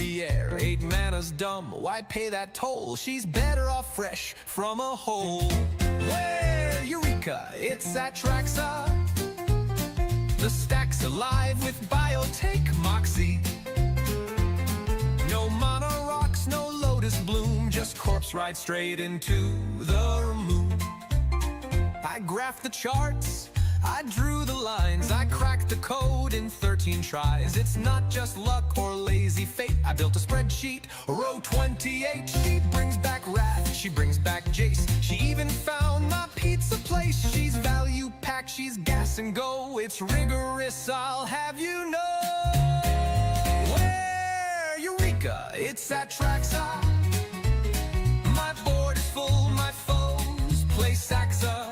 Barbier, 8 mana's dumb, why pay that toll? She's better off fresh from a hole. Where, Eureka, it's Atraxa. The stack's alive with biotech moxie. No mana rocks, no lotus bloom, just corpse ride straight into the moon. I graphed the charts, I drew the lines, I cracked the code in 13 tries. It's not just luck or lazy fate. I built a spreadsheet, row 28. She brings back Wrath, she brings back Jace. She even found my pizza place. She's value packed, she's gas and go. It's rigorous, I'll have you know. Where, Eureka, it's Atraxa. My board is full, my foes play Saxa.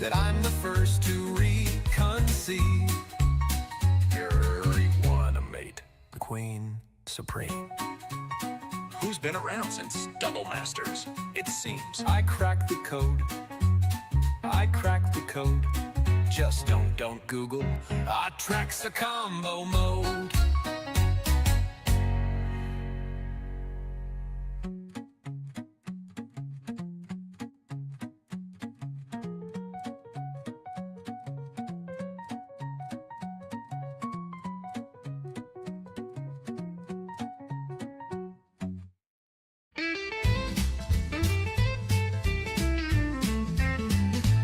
That I'm the first to reconceive. Unimaginable, the Queen Supreme. Who's been around since Double Masters? It seems. I cracked the code. I cracked the code. Just don't Google. Atraxa combo mode.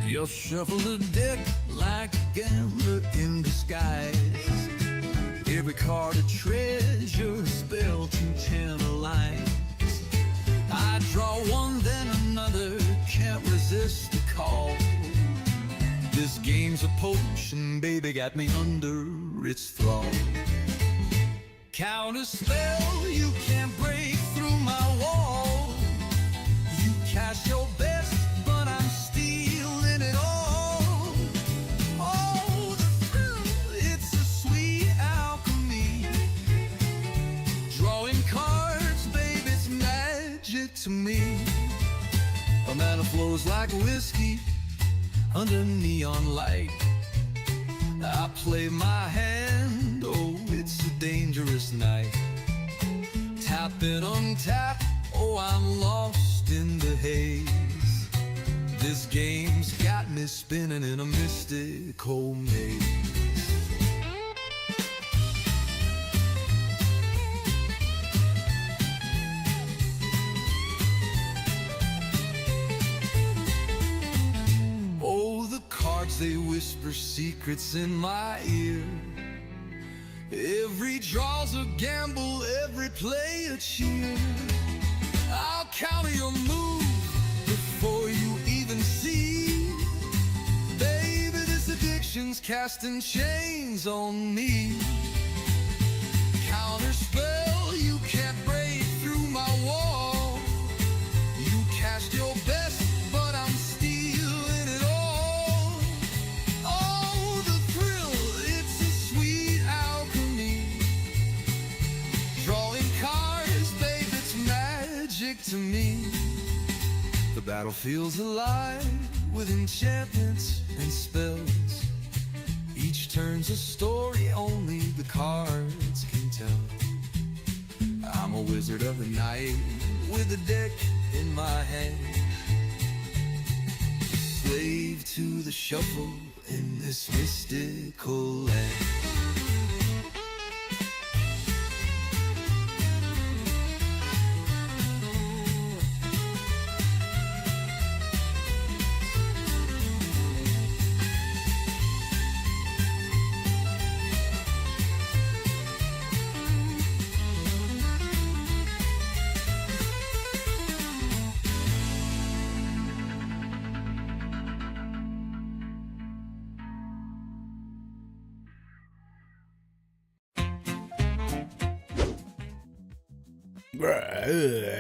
You'll shuffle the deck like a gambler in disguise. Every card a treasure, spell to tantalize. I draw one, then another, can't resist the call. This game's a potion, baby, got me under its thrall. Counter spell, you can't break through my wall. You cast your best, but I'm stealing it all. Oh, the thrill, it's a sweet alchemy. Drawing cards, baby, it's magic to me. A mana flows like whiskey under neon light. I play my hand, oh, it's a dangerous night. Tap and untap, oh, I'm lost in the haze. This game's got me spinning in a mystical maze. Oh, the cards, they whisper secrets in my ear. Every draw's a gamble, every play a cheer. I'll counter your move before you even see. Baby, this addiction's casting chains on me. Counter spell, you can't break through my wall. You cast your best, but I'm stealing it all. Oh, the thrill, it's a sweet alchemy. Drawing cards, babe, it's magic to me. The battle feels alive with enchantments and spells. Each turn's a story only the cards can tell. I'm a wizard of the night with a deck in my hand. Slave to the shuffle in this mystical land.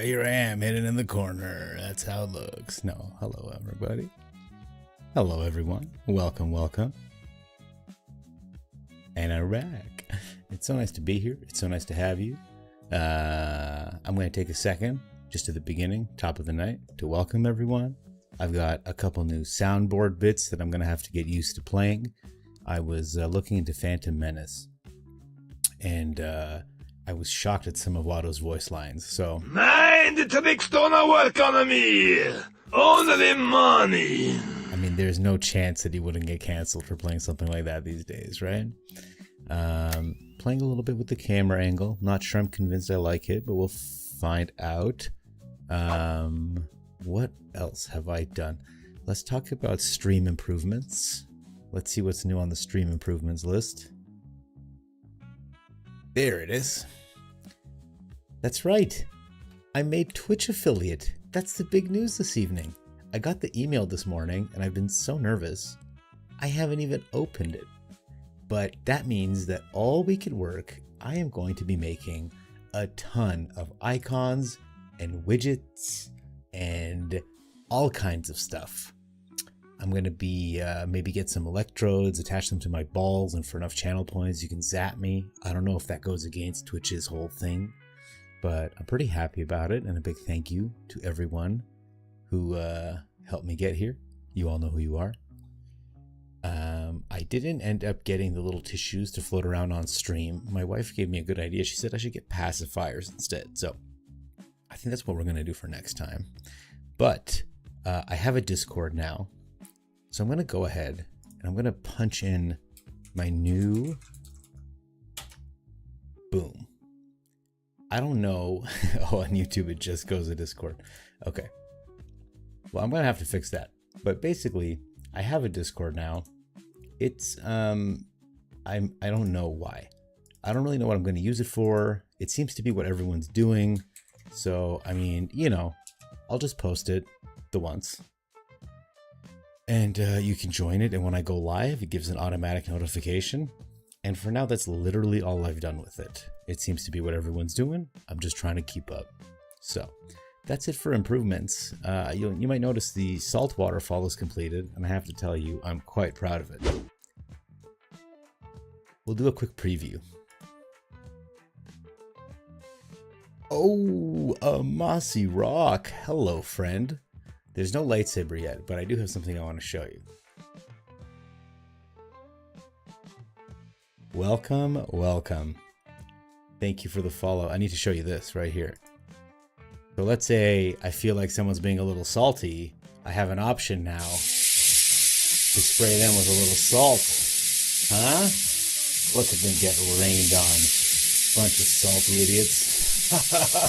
Here I am, hidden in the corner. That's how it looks. No, hello everybody. Hello everyone. Welcome, welcome. And I'm back. It's so nice to be here. It's so nice to have you. I'm going to take a second, just at the beginning, top of the night, to welcome everyone. I've got a couple new soundboard bits that I'm going to have to get used to playing. I was looking into Phantom Menace, and I was shocked at some of Watto's voice lines. So Mind the tricks don't work on me. Only money. I mean, there's no chance that he wouldn't get canceled for playing something like that these days, right? Playing a little bit with the camera angle. Not sure I'm convinced I like it, but we'll find out. What else have I done? Let's talk about stream improvements. Let's see what's new on the stream improvements list. There it is. That's right. I made Twitch affiliate. That's the big news this evening. I got the email this morning and I've been so nervous. I haven't even opened it. But that means that all week at work, I am going to be making a ton of icons and widgets and all kinds of stuff. I'm going to be maybe get some electrodes, attach them to my balls, and for enough channel points, you can zap me. I don't know if that goes against Twitch's whole thing, but I'm pretty happy about it. And a big thank you to everyone who helped me get here. You all know who you are. I didn't end up getting the little tissues to float around on stream. My wife gave me a good idea. She said I should get pacifiers instead. So I think that's what we're going to do for next time. But I have a Discord now. So I'm going to go ahead and I'm going to punch in my new boom. I don't know. Oh, on YouTube, it just goes to Discord. Okay. Well, I'm going to have to fix that. But basically, I have a Discord now. It's, I don't know why. I don't really know what I'm going to use it for. It seems to be what everyone's doing. So, I mean, you know, I'll just post it the once. And you can join it. And when I go live, it gives an automatic notification. And for now, that's literally all I've done with it. It seems to be what everyone's doing. I'm just trying to keep up. So that's it for improvements. You might notice the salt waterfall is completed. And I have to tell you, I'm quite proud of it. We'll do a quick preview. Oh, a mossy rock. Hello, friend. There's no lightsaber yet, but I do have something I want to show you. Welcome, welcome. Thank you for the follow. I need to show you this right here. So let's say I feel like someone's being a little salty. I have an option now to spray them with a little salt. Huh? Look at them get rained on. Bunch of salty idiots.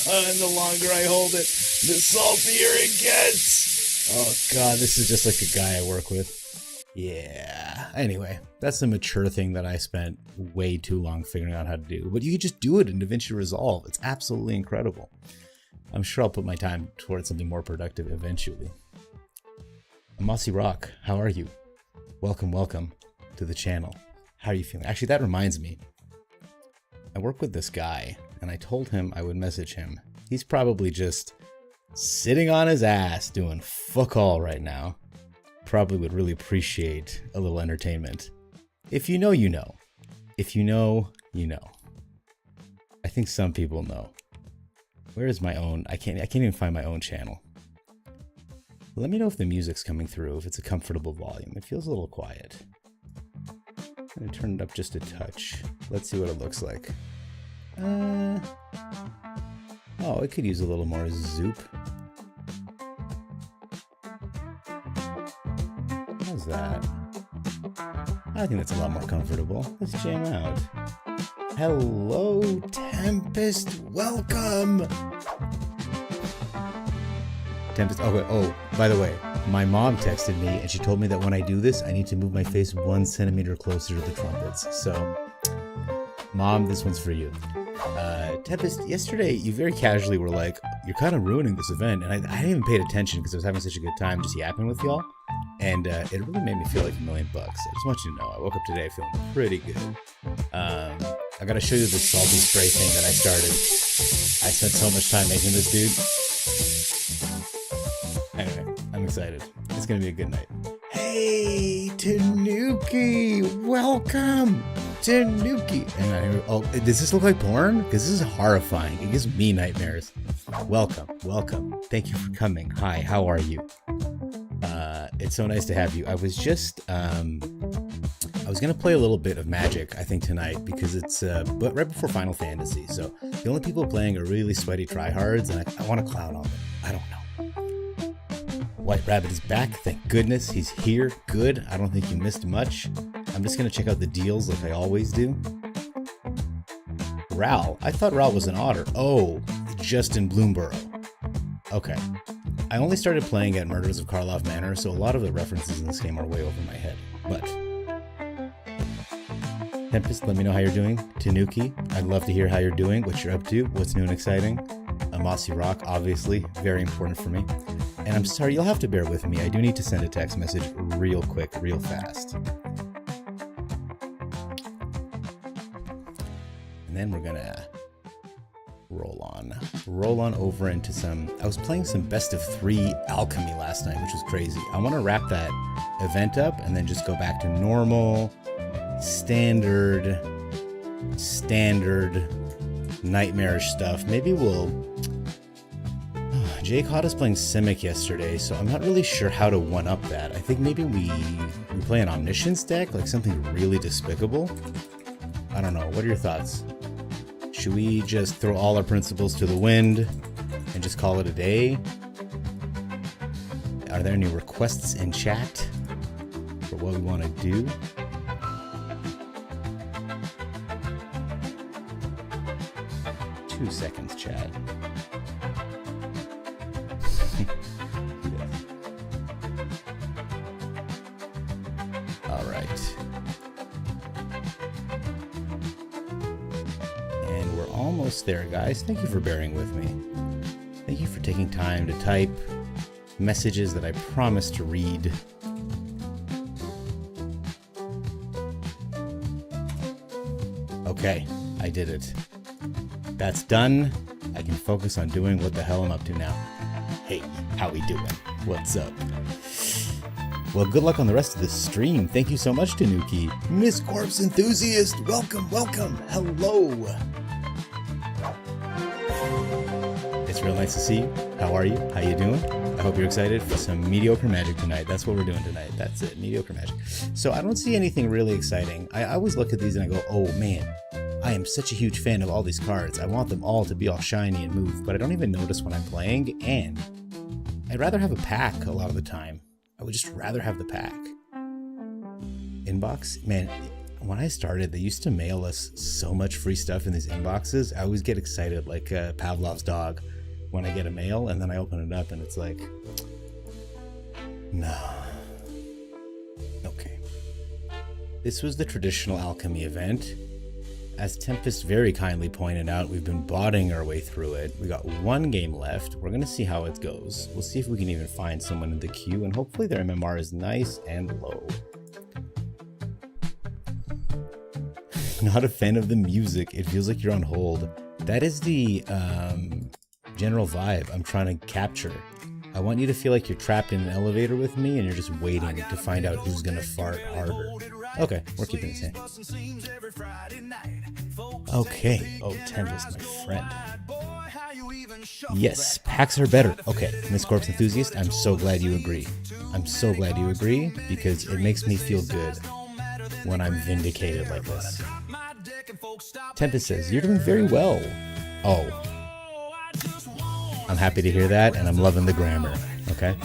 And the longer I hold it, the saltier it gets. Oh god, this is just like a guy I work with. Yeah. Anyway, that's a mature thing that I spent way too long figuring out how to do. But you can just do it in DaVinci Resolve. It's absolutely incredible. I'm sure I'll put my time towards something more productive eventually. Mossy Rock, how are you? Welcome, welcome to the channel. How are you feeling? Actually, that reminds me. I work with this guy, and I told him I would message him. He's probably just sitting on his ass doing fuck all right now. Probably would really appreciate a little entertainment. If you know, you know. If you know, you know. I think some people know. Where is my own? I can't even find my own channel. Let me know if the music's coming through, if it's a comfortable volume. It feels a little quiet. I'm gonna turn it up just a touch. Let's see what it looks like. Oh, it could use a little more zoop. How's that? I think that's a lot more comfortable. Let's jam out. Hello, Tempest. Welcome. Tempest. Oh, by the way, my mom texted me and she told me that when I do this, I need to move my face 1 centimeter closer to the trumpets. So, Mom, this one's for you. Tempest, yesterday you very casually were like, you're kind of ruining this event. And I hadn't even paid attention because I was having such a good time just yapping with y'all. And it really made me feel like $1 million. I just want you to know, I woke up today feeling pretty good. I gotta show you the salty spray thing that I started. I spent so much time making this, dude. Anyway, I'm excited. It's gonna be a good night. Hey, Tanuki! Welcome! Tanuki! Oh, does this look like porn? Because this is horrifying. It gives me nightmares. Welcome, welcome. Thank you for coming. Hi, how are you? It's so nice to have you. I was just was gonna play a little bit of Magic, I think tonight, because it's but right before Final Fantasy. So the only people playing are really sweaty tryhards, and I want to clown on them. I don't know. White Rabbit is back, thank goodness. He's here, good. I don't think you missed much. I'm just gonna check out the deals like I always do. Ral, I thought Ral was an otter. Oh, Justin Bloomborough. Okay. I only started playing at Murders of Karloff Manor, so a lot of the references in this game are way over my head. But Tempest, let me know how you're doing. Tanuki, I'd love to hear how you're doing, what you're up to, what's new and exciting. Mossy Rock, obviously, very important for me. And I'm sorry, you'll have to bear with me. I do need to send a text message real quick, real fast. And then we're gonna roll on over into some, I was playing some best of 3 alchemy last night, which was crazy. I want to wrap that event up and then just go back to normal, standard, nightmarish stuff. Maybe we'll, Jay caught us playing Simic yesterday, so I'm not really sure how to one-up that. I think maybe we play an Omniscience deck, like something really despicable. I don't know, what are your thoughts? Should we just throw all our principles to the wind and just call it a day? Are there any requests in chat for what we want to do? Two seconds, chat. All right. And we're almost there, guys. Thank you for bearing with me. Thank you for taking time to type messages that I promise to read. Okay, I did it. That's done. I can focus on doing what the hell I'm up to now. Hey, how we doing? What's up? Well, good luck on the rest of the stream. Thank you so much, Tanuki. Miss Corpse Enthusiast, welcome, welcome. Hello. It's real nice to see you. How are you? How you doing? I hope you're excited for some mediocre magic tonight. That's what we're doing tonight. That's it, mediocre magic. So I don't see anything really exciting. I always look at these and I go, oh man, I am such a huge fan of all these cards. I want them all to be all shiny and move, but I don't even notice when I'm playing, and I'd rather have a pack a lot of the time. I would just rather have the pack. Inbox? Man, when I started, they used to mail us so much free stuff in these inboxes. I always get excited like Pavlov's dog when I get a mail, and then I open it up and it's like, no. Okay. This was the traditional alchemy event. As Tempest very kindly pointed out, we've been botting our way through it. We got one game left. We're going to see how it goes. We'll see if we can even find someone in the queue, and hopefully their MMR is nice and low. Not a fan of the music. It feels like you're on hold. That is the general vibe I'm trying to capture. I want you to feel like you're trapped in an elevator with me and you're just waiting to find out who's going to fart harder. Okay, we're keeping the same. Okay. Oh, Tempest, my friend. Yes, packs are better. Okay, Miss Corpse Enthusiast, I'm so glad you agree. I'm so glad you agree, because it makes me feel good when I'm vindicated like this. Tempest says, you're doing very well. Oh. I'm happy to hear that, and I'm loving the grammar. Okay?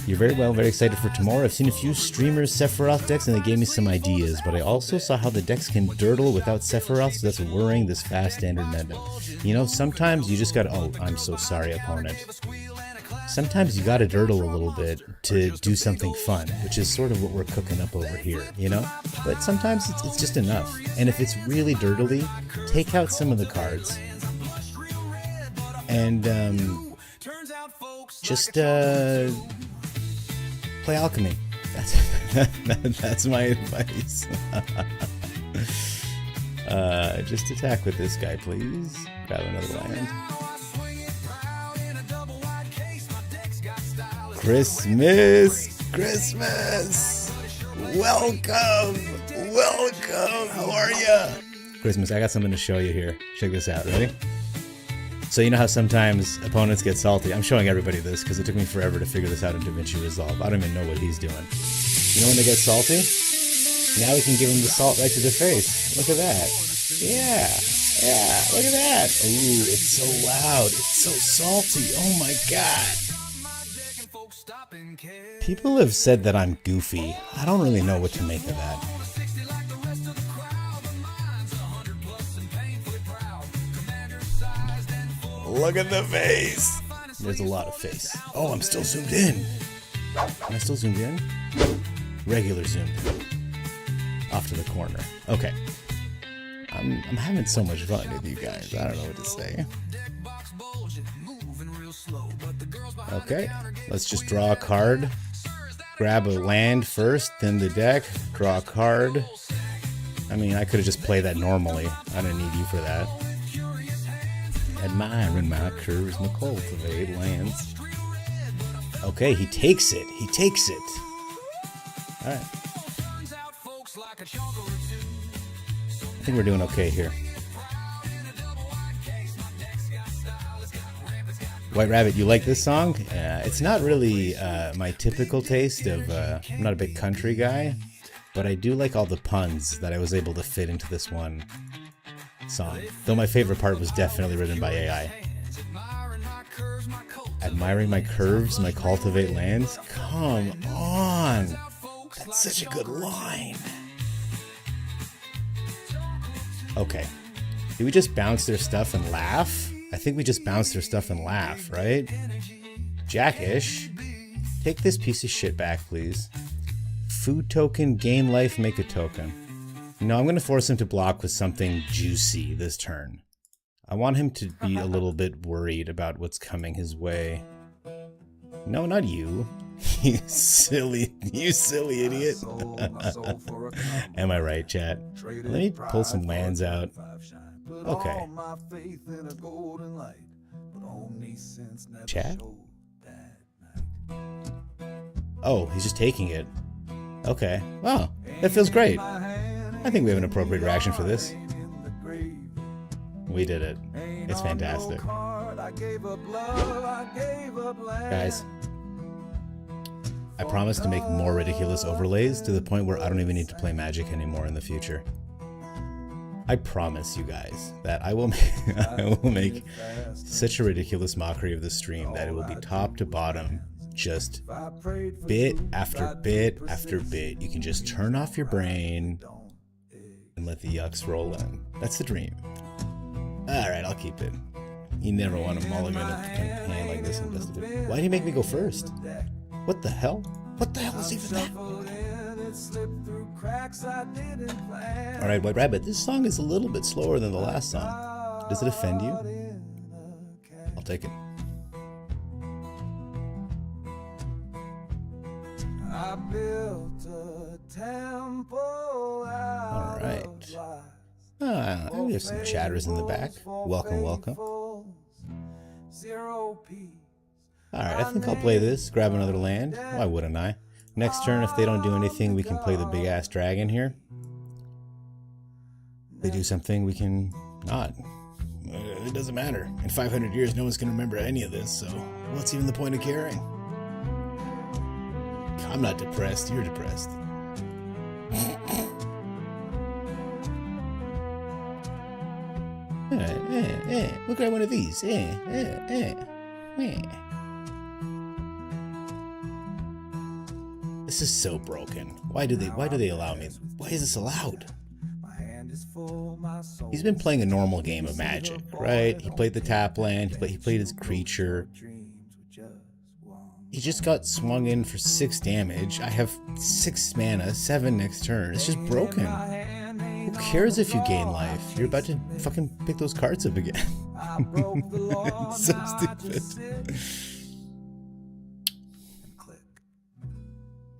You're very well, very excited for tomorrow. I've seen a few streamers Sephiroth decks and they gave me some ideas, but I also saw how the decks can dirtle without Sephiroth, so that's worrying this fast standard meta. You know, sometimes you just gotta, oh, I'm so sorry, opponent. Sometimes you gotta dirtle a little bit to do something fun, which is sort of what we're cooking up over here, you know? But sometimes it's just enough. And if it's really dirtily, take out some of the cards. And, just, play alchemy. That's my advice. Just attack with this guy, please. Grab another land. Christmas! Welcome! How are ya? Christmas, I got something to show you here. Check this out, ready? So you know how sometimes opponents get salty? I'm showing everybody this because it took me forever to figure this out in DaVinci Resolve. I don't even know what he's doing. You know when they get salty? Now we can give them the salt right to the face. Look at that. Yeah. Yeah, look at that. Ooh, it's so loud. It's so salty. Oh my god. People have said that I'm goofy. I don't really know what to make of that. Look at the face. There's a lot of face. Oh, I'm still zoomed in. Am I still zoomed in? Regular zoomed in. Off to the corner. Okay. I'm having so much fun with you guys. I don't know what to say. Okay. Let's just draw a card. Grab a land first, then the deck. Draw a card. I mean, I could have just played that normally. I didn't need you for that. Admiring my curves, my cultivate lands. Okay, he takes it. He takes it. Alright. I think we're doing okay here. White Rabbit, you like this song? It's not really my typical taste of... I'm not a big country guy, but I do like all the puns that I was able to fit into this one song. Though my favorite part was definitely written by AI. Admiring my curves, my cultivate lands? Come on! That's such a good line. Okay. Did we just bounce their stuff and laugh? I think we just bounced their stuff and laugh, right? Jackish. Take this piece of shit back, please. Food token, gain life, make a token. No, I'm going to force him to block with something juicy this turn. I want him to be a little bit worried about what's coming his way. No, not you. You silly idiot. Am I right, chat? Let me pull some lands out. Okay. Chat? Oh, he's just taking it. Okay. Wow, that feels great. I think we have an appropriate reaction for this. We did it. It's fantastic. Guys, I promise to make more ridiculous overlays to the point where I don't even need to play Magic anymore in the future. I promise you guys that I will make such a ridiculous mockery of the stream that it will be top to bottom, just bit after bit after bit. You can just turn off your brain and let the yucks roll in. That's the dream. Alright, I'll keep it. You never want to mulligan a hand like this and best of it. Why did he make me go first? What the hell? What the hell is even that? Alright, White Rabbit, this song is a little bit slower than the last song. Does it offend you? I'll take it. Alright. There's some chatters in the back. Welcome, welcome. Alright, I think I'll play this. Grab another land. Why wouldn't I? Next turn, if they don't do anything, we can play the big-ass dragon here. If they do something, we can not. It doesn't matter. In 500 years, no one's going to remember any of this, so what's even the point of caring? I'm not depressed. You're depressed. We'll grab one of these. This is so broken. Why do they allow me? Why is this allowed? He's been playing a normal game of Magic, right? He played the tap land, he played his creature. He just got swung in for 6 damage. I have 6 mana, 7 next turn. It's just broken. Who cares if you gain life? You're about to fucking pick those cards up again. It's so stupid.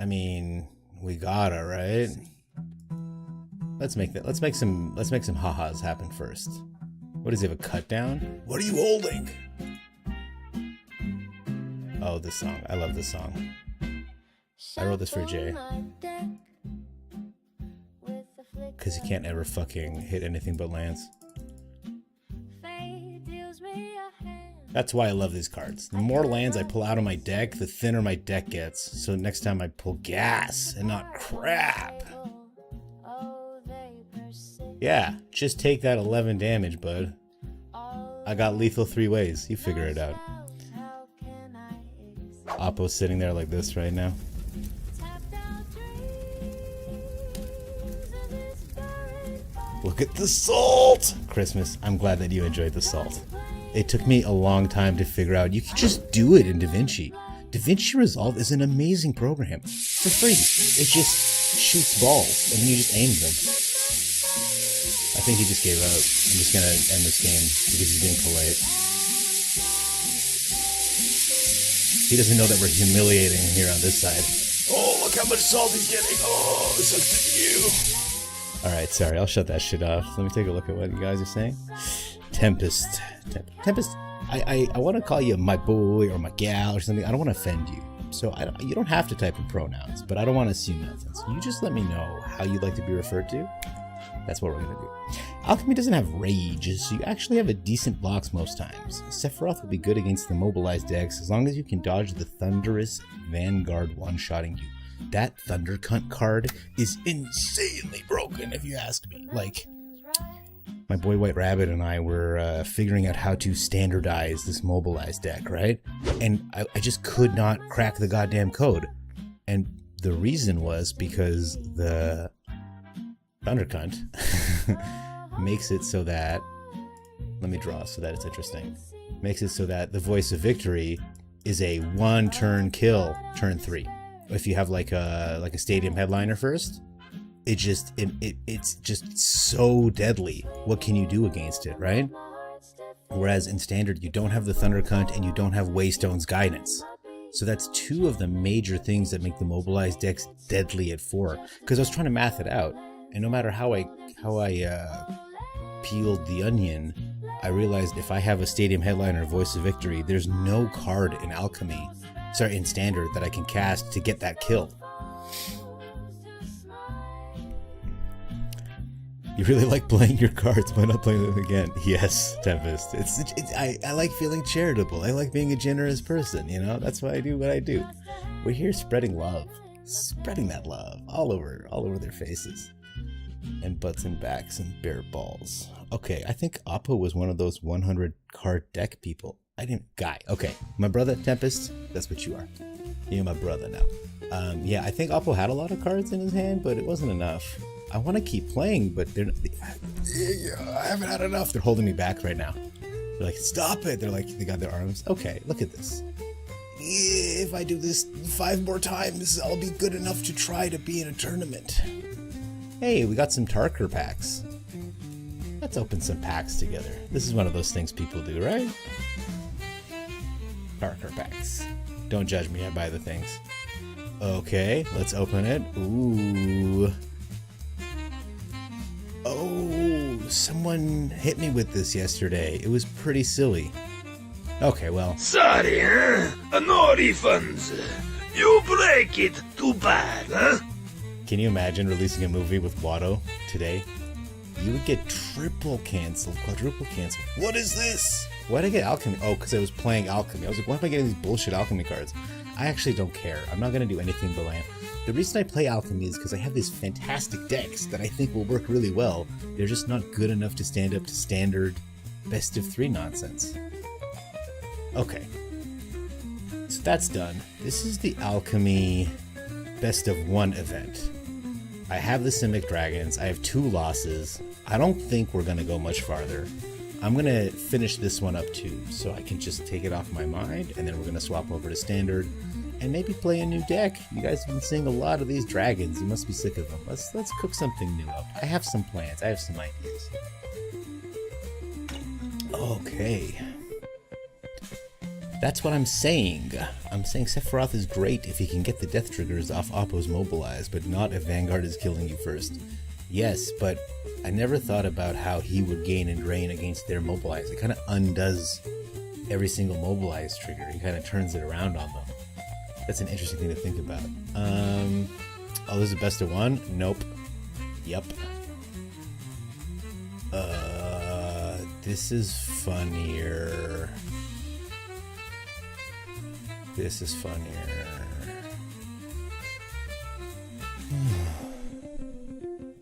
I mean, we gotta, right? Let's make some ha-has happen first. What does he have, a cut down? What are you holding? Oh, this song. I love this song. I wrote this for Jay. Because he can't ever fucking hit anything but lands. That's why I love these cards. The more lands I pull out of my deck, the thinner my deck gets. So next time I pull gas and not crap. Yeah, just take that 11 damage, bud. I got lethal 3 ways. You figure it out. Oppo's sitting there like this right now. Look at the salt! Christmas, I'm glad that you enjoyed the salt. It took me a long time to figure out you can just do it in DaVinci. DaVinci Resolve is an amazing program. For free. It just shoots balls and then you just aim them. I think he just gave up. I'm just gonna end this game because he's being polite. He doesn't know that we're humiliating him here on this side. Oh, look how much salt he's getting. Oh, it's up to you. Alright, sorry, I'll shut that shit off. Let me take a look at what you guys are saying. Tempest. Tempest, I want to call you my boy or my gal or something. I don't want to offend you. So you don't have to type in pronouns, but I don't want to assume nothing. So you just let me know how you'd like to be referred to. That's what we're going to do. Alchemy doesn't have rage, so you actually have a decent blocks most times. Sephiroth will be good against the mobilized decks as long as you can dodge the thunderous Vanguard one-shotting you. That Thunder Cunt card is insanely broken, if you ask me. Like, my boy White Rabbit and I were figuring out how to standardize this mobilized deck, right? And I just could not crack the goddamn code. And the reason was because the Thunder Cunt makes it so that, let me draw so that it's interesting, makes it so that the Voice of Victory is a 1-turn kill, turn 3. If you have like a stadium headliner first, it's just so deadly. What can you do against it, right? Whereas in standard, you don't have the Thunder Cunt and you don't have Waystone's Guidance. So that's 2 of the major things that make the mobilized decks deadly at 4. Because I was trying to math it out, and no matter how I peeled the onion, I realized if I have a stadium headliner Voice of Victory, there's no card in Alchemy, sorry, in standard that I can cast to get that kill. You really like playing your cards, why not play them again? Yes, Tempest. I like feeling charitable. I like being a generous person, you know? That's why I do what I do. We're here spreading love. Spreading that love all over their faces. And butts and backs and bare balls. Okay, I think Oppo was one of those 100 card deck people. Okay, my brother Tempest, that's what you are. You're my brother now. Yeah, I think Oppo had a lot of cards in his hand, but it wasn't enough. I want to keep playing, but I haven't had enough. They're holding me back right now. They're like, stop it. They're like, they got their arms. Okay, look at this. If I do this 5 more times, I'll be good enough to try to be in a tournament. Hey, we got some Tarker packs. Let's open some packs together. This is one of those things people do, right? Tarker packs. Don't judge me, I buy the things. Okay, let's open it. Ooh. Oh, someone hit me with this yesterday. It was pretty silly. Okay, well. Sorry, huh? No refunds. You break it. Too bad, huh? Can you imagine releasing a movie with Watto today? You would get triple canceled, quadruple canceled. What is this? Why'd I get Alchemy? Oh, because I was playing Alchemy. I was like, why am I getting these bullshit Alchemy cards? I actually don't care. I'm not going to do anything but land. The reason I play Alchemy is because I have these fantastic decks that I think will work really well. They're just not good enough to stand up to standard best of 3 nonsense. Okay. So that's done. This is the Alchemy best of 1 event. I have the Simic Dragons. I have 2 losses. I don't think we're going to go much farther. I'm going to finish this one up too, so I can just take it off my mind, and then we're going to swap over to standard and maybe play a new deck. You guys have been seeing a lot of these dragons. You must be sick of them. Let's cook something new up. I have some plans. I have some ideas. Okay. That's what I'm saying. I'm saying Sephiroth is great if he can get the death triggers off Oppo's mobilized, but not if Vanguard is killing you first. Yes, but I never thought about how he would gain and drain against their mobilized. It kind of undoes every single mobilized trigger. He kind of turns it around on them. That's an interesting thing to think about. Oh, this is a best of 1? Nope. Yep. This is funnier. This is funnier.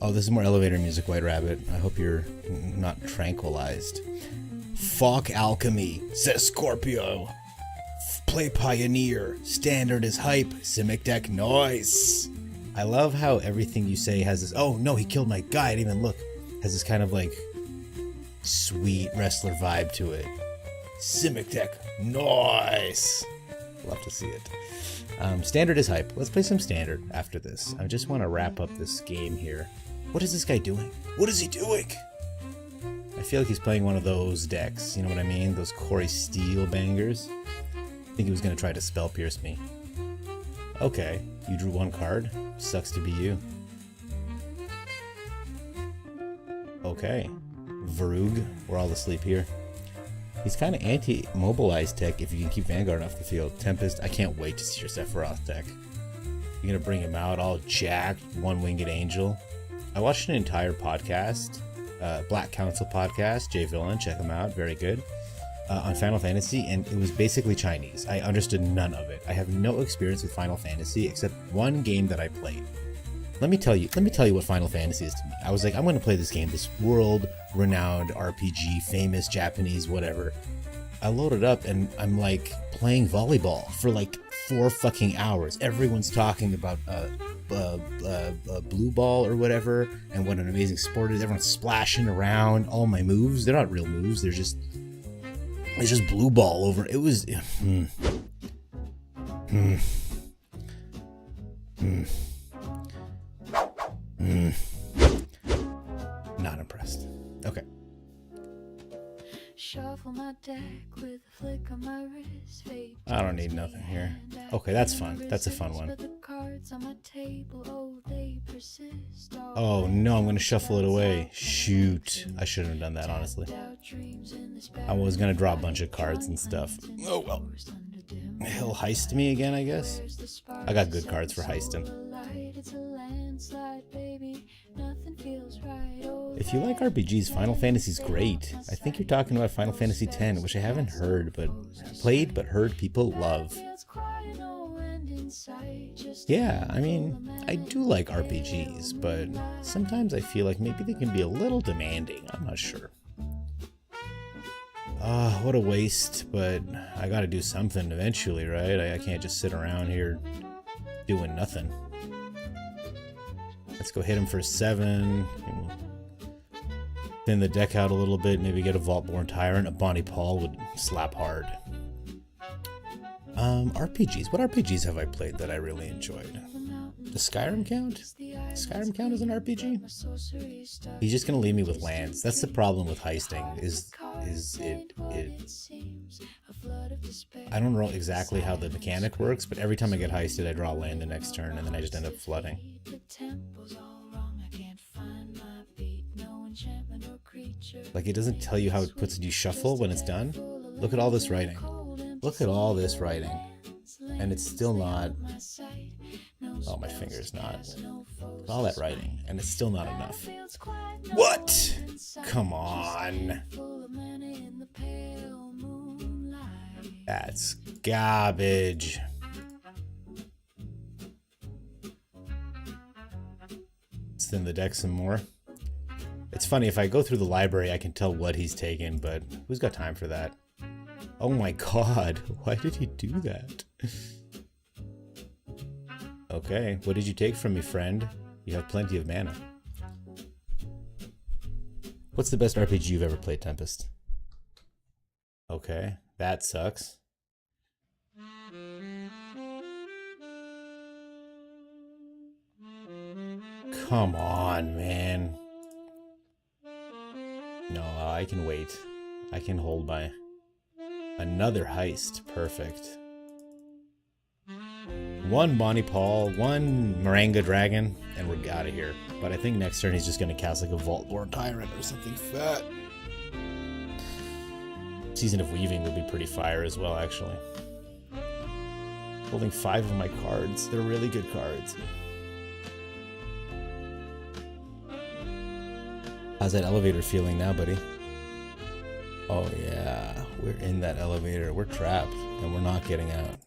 Oh, this is more elevator music, White Rabbit. I hope you're not tranquilized. Fuck alchemy, says Scorpio. Play Pioneer. Standard is hype. Simic deck noise. I love how everything you say has this. Oh no, he killed my guy. I didn't even look. Has this kind of like sweet wrestler vibe to it. Simic deck noise. Love to see it. Standard is hype. Let's play some standard after this. I just want to wrap up this game here. What is this guy doing? What is he doing? I feel like he's playing one of those decks. You know what I mean? Those Corey Steele bangers. I think he was going to try to spell pierce me. Okay, you drew one card. Sucks to be you. Okay. Varug, we're all asleep here. He's kind of anti-mobilized tech if you can keep Vanguard off the field. Tempest, I can't wait to see your Sephiroth deck. You're going to bring him out all jacked, one-winged angel. I watched an entire podcast, Black Council podcast, Jay Villain, check him out, very good, on Final Fantasy, and it was basically Chinese. I understood none of it. I have no experience with Final Fantasy except one game that I played. Let me tell you what Final Fantasy is to me. I was like, I'm going to play this game, this world-renowned RPG, famous Japanese, whatever. I load it up and I'm like playing volleyball for like 4 fucking hours. Everyone's talking about blue ball or whatever, and what an amazing sport it is. Everyone's splashing around. All my moves, they're not real moves. It's just blue ball over. It was. Not impressed. Okay. Shuffle my deck with a flick of my wrist. I don't need nothing here. Okay, that's fun. That's a fun one. Oh no, I'm gonna shuffle it away. Shoot. I shouldn't have done that, honestly. I was gonna draw a bunch of cards and stuff. Oh well. He'll heist me again, I guess. I got good cards for heisting. If you like RPGs, Final Fantasy's great. I think you're talking about Final Fantasy X, which I haven't heard, but played but heard people love. Yeah, I mean, I do like RPGs, but sometimes I feel like maybe they can be a little demanding. I'm not sure. What a waste, but I gotta do something eventually, right? I can't just sit around here doing nothing. Let's go hit him for 7. Thin the deck out a little bit, maybe get a Vaultborn Tyrant. A Bonnie Paul would slap hard. RPGs. What RPGs have I played that I really enjoyed? Does Skyrim count? Skyrim count as an RPG? He's just gonna leave me with lands. That's the problem with heisting. I don't know exactly how the mechanic works, but every time I get heisted, I draw a land the next turn, and then I just end up flooding. Like, it doesn't tell you how it puts you shuffle when it's done. Look at all this writing. Look at all this writing. And it's still not... Oh, my finger's not. All that writing, and it's still not enough. What? Come on. That's garbage. Let's thin the deck some more. It's funny, if I go through the library, I can tell what he's taken, but who's got time for that? Oh my god, why did he do that? Okay, what did you take from me, friend? You have plenty of mana. What's the best RPG you've ever played, Tempest? Okay, that sucks. Come on, man. No, I can wait. I can hold by. Another heist. Perfect. 1 Bonnie Paul, 1 Maranga Dragon, and we're out of here. But I think next turn he's just going to cast like a Vaultborn Tyrant or something fat. Season of Weaving would be pretty fire as well, actually. Holding 5 of my cards. They're really good cards. How's that elevator feeling now, buddy? Oh yeah, we're in that elevator. We're trapped, and we're not getting out.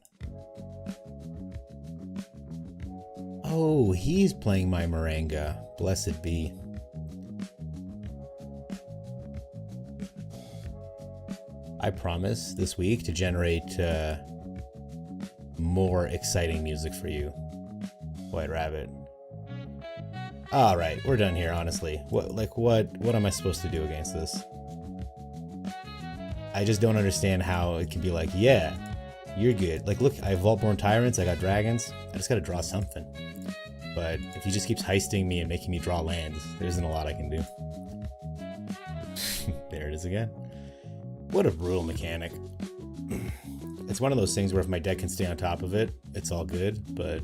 Oh, he's playing my Moringa. Blessed be. I promise this week to generate more exciting music for you, White Rabbit. All right, we're done here. Honestly, what am I supposed to do against this? I just don't understand how it can be like, yeah, you're good. Like, look, I have Vault-Born Tyrants. I got dragons. I just got to draw something. But if he just keeps heisting me and making me draw lands, there isn't a lot I can do. There it is again. What a brutal mechanic. It's one of those things where if my deck can stay on top of it, it's all good, but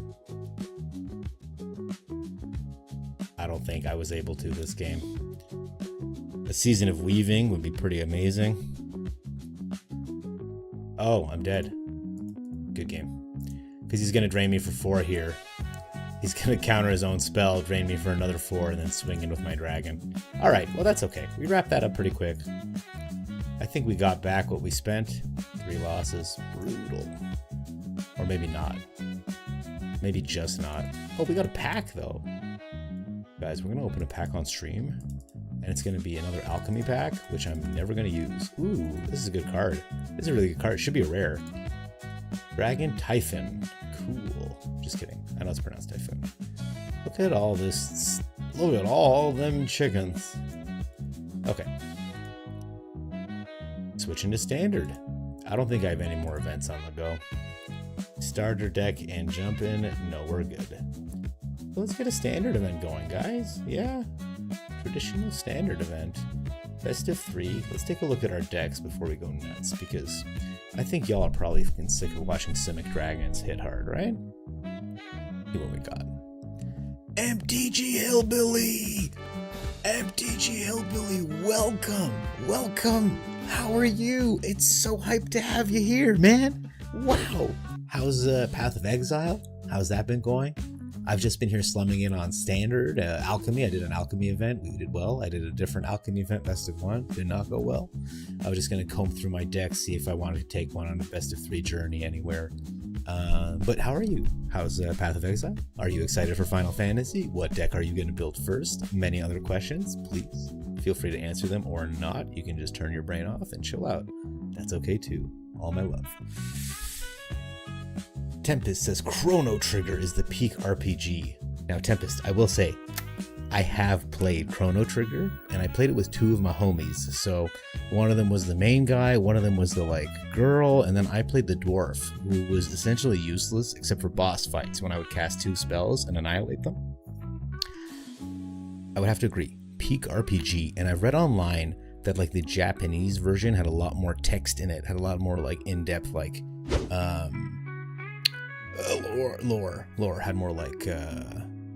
I don't think I was able to this game. A Season of Weaving would be pretty amazing. Oh, I'm dead. Good game. Because he's going to drain me for 4 here. He's going to counter his own spell, drain me for another 4, and then swing in with my dragon. Alright, well that's okay. We wrapped that up pretty quick. I think we got back what we spent. 3 losses. Brutal. Or maybe not. Maybe just not. Oh, we got a pack though. Guys, we're going to open a pack on stream. And it's going to be another alchemy pack, which I'm never going to use. Ooh, this is a good card. This is a really good card. It should be a rare. Dragon Typhon. Cool. Just kidding. I know it's pronounced Typhon. Look at all this. Look at all them chickens. Okay. Switching to standard. I don't think I have any more events on the go. Starter deck and jump in. No, we're good. Let's get a standard event going, guys. Yeah. Traditional standard event. Best of 3. Let's take a look at our decks before we go nuts, because I think y'all are probably fucking sick of watching Simic Dragons hit hard, right? See what we got. MTG Hillbilly! MTG Hillbilly, welcome! Welcome! How are you? It's so hyped to have you here, man! Wow! How's Path of Exile? How's that been going? I've just been here slumming in on standard alchemy. I did an alchemy event. We did well. I did a different alchemy event, best of 1. Did not go well. I was just going to comb through my deck, see if I wanted to take one on a best of 3 journey anywhere. But how are you? How's Path of Exile? Are you excited for Final Fantasy? What deck are you going to build first? Many other questions. Please feel free to answer them, or not. You can just turn your brain off and chill out. That's okay too. All my love. Tempest says Chrono Trigger is the peak RPG. Now, Tempest, I will say, I have played Chrono Trigger, and I played it with 2 of my homies. So one of them was the main guy, one of them was the girl, and then I played the dwarf, who was essentially useless except for boss fights when I would cast 2 spells and annihilate them. I would have to agree, peak RPG, and I've read online that the Japanese version had a lot more text in it, had a lot more in-depth lore, had more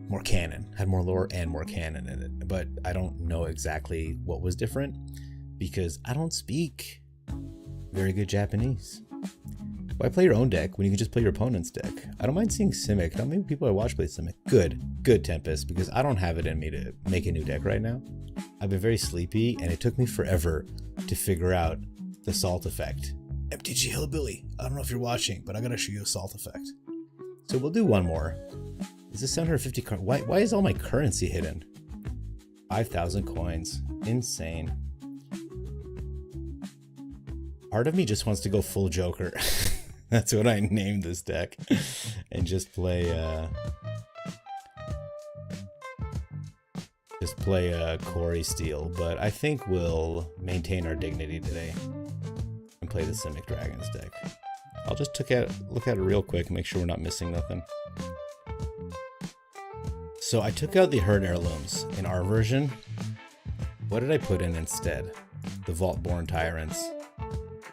more canon, had more lore and more canon in it. But I don't know exactly what was different because I don't speak very good Japanese. Why play your own deck when you can just play your opponent's deck? I don't mind seeing Simic. Not many people I watch play Simic. Good Tempest, because I don't have it in me to make a new deck right now. I've been very sleepy and it took me forever to figure out the salt effect. MTG Hillbilly, I don't know if you're watching, but I gotta show you a salt effect. So we'll do one more. Is this 750 coins? Why is all my currency hidden? 5,000 coins. Insane. Part of me just wants to go full Joker. That's what I named this deck. And just play Corey Steele. But I think we'll maintain our dignity today and play the Simic Dragons deck. I'll just look at it real quick and make sure we're not missing nothing. So I took out the Herd Heirlooms in our version. What did I put in instead? The Vault-Born Tyrants.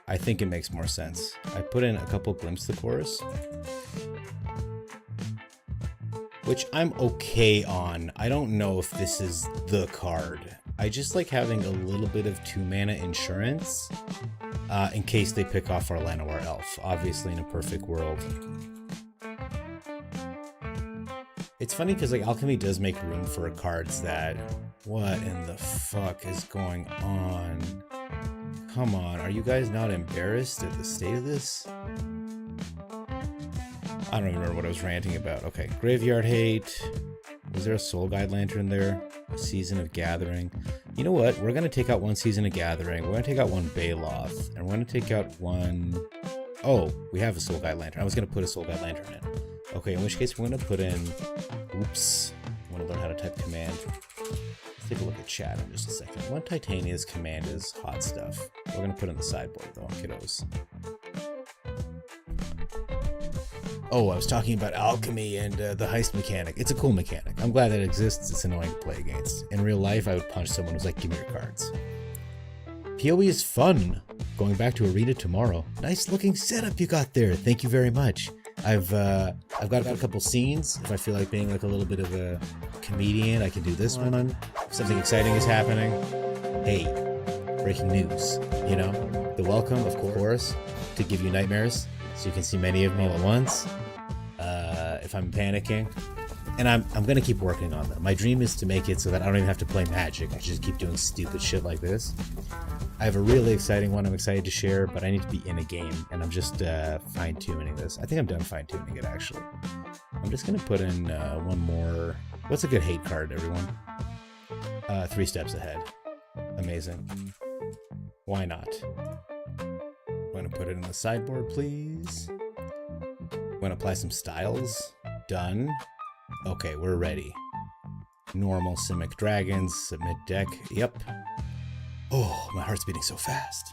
I think it makes more sense. I put in a couple Glimpse the Chorus, which I'm okay on. I don't know if this is the card. I just like having a little bit of 2-mana insurance in case they pick off our Llanowar Elf. Obviously, in a perfect world. It's funny because Alchemy does make room for cards that... What in the fuck is going on? Come on, are you guys not embarrassed at the state of this? I don't even remember what I was ranting about. Okay, Graveyard Hate. Was there a Soul Guide Lantern there? A Season of Gathering. You know what? We're going to take out one Season of Gathering. We're going to take out one Baloth. And we're going to take out one... Oh, we have a Soul Guide Lantern. I was going to put a Soul Guide Lantern in. Okay, in which case we're going to put in... Oops. I want to learn how to type command. Let's take a look at chat in just a second. One Titania's command is hot stuff. We're going to put in the sideboard though, kiddos. Oh, I was talking about alchemy and the heist mechanic. It's a cool mechanic. I'm glad that it exists. It's annoying to play against. In real life, I would punch someone who's like, give me your cards. PoE is fun. Going back to Arena tomorrow. Nice looking setup you got there. Thank you very much. I've got a couple scenes. If I feel like being like a little bit of a comedian, I can do this one. If something exciting is happening. Hey, breaking news. You know, the welcome, of course, to give you nightmares. So you can see many of me all at once. If I'm panicking. And I'm going to keep working on them. My dream is to make it so that I don't even have to play Magic. I just keep doing stupid shit like this. I have a really exciting one I'm excited to share, but I need to be in a game. And I'm just fine-tuning this. I think I'm done fine-tuning it, actually. I'm just going to put in one more... What's a good hate card, everyone? 3 steps ahead. Amazing. Why not? I'm going to put it in the sideboard, please. I'm going to apply some styles. Done. Okay, we're ready. Normal Simic Dragons, submit deck. Yep. Oh, my heart's beating so fast.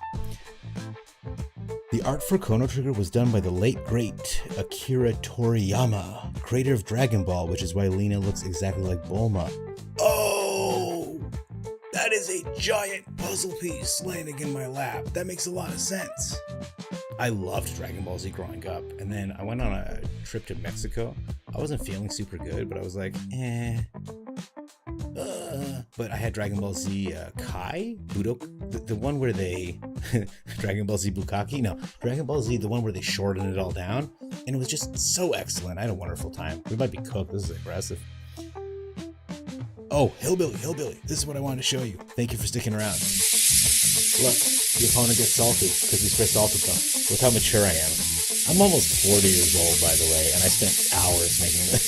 The art for Chrono Trigger was done by the late, great Akira Toriyama, creator of Dragon Ball, which is why Lena looks exactly like Bulma. Oh! That is a giant puzzle piece landing in my lap. That makes a lot of sense. I loved Dragon Ball Z growing up, and then I went on a trip to Mexico. I wasn't feeling super good, but I was like, but I had Dragon Ball Z Kai? Budok? The one where they... Dragon Ball Z Bukaki? No, Dragon Ball Z, the one where they shortened it all down, and it was just so excellent. I had a wonderful time. We might be cooked. This is aggressive. Oh, Hillbilly. This is what I wanted to show you. Thank you for sticking around. Look, the opponent gets salty because we spray salted them. Look how mature I am. I'm almost 40 years old, by the way, and I spent hours making this.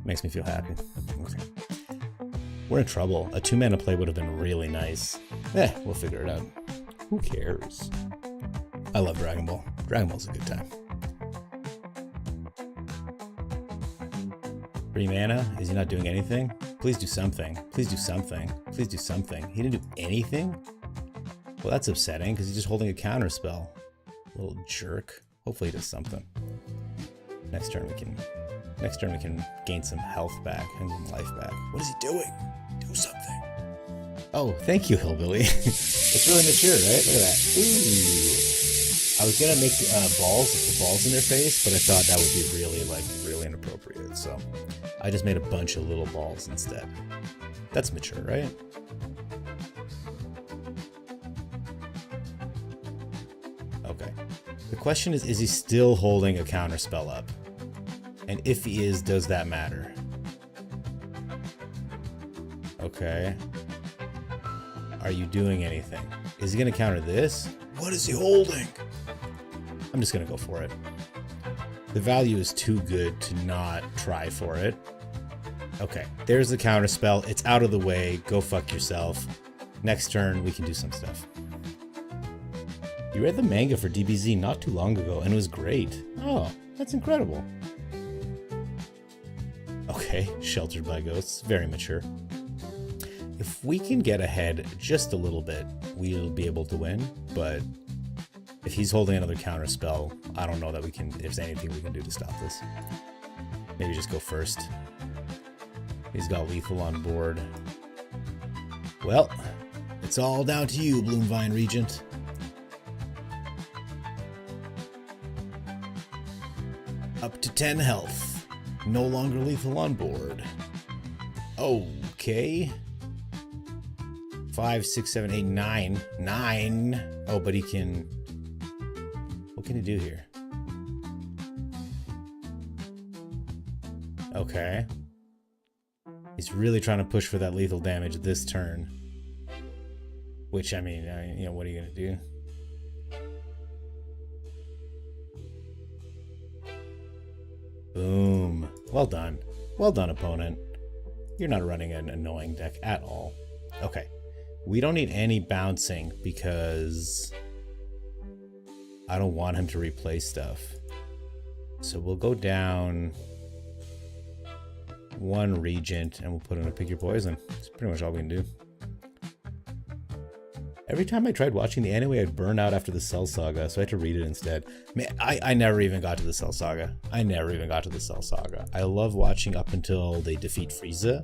Makes me feel happy. Okay. We're in trouble. A 2-mana play would have been really nice. We'll figure it out. Who cares? I love Dragon Ball. Dragon Ball's a good time. 3 mana? Is he not doing anything? Please do something. Please do something. Please do something. He didn't do anything? Well, that's upsetting because he's just holding a counter spell. Little jerk. Hopefully he does something. Next turn we can gain some health back and some life back. What is he doing? Do something. Oh, thank you, Hillbilly. It's really mature, right? Look at that. Ooh. I was gonna make balls in their face, but I thought that would be really inappropriate. So I just made a bunch of little balls instead. That's mature, right? Okay. The question is he still holding a counter spell up? And if he is, does that matter? Okay. Are you doing anything? Is he gonna counter this? What is he holding? I'm just gonna go for it. The value is too good to not try for it. Okay, there's the counter spell. It's out of the way. Go fuck yourself. Next turn, we can do some stuff. You read the manga for DBZ not too long ago, and it was great. Oh, that's incredible. Okay, Sheltered by Ghosts. Very mature. If we can get ahead just a little bit, we'll be able to win, but if he's holding another counter spell, I don't know that we can, if there's anything we can do to stop this. Maybe just go first. He's got lethal on board. Well, it's all down to you, Bloomvine Regent. Up to 10 health. No longer lethal on board. Okay. 5, 6, 7, 8, 9. 9. Oh, but he can... What can he do here? Okay. He's really trying to push for that lethal damage this turn. Which, I mean, you know, what are you going to do? Boom. Well done. Well done, opponent. You're not running an annoying deck at all. Okay. We don't need any bouncing because I don't want him to replay stuff. So we'll go down 1 Regent and we'll put in a Pick Your Poison. That's pretty much all we can do. Every time I tried watching the anime, I'd burn out after the Cell Saga, so I had to read it instead. Man, I never even got to the Cell Saga. I love watching up until they defeat Frieza,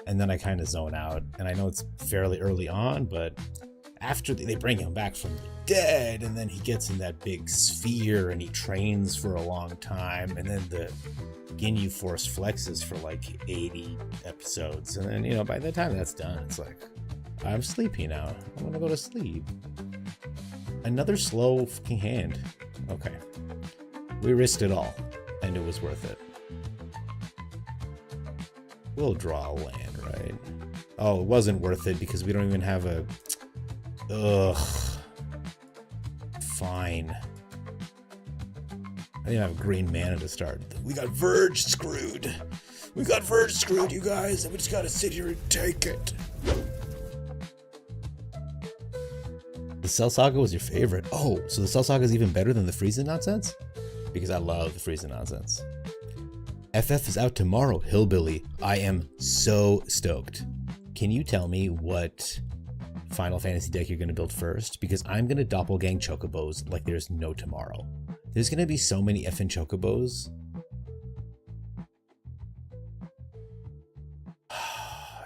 and then I kind of zone out. And I know it's fairly early on, but after they bring him back from the dead, and then he gets in that big sphere, and he trains for a long time, and then the Ginyu Force flexes for like 80 episodes. And then, you know, by the time that's done, it's like, I'm sleepy now. I want to go to sleep. Another slow fucking hand. Okay. We risked it all, and it was worth it. We'll draw a land, right? Oh, it wasn't worth it because we don't even have a... Ugh. Fine. I didn't have green mana to start. We got Verge screwed. We got Verge screwed, you guys, and we just gotta sit here and take it. The Cell Saga was your favorite. Oh, so the Cell Saga is even better than the Frieza nonsense? Because I love the Frieza nonsense. FF is out tomorrow, Hillbilly. I am so stoked. Can you tell me what Final Fantasy deck you're going to build first? Because I'm going to doppelgang chocobos like there's no tomorrow. There's going to be so many effing chocobos.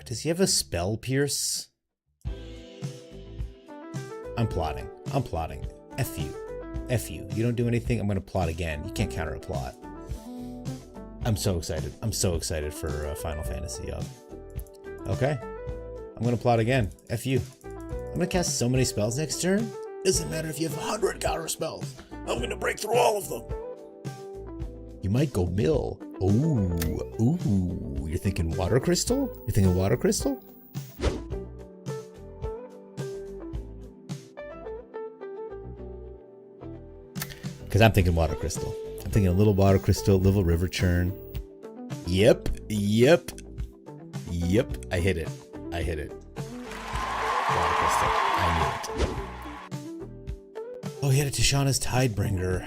Does he have a Spell Pierce? I'm plotting. F you. F you. You don't do anything, I'm going to plot again. You can't counter a plot. I'm so excited. I'm so excited for Final Fantasy. Okay. I'm going to plot again. F you. I'm going to cast so many spells next turn. Doesn't matter if you have 100 counter spells. I'm going to break through all of them. You might go mill. Ooh. You're thinking Water Crystal? You're thinking Water Crystal? Because I'm thinking Water Crystal. I'm thinking a little Water Crystal, little River Churn. Yep. I hit it. Water Crystal. I knew it. Oh, he had a Tishana's Tidebringer.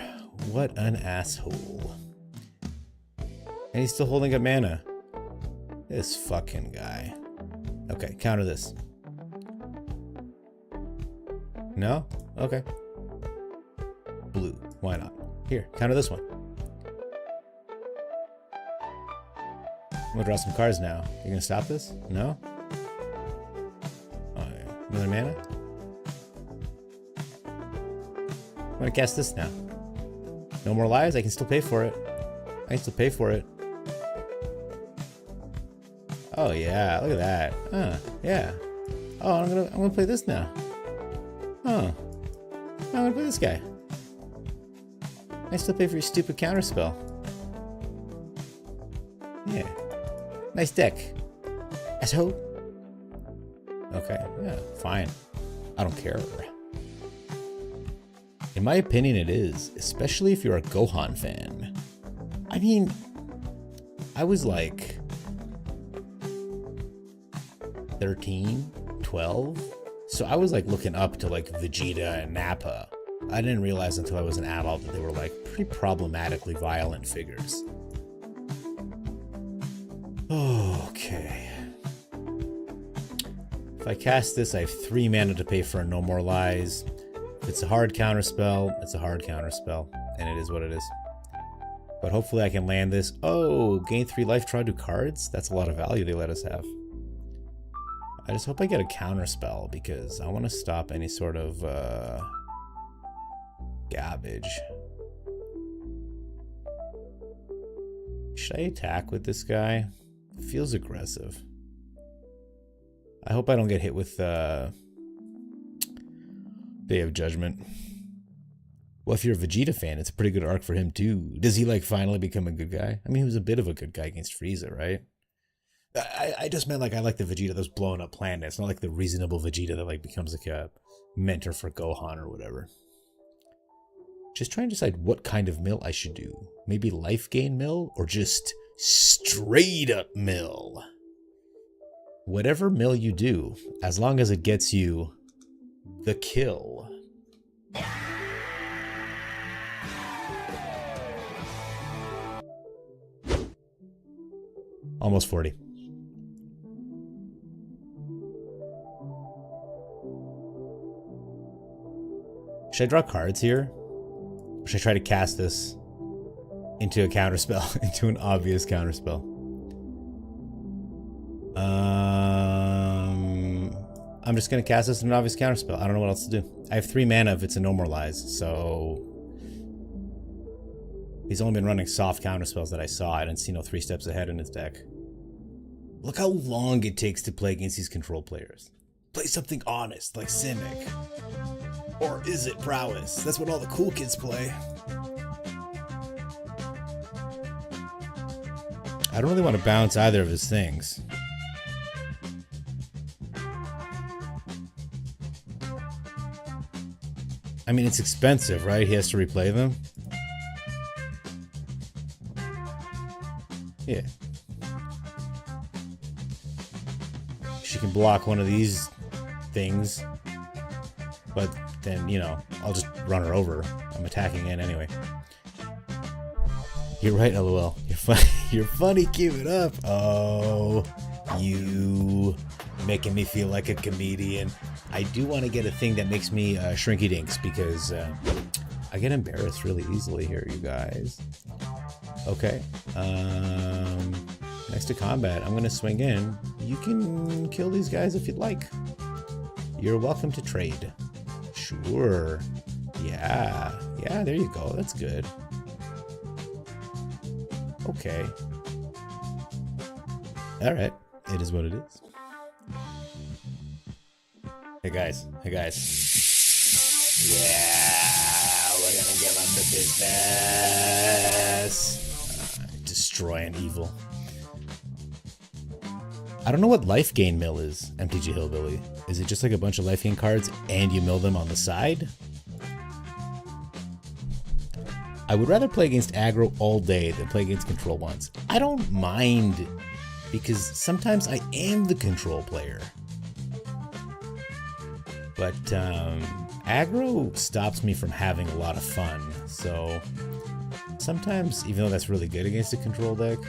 What an asshole. And he's still holding up mana. This fucking guy. Okay, counter this. No? Okay. Blue. Why not? Here, counter this one. I'm gonna draw some cards now. You gonna stop this? No? Oh, yeah. Another mana? I'm gonna cast this now. No more lives? I can still pay for it. Oh yeah, look at that. Yeah. Oh, I'm gonna play this now. I'm gonna play this guy. I still pay for your stupid counterspell. Yeah. Nice deck. Asshole. Okay, yeah, fine. I don't care. In my opinion, it is, especially if you're a Gohan fan. I mean, I was like 13, 12, so I was like looking up to like Vegeta and Nappa. I didn't realize until I was an adult that they were like pretty problematically violent figures. Okay. If I cast this, I have 3 mana to pay for a No More Lies. If it's a hard counterspell, it's a hard counterspell, and it is what it is. But hopefully I can land this. Oh, gain 3 life, draw 2 cards? That's a lot of value they let us have. I just hope I get a counterspell because I want to stop any sort of garbage. Should I attack with this guy? It feels aggressive. I hope I don't get hit with Day of Judgment. Well, if you're a Vegeta fan, it's a pretty good arc for him too. Does he like finally become a good guy? I mean, he was a bit of a good guy against Frieza, right? I just meant like I like the Vegeta that's blowing up planets, not like the reasonable Vegeta that like becomes like a mentor for Gohan or whatever. Just trying to decide what kind of mill I should do. Maybe life gain mill or just straight up mill. Whatever mill you do, as long as it gets you the kill. Almost 40. Should I draw cards here? Or should I try to cast this into a counterspell, into an obvious counterspell? I'm just gonna cast this in an obvious counterspell. I don't know what else to do. I have 3 mana if it's a no more lies, so he's only been running soft counterspells that I saw. I didn't see no 3 steps ahead in his deck. Look how long it takes to play against these control players. Play something honest, like Simic. Or is it prowess? That's what all the cool kids play. I don't really want to bounce either of his things. I mean, it's expensive, right? He has to replay them. Yeah. She can block one of these things, but then, you know, I'll just run her over. I'm attacking in anyway. You're right, LOL. You're funny. You're funny. Keep it up. Oh, you making me feel like a comedian. I do want to get a thing that makes me shrinky dinks because I get embarrassed really easily here, you guys. Okay. Next to combat, I'm gonna swing in. You can kill these guys if you'd like. You're welcome to trade. Sure. Yeah. Yeah, there you go. That's good. Okay. Alright. It is what it is. Hey guys. Hey guys. Yeah, we're gonna give them the business. Destroy an evil. I don't know what life gain mill is, MTG Hillbilly. Is it just like a bunch of life gain cards and you mill them on the side? I would rather play against aggro all day than play against control once. I don't mind, because sometimes I am the control player. But aggro stops me from having a lot of fun, so sometimes, even though that's really good against a control deck,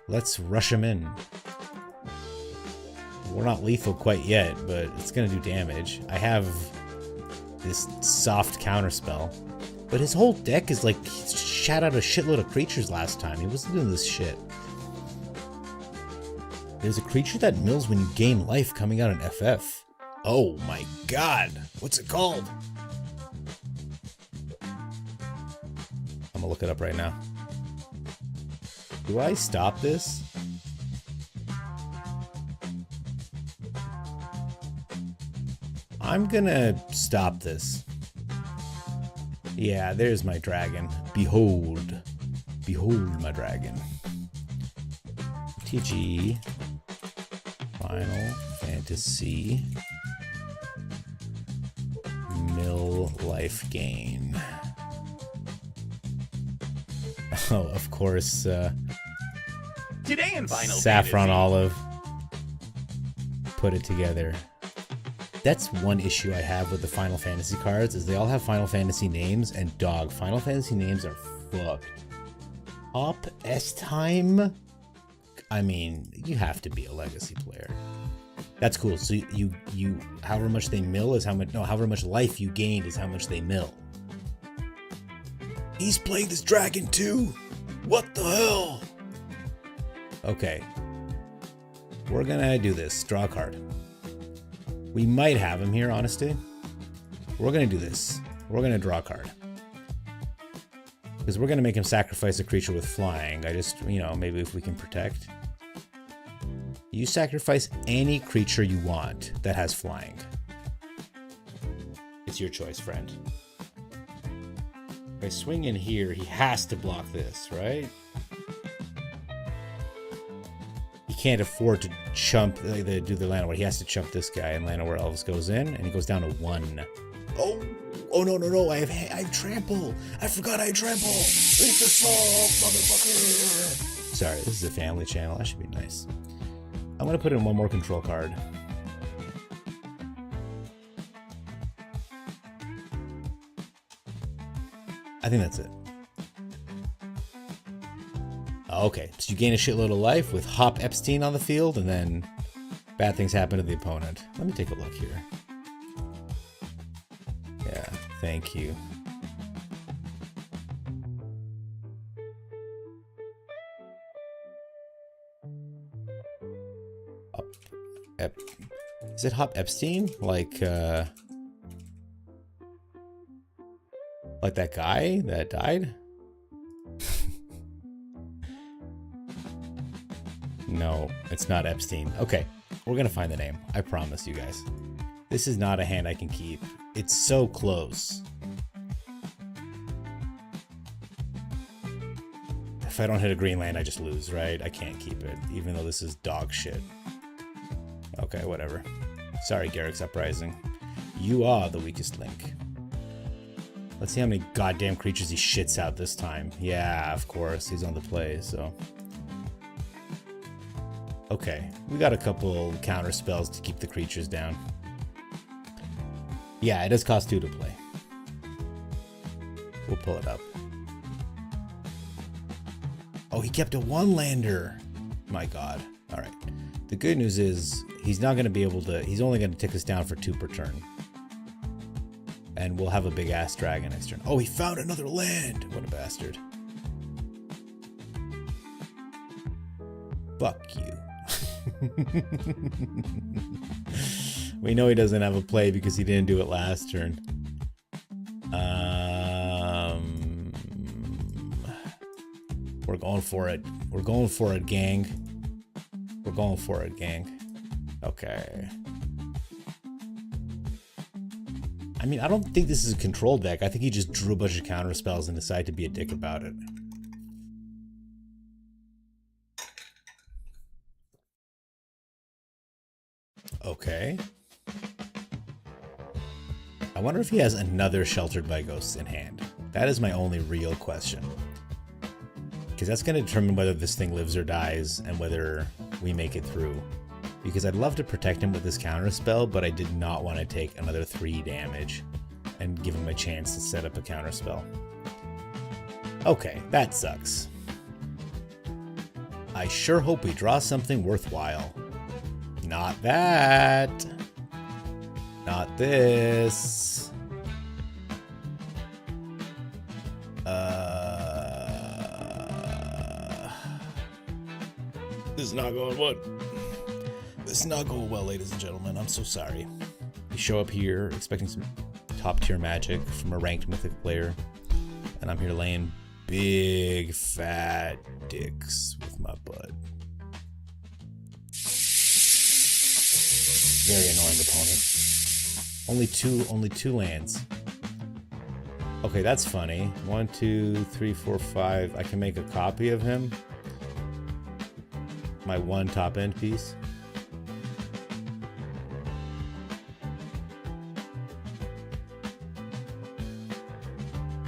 let's rush him in. We're not lethal quite yet, but it's gonna do damage. I have this soft counterspell, but his whole deck is like, he shot out a shitload of creatures last time. He wasn't doing this shit. There's a creature that mills when you gain life coming out in FF. Oh my god, what's it called? I'm gonna look it up right now. Do I stop this? I'm gonna stop this. Yeah, there's my dragon. Behold. Behold my dragon. TG. Final Fantasy. Mill life gain. Oh, of course, Today in Final Saffron Fantasy. Olive put it together. That's one issue I have with the Final Fantasy cards, is they all have Final Fantasy names, and dog, Final Fantasy names are fucked. Up S-Time? I mean, you have to be a legacy player. That's cool. So you however much they mill is how much, no, however much life you gained is how much they mill. He's playing this dragon too? What the hell? Okay. We're gonna do this. Draw a card. We might have him here, honestly. We're gonna do this. We're gonna draw a card. Because we're gonna make him sacrifice a creature with flying. I just, you know, maybe if we can protect. You sacrifice any creature you want that has flying. It's your choice, friend. If I swing in here, he has to block this, right? He can't afford to chump, do the Llanowar. He has to chump this guy, and Llanowar Elves goes in, and he goes down to 1. Oh, Oh no! I have trample. I forgot I trample. Eat the salt, motherfucker. Sorry, this is a family channel. I should be nice. I'm gonna put in one more control card. I think that's it. Okay, so you gain a shitload of life with Hop Epstein on the field, and then bad things happen to the opponent. Let me take a look here. Yeah, thank you. Is it Hop Epstein? Like that guy that died? No, it's not Epstein. Okay, we're gonna find the name. I promise you guys. This is not a hand I can keep. It's so close. If I don't hit a green land, I just lose, right? I can't keep it, even though this is dog shit. Okay, whatever. Sorry, Garrick's Uprising. You are the weakest link. Let's see how many goddamn creatures he shits out this time. Yeah, of course, he's on the play, so... Okay, we got a couple counter spells to keep the creatures down. Yeah, it does cost 2 to play. We'll pull it up. Oh, he kept a 1-lander. My god. Alright. The good news is, he's not going to be able to... He's only going to tick us down for 2 per turn. And we'll have a big-ass dragon next turn. Oh, he found another land! What a bastard. Fuck you. We know he doesn't have a play because he didn't do it last turn. We're going for it. We're going for it, gang. We're going for it, gang. Okay. I mean, I don't think this is a control deck. I think he just drew a bunch of counter spells and decided to be a dick about it. Okay. I wonder if he has another Sheltered by Ghosts in hand. That is my only real question. Because that's going to determine whether this thing lives or dies and whether we make it through. Because I'd love to protect him with this counter spell, but I did not want to take another 3 damage and give him a chance to set up a counter spell. Okay, that sucks. I sure hope we draw something worthwhile. Not that. Not this. This is not going well. This is not going well, ladies and gentlemen. I'm so sorry. You show up here expecting some top tier magic from a ranked Mythic player, and I'm here laying big fat dicks with my butt. Very annoying opponent. Only two lands. Okay, that's funny. 1, 2, 3, 4, 5. I can make a copy of him. My 1 top end piece.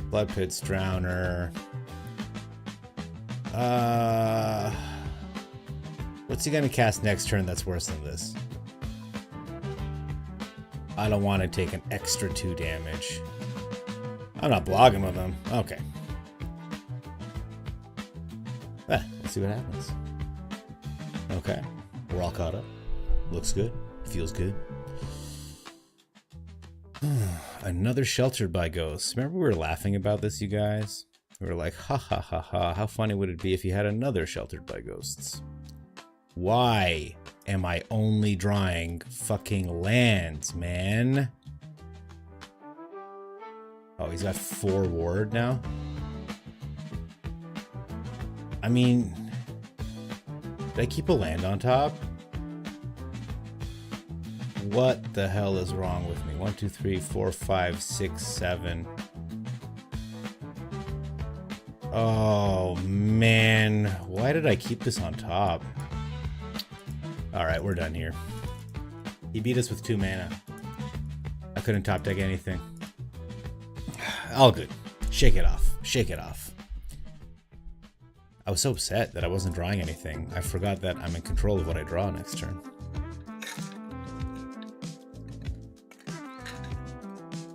Blood Pit's Drowner. What's he gonna cast next turn that's worse than this? I don't want to take an extra 2 damage. I'm not blocking with him. Okay. Let's see what happens. Okay. We're all caught up. Looks good. Feels good. Another Sheltered by Ghosts. Remember we were laughing about this, you guys? We were like, ha ha ha ha, how funny would it be if you had another Sheltered by Ghosts? Why am I only drawing fucking lands, man? Oh, he's got 4 ward now? I mean, did I keep a land on top? What the hell is wrong with me? 1, 2, 3, 4, 5, 6, 7. Oh, man. Why did I keep this on top? Alright, we're done here. He beat us with 2 mana. I couldn't top deck anything. All good. Shake it off. Shake it off. I was so upset that I wasn't drawing anything. I forgot that I'm in control of what I draw next turn.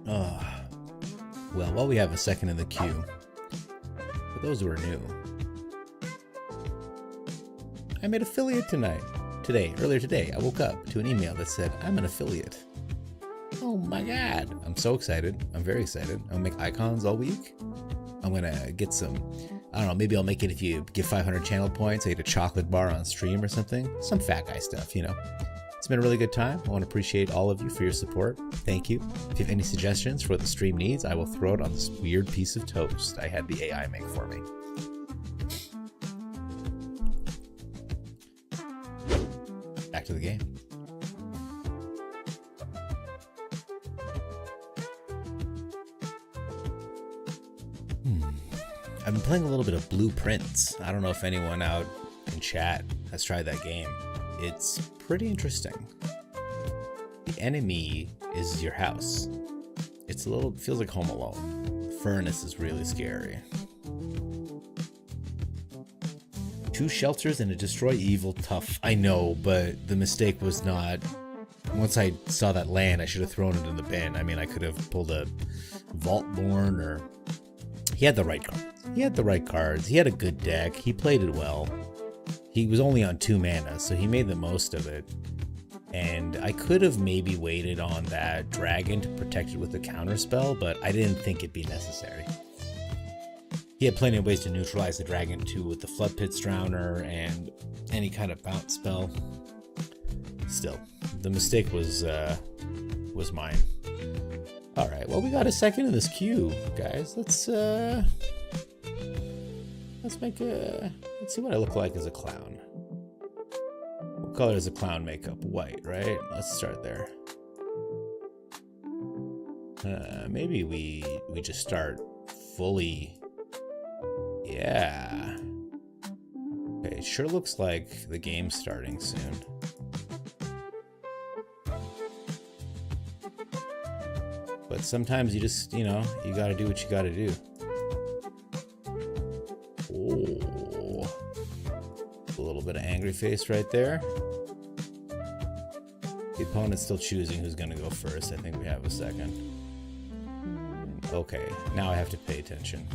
Oh. Well, while we have a second in the queue, for those who are new, I made affiliate earlier today. I woke up to an email that said, I'm an affiliate. Oh my god. I'm so excited. I'm very excited. I'm gonna make icons all week. I'm gonna get some, I don't know, maybe I'll make it if you give 500 channel points, I get a chocolate bar on stream or something. Some fat guy stuff, you know. It's been a really good time. I want to appreciate all of you for your support. Thank you. If you have any suggestions for what the stream needs, I will throw it on this weird piece of toast I had the AI make for me. Back to the game. I've been playing a little bit of Blueprints. I don't know if anyone out in chat has tried that game. It's pretty interesting. The enemy is your house. It's a little, feels like Home Alone. The furnace is really scary. 2 shelters and a destroy evil, tough. I know, but the mistake was not, once I saw that land, I should have thrown it in the bin. I mean, I could have pulled a Vaultborn or, he had the right cards. He had the right cards. He had a good deck. He played it well. He was only on 2 mana, so he made the most of it. And I could have maybe waited on that dragon to protect it with a counterspell, but I didn't think it'd be necessary. He had plenty of ways to neutralize the dragon too, with the Flood Pit's Drowner and any kind of bounce spell. Still, the mistake was mine. All right, well, we got a second in this queue, guys. Let's see what I look like as a clown. What color does a clown makeup? White, right? Let's start there. Maybe we just start fully. Yeah. Okay, it sure looks like the game's starting soon. But sometimes you just, you know, you gotta do what you gotta do. Oh, a little bit of angry face right there. The opponent's still choosing who's gonna go first. I think we have a second. Okay, now I have to pay attention.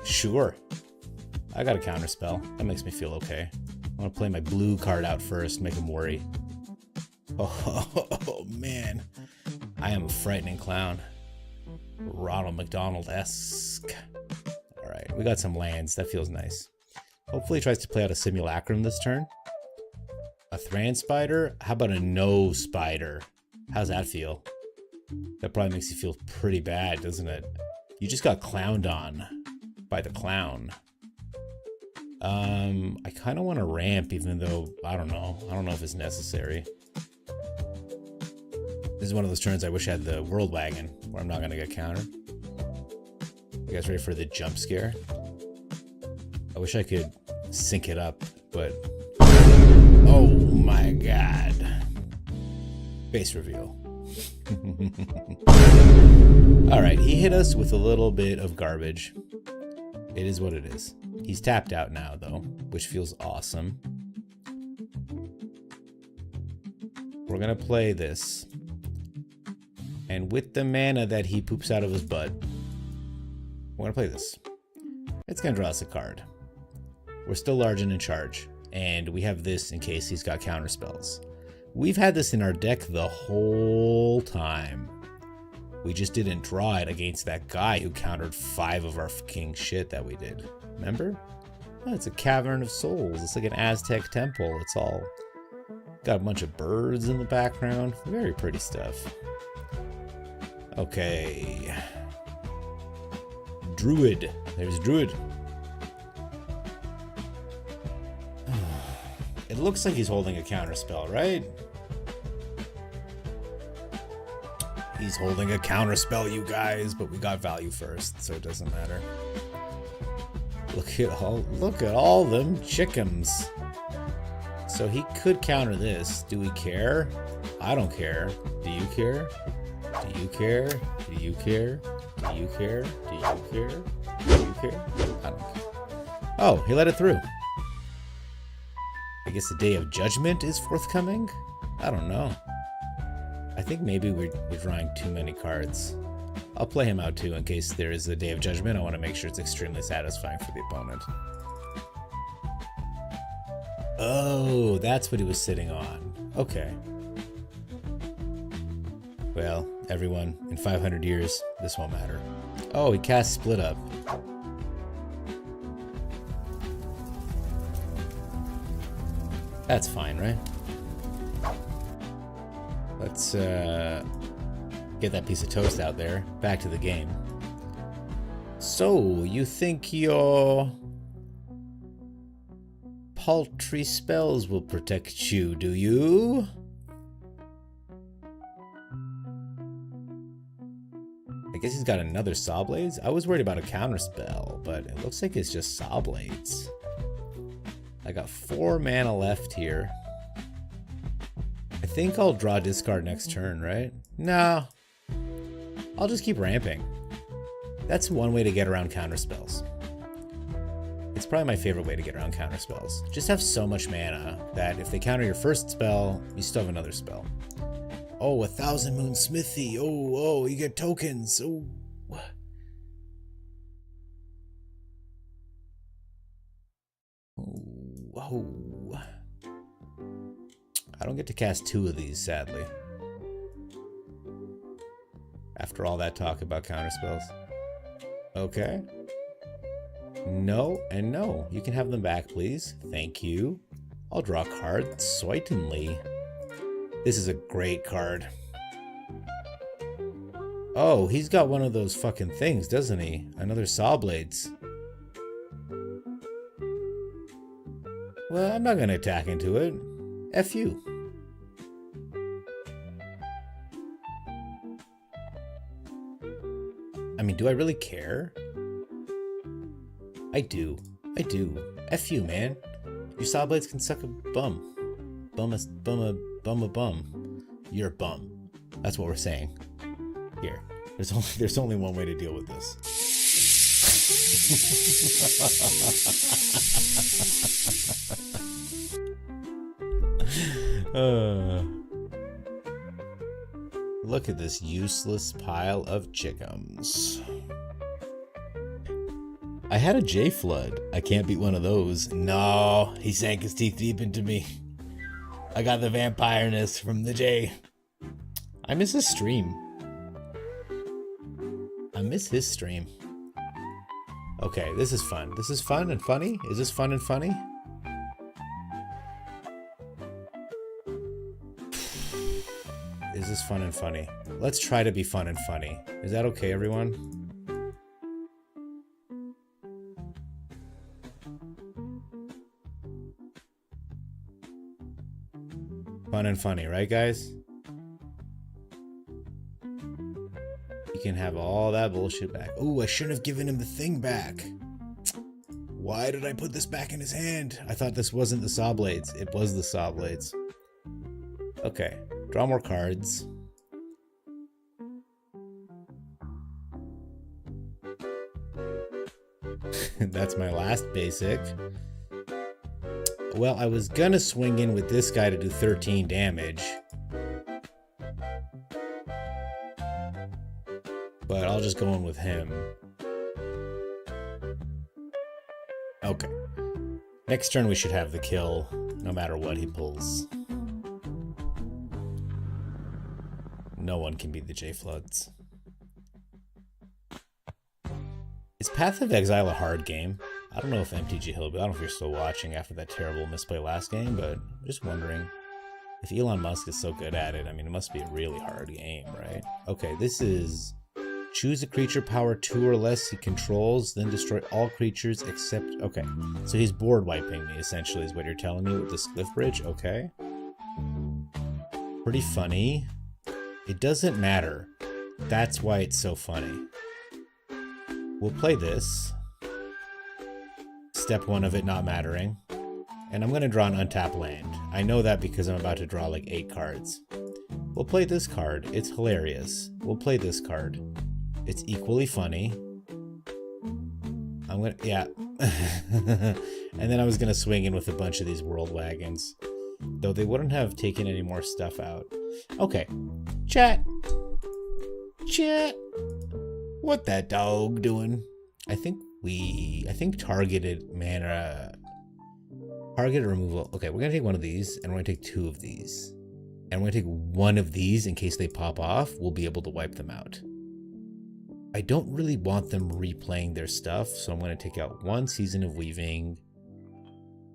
Sure. I got a counterspell. That makes me feel okay. I want to play my blue card out first, make him worry. Oh, man. I am a frightening clown. Ronald McDonald-esque. Alright, we got some lands. That feels nice. Hopefully he tries to play out a Simulacrum this turn. A Thran Spider? How about a no Spider? How's that feel? That probably makes you feel pretty bad, doesn't it? You just got clowned on by the clown. I kind of want to ramp, even though, I don't know if it's necessary. This is one of those turns I wish I had the World Wagon, where I'm not going to get countered. You guys ready for the jump scare? I wish I could sync it up, but... Oh my god. Base reveal. Alright, he hit us with a little bit of garbage. It is what it is. He's tapped out now, though, which feels awesome. We're gonna play this. And with the mana that he poops out of his butt, we're gonna play this. It's gonna draw us a card. We're still large and in charge, and we have this in case he's got counter spells. We've had this in our deck the whole time. We just didn't draw it against that guy who countered 5 of our fucking shit that we did. Remember? Oh, it's a Cavern of Souls. It's like an Aztec temple. It's all got a bunch of birds in the background. Very pretty stuff. Okay. Druid. There's Druid. It looks like he's holding a counterspell, right? He's holding a counterspell, you guys, but we got value first, so it doesn't matter. Look at all them chickens. So he could counter this. Do we care? I don't care. Do you care? Do you care? Do you care? Do you care? Do you care? Do you care? I don't care. Oh, he let it through. I guess the Day of Judgment is forthcoming? I don't know. I think maybe we're drawing too many cards. I'll play him out too in case there is a Day of Judgment. I want to make sure it's extremely satisfying for the opponent. Oh, that's what he was sitting on. Okay. Well, everyone, in 500 years, this won't matter. Oh, he cast Split Up. That's fine, right? Let's get that piece of toast out there. Back to the game. So, you think your paltry spells will protect you, do you? I guess he's got another Sawblades? I was worried about a counter spell, but it looks like it's just Sawblades. I got 4 mana left here. I think I'll draw discard next turn, right? No. I'll just keep ramping. That's one way to get around counter spells. It's probably my favorite way to get around counter spells. Just have so much mana that if they counter your first spell, you still have another spell. Oh, 1000 Moon Smithy. Oh, you get tokens. Oh. Oh. I don't get to cast 2 of these, sadly. After all that talk about counterspells. Okay. No and no. You can have them back, please. Thank you. I'll draw a card. Certainly. This is a great card. Oh, he's got one of those fucking things, doesn't he? Another Sawblades. Well, I'm not gonna attack into it. F you. I mean, do I really care? I do. I do. F you, man. Your Sawblades can suck a bum. Bum a bum. You're a bum. That's what we're saying. Here. There's only one way to deal with this. Look at this useless pile of chickums. I had a J Flood. I can't beat one of those. No, he sank his teeth deep into me. I got the vampireness from the J. I miss his stream. I miss his stream. Okay, this is fun. This is fun and funny? Is this fun and funny? Is this fun and funny? Let's try to be fun and funny. Is that okay, everyone? Fun and funny, right, guys? You can have all that bullshit back. Ooh, I shouldn't have given him the thing back. Why did I put this back in his hand? I thought this wasn't the Sawblades. It was the Sawblades. Okay, draw more cards. That's my last basic. Well, I was gonna swing in with this guy to do 13 damage. But I'll just go in with him. Okay. Next turn we should have the kill, no matter what he pulls. No one can beat the J Floods. Is Path of Exile a hard game? I don't know if MTG Hillbilly, I don't know if you're still watching after that terrible misplay last game, but I'm just wondering if Elon Musk is so good at it. I mean, it must be a really hard game, right? Okay, this is choose a creature power 2 or less he controls, then destroy all creatures except... Okay, so he's board wiping me, essentially, is what you're telling me with this Cliff Bridge. Okay. Pretty funny. It doesn't matter. That's why it's so funny. We'll play this. Step 1 of it not mattering. And I'm going to draw an untapped land. I know that because I'm about to draw like 8 cards. We'll play this card. It's hilarious. We'll play this card. It's equally funny. I'm gonna, yeah. And then I was gonna swing in with a bunch of these world wagons. Though they wouldn't have taken any more stuff out. Okay. Chat. Chat. What that dog doing? I think targeted mana. Targeted removal. Okay, we're gonna take one of these, and we're gonna take two of these. And we're gonna take one of these in case they pop off. We'll be able to wipe them out. I don't really want them replaying their stuff, so I'm gonna take out one Season of Weaving,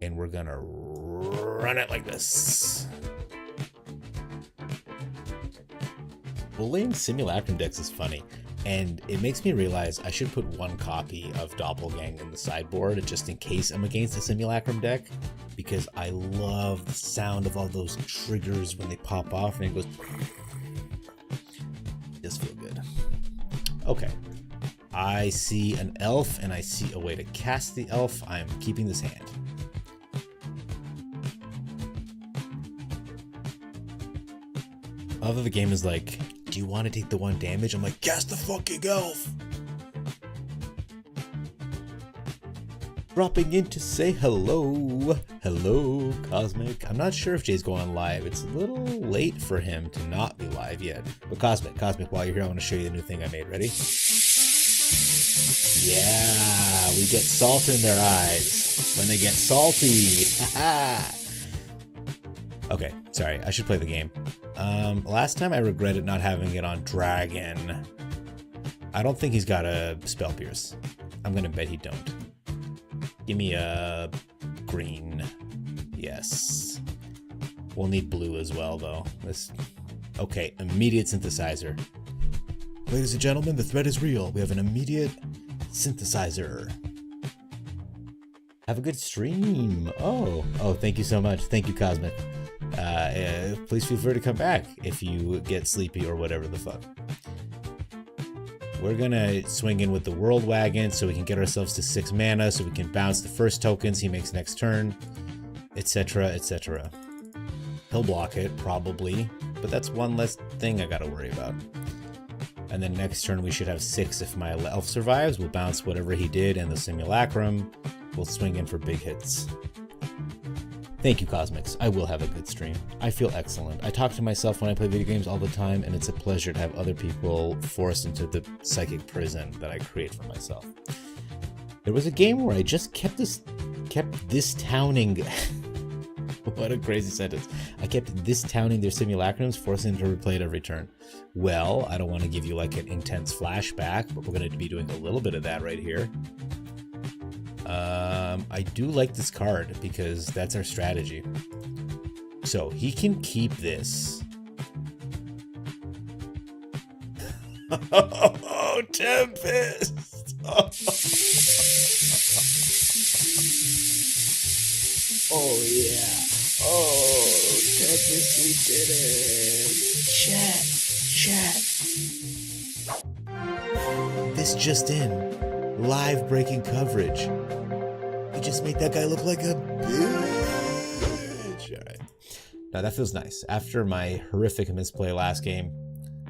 and we're gonna run it like this. Bullying Simulacrum decks is funny, and it makes me realize I should put one copy of Doppelgang in the sideboard just in case I'm against a Simulacrum deck, because I love the sound of all those triggers when they pop off and it goes. It does feel good. Okay. I see an elf and I see a way to cast the elf. I am keeping this hand. Although the game is like, do you want to take the 1 damage? I'm like, cast the fucking elf! Dropping in to say hello. Hello, Cosmic. I'm not sure if Jay's going live. It's a little late for him to not be live yet. But Cosmic, while you're here, I want to show you the new thing I made. Ready? Yeah, we get salt in their eyes when they get salty. Okay, sorry, I should play the game. Last time I regretted not having it on Dragon. I don't think he's got a Spell Pierce. I'm gonna bet he don't. Give me a green. Yes. We'll need blue as well, though. Okay, immediate synthesizer. Ladies and gentlemen, the threat is real. We have an immediate synthesizer. Have a good stream. Oh, thank you so much. Thank you, Cosmic. Please feel free to come back if you get sleepy or whatever the fuck. We're gonna swing in with the World Wagon so we can get ourselves to 6 mana so we can bounce the first tokens he makes next turn, etc, etc. He'll block it, probably, but that's one less thing I gotta worry about. And then next turn we should have 6 if my elf survives. We'll bounce whatever he did and the Simulacrum. We'll swing in for big hits. Thank you, Cosmics. I will have a good stream. I feel excellent. I talk to myself when I play video games all the time, and it's a pleasure to have other people forced into the psychic prison that I create for myself. There was a game where I just kept this towning. What a crazy sentence. I kept this towning their simulacrums, forcing them to replay it every turn. Well, I don't want to give you like an intense flashback, but we're going to be doing a little bit of that right here. I do like this card because that's our strategy. So he can keep this. Oh, Tempest! Oh yeah. Oh, Tempest, we did it. Chat. This just in. Live breaking coverage. We just made that guy look like a bitch. All right. Now that feels nice. After my horrific misplay last game,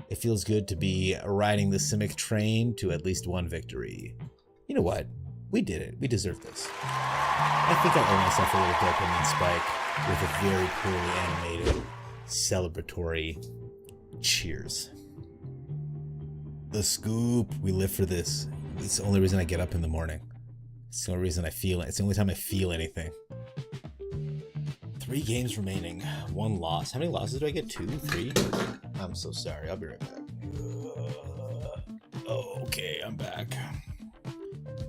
it feels good to be riding the Simic train to at least one victory. You know what? We did it. We deserve this. I think I owe myself a little dopamine spike with a very poorly animated celebratory cheers. The scoop. We live for this. It's the only reason I get up in the morning. It's the only reason I feel it. It's the only time I feel anything. 3 games remaining. 1 loss. How many losses do I get? 2? 3? I'm so sorry. I'll be right back. Okay, I'm back.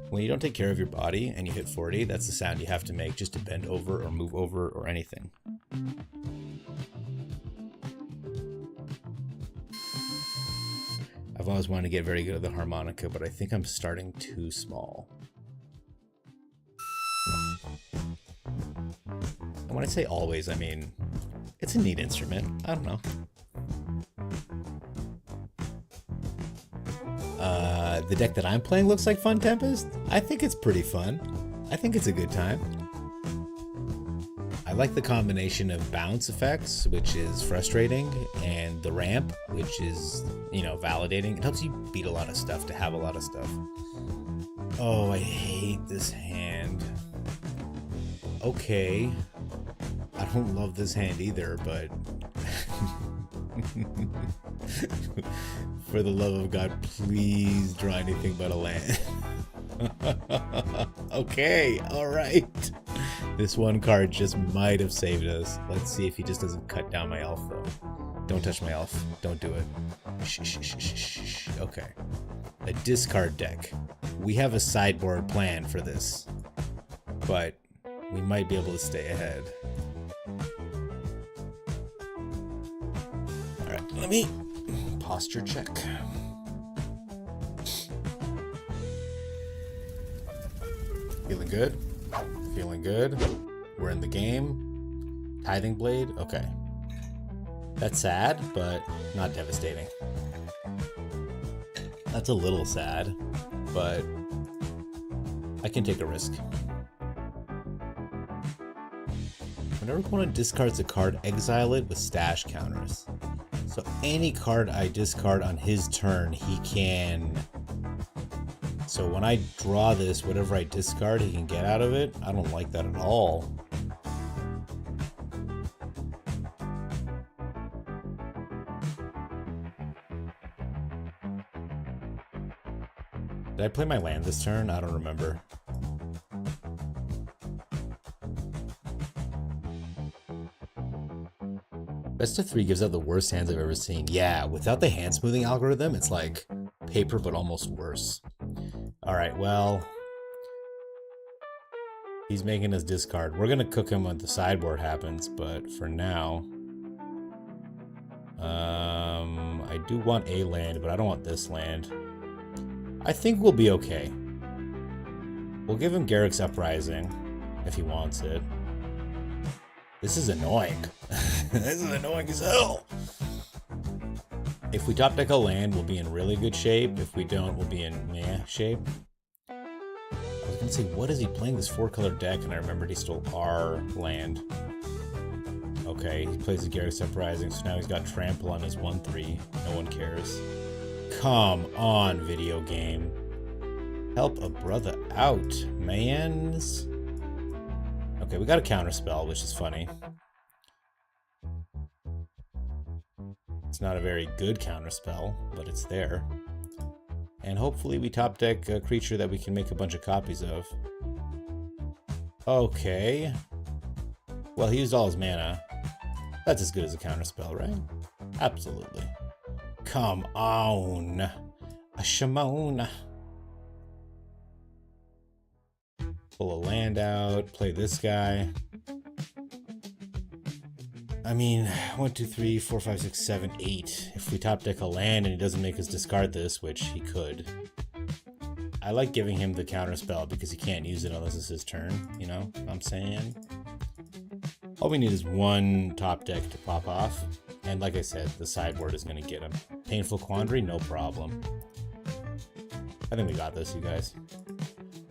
When you don't take care of your body and you hit 40, that's the sound you have to make just to bend over or move over or anything. I've always wanted to get very good at the harmonica, but I think I'm starting too small. And when I say always, I mean, it's a neat instrument. I don't know. The deck that I'm playing looks like fun, Tempest. I think it's pretty fun. I think it's a good time. I like the combination of bounce effects, which is frustrating, and the ramp, which is, you know, validating. It helps you beat a lot of stuff, to have a lot of stuff. Oh, I hate this hand. Okay. I don't love this hand either, but for the love of God, please draw anything but a land. Okay, alright. This one card just might have saved us. Let's see if he just doesn't cut down my elf, though. Don't touch my elf. Don't do it. Shh, shh, shh, shh, shh. Okay. A discard deck. We have a sideboard plan for this, but we might be able to stay ahead. Alright, let me posture check. Feeling good? Feeling good. We're in the game. Tithing Blade? Okay. That's sad, but not devastating. That's a little sad, but I can take a risk. Whenever opponent discards a card, exile it with stash counters. So any card I discard on his turn, he can... So when I draw this, whatever I discard, he can get out of it. I don't like that at all. Did I play my land this turn? I don't remember. Best of 3 gives out the worst hands I've ever seen. Yeah, without the hand smoothing algorithm, it's like paper but almost worse. Alright, well, he's making us discard. We're gonna cook him when the sideboard happens, but for now, I do want a land, but I don't want this land. I think we'll be okay. We'll give him Garrick's Uprising if he wants it. This is annoying. This is annoying as hell. If we top deck a land, we'll be in really good shape. If we don't, we'll be in meh shape. I was gonna say, what is he playing this 4-color deck? And I remembered he stole our land. Okay, he plays the Garrick's Uprising, so now he's got Trample on his 1/3. No one cares. Come on, video game. Help a brother out, mans. Okay, we got a counterspell, which is funny. It's not a very good counterspell, but it's there. And hopefully we top deck a creature that we can make a bunch of copies of. Okay. Well, he used all his mana. That's as good as a counterspell, right? Absolutely. Come on. A Shimon. Pull a land out, play this guy. I mean, 1, 2, 3, 4, 5, 6, 7, 8. If we top deck a land and he doesn't make us discard this, which he could. I like giving him the counter spell because he can't use it unless it's his turn, you know what I'm saying? All we need is one top deck to pop off. And like I said, the sideboard is going to get him. Painful Quandary, no problem. I think we got this, you guys.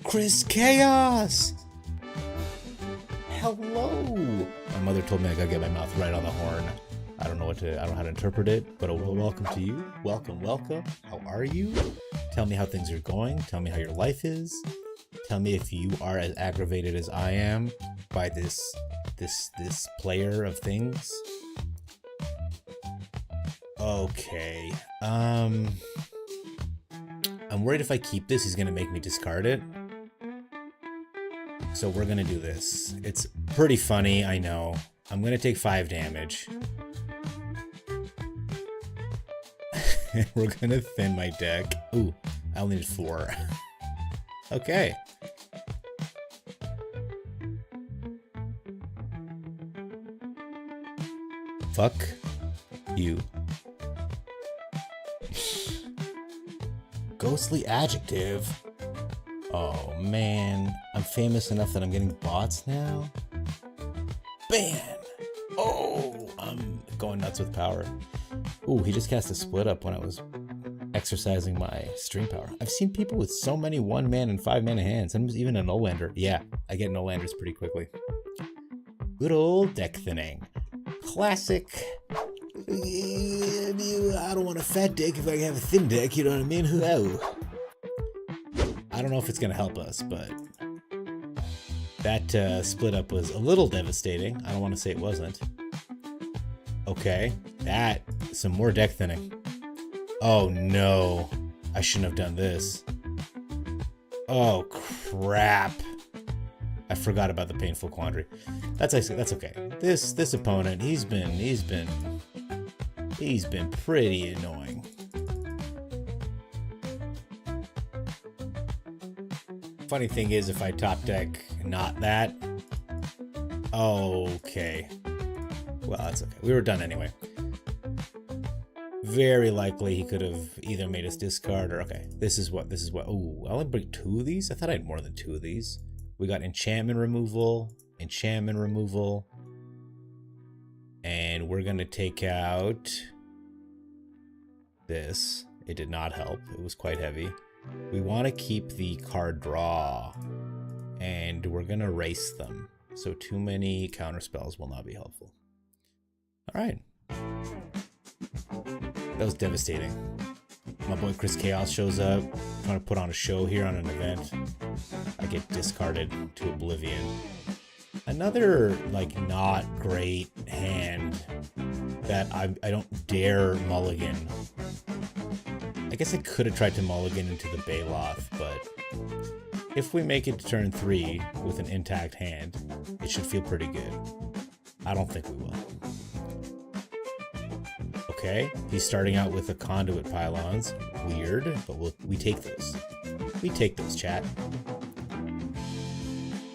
Chris Chaos! Hello! My mother told me I gotta get my mouth right on the horn. I don't know how to interpret it, but a welcome to you. Welcome, welcome. How are you? Tell me how things are going. Tell me how your life is. Tell me if you are as aggravated as I am by this player of things. Okay. I'm worried if I keep this, he's gonna make me discard it. So we're gonna do this. It's pretty funny, I know. I'm gonna take 5 damage. We're gonna thin my deck. Ooh, I only need 4. Okay. Fuck you. Ghostly adjective. Oh man, I'm famous enough that I'm getting bots now? Bam! Oh, I'm going nuts with power. Ooh, he just cast a split up when I was exercising my stream power. I've seen people with so many 1-man and 5-mana hands, sometimes even a no-lander. Yeah, I get no-landers pretty quickly. Good old deck thinning. Classic. I don't want a fat deck if I have a thin deck, you know what I mean? Whoa. I don't know if it's going to help us, but that split up was a little devastating. I don't want to say it wasn't. Okay, some more deck thinning. Oh no, I shouldn't have done this. Oh crap. I forgot about the painful quandary. That's okay. This opponent, he's been pretty annoying. Funny thing is, if I top deck not that, okay. Well, that's okay. We were done anyway. Very likely he could have either made us discard or okay. This is what. Ooh, I only bring 2 of these. I thought I had more than 2 of these. We got enchantment removal, and we're gonna take out this. It did not help. It was quite heavy. We want to keep the card draw, and we're gonna race them. So too many counter spells will not be helpful. All right. That was devastating. My boy Chris Chaos shows up, trying to put on a show here on an event. I get discarded to oblivion. Another, like, not great hand that I don't dare mulligan. I guess I could have tried to mulligan into the Baloth, but if we make it to turn 3 with an intact hand, it should feel pretty good. I don't think we will. Okay, he's starting out with the conduit pylons. Weird, but we take those. We take those, chat.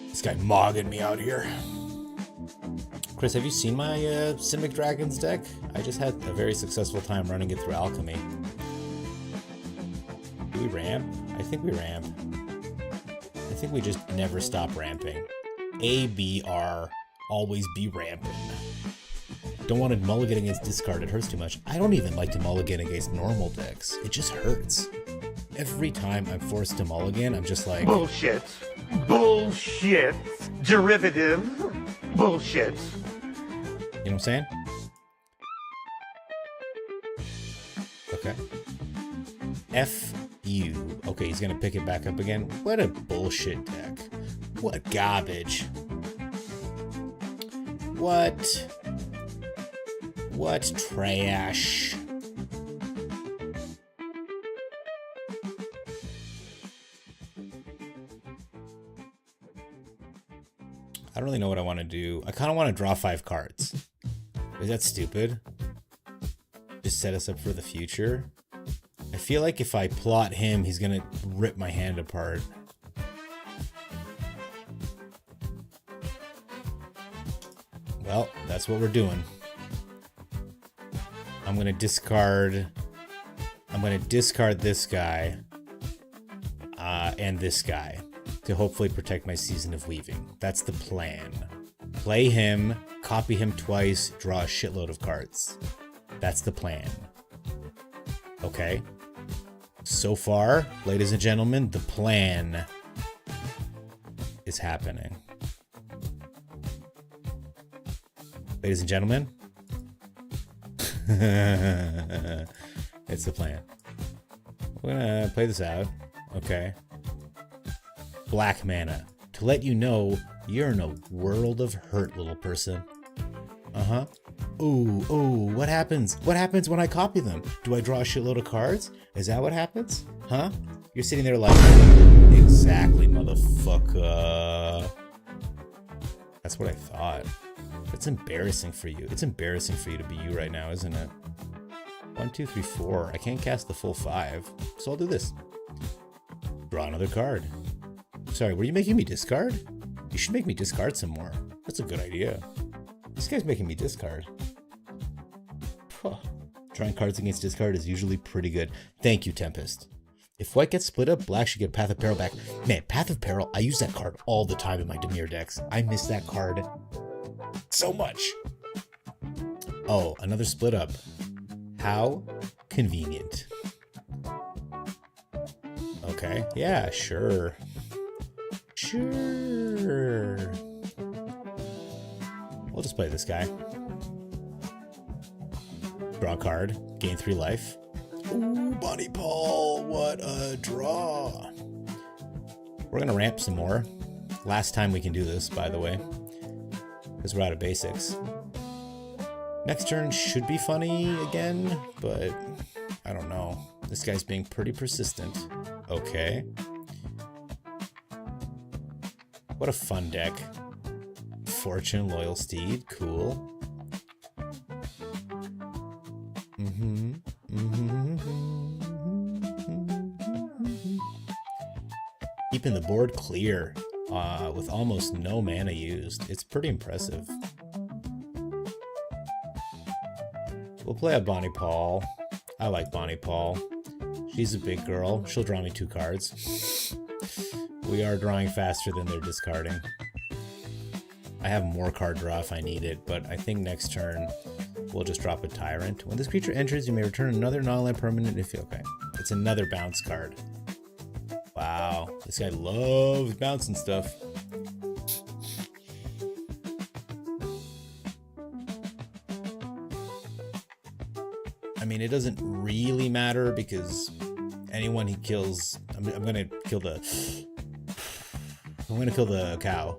This guy mogging me out here. Chris, have you seen my Simic Dragons deck? I just had a very successful time running it through Alchemy. Do we ramp? I think we ramp. I think we just never stop ramping. A, B, R, always be ramping. Don't want to mulligan against discard, it hurts too much. I don't even like to mulligan against normal decks. It just hurts. Every time I'm forced to mulligan, I'm just like... Bullshit. Bullshit. Derivative. Bullshit. You know what I'm saying? Okay. F you. Okay, he's gonna pick it back up again. What a bullshit deck. What garbage. What trash. I don't really know what I want to do. I kind of want to draw 5 cards. Is that stupid? Just set us up for the future? I feel like if I plot him, he's gonna rip my hand apart. Well, that's what we're doing. I'm gonna discard this guy and this guy to hopefully protect my Season of Weaving. That's the plan. Play him, copy him twice, draw a shitload of cards. That's the plan. Okay. So far, ladies and gentlemen, the plan is happening. Ladies and gentlemen, it's the plan. We're gonna play this out. Okay. Black mana. To let you know you're in a world of hurt, little person. Uh-huh. Ooh, what happens? What happens when I copy them? Do I draw a shitload of cards? Is that what happens? Huh? You're sitting there like, exactly, motherfucker. That's what I thought. That's embarrassing for you. It's embarrassing for you to be you right now, isn't it? 1, 2, 3, 4. I can't cast the full 5, so I'll do this. Draw another card. Sorry, were you making me discard? You should make me discard some more. That's a good idea. This guy's making me discard. Huh. Drawing cards against discard is usually pretty good. Thank you, Tempest. If white gets split up, black should get Path of Peril back. Man, Path of Peril, I use that card all the time in my Dimir decks. I miss that card so much. Oh, another split up. How convenient. Okay, yeah, sure. Sure. we'll just play this guy. Draw a card, gain 3 life. Ooh, Bonnie Paul, what a draw. We're gonna ramp some more. Last time we can do this, by the way, because we're out of basics. Next turn should be funny again, but I don't know. This guy's being pretty persistent. Okay. What a fun deck. Fortune, Loyal Steed, cool. Keeping the board clear with almost no mana used. It's pretty impressive. We'll play a Bonnie Paul. I like Bonnie Paul. She's a big girl. She'll draw me 2 cards. We are drawing faster than they're discarding. I have more card draw if I need it, but I think next turn we'll just drop a Tyrant. When this creature enters, you may return another non-land permanent if you... Okay. It's another bounce card. Wow. This guy loves bouncing stuff. I mean, it doesn't really matter because anyone he kills... I'm gonna kill the... I'm gonna kill the cow.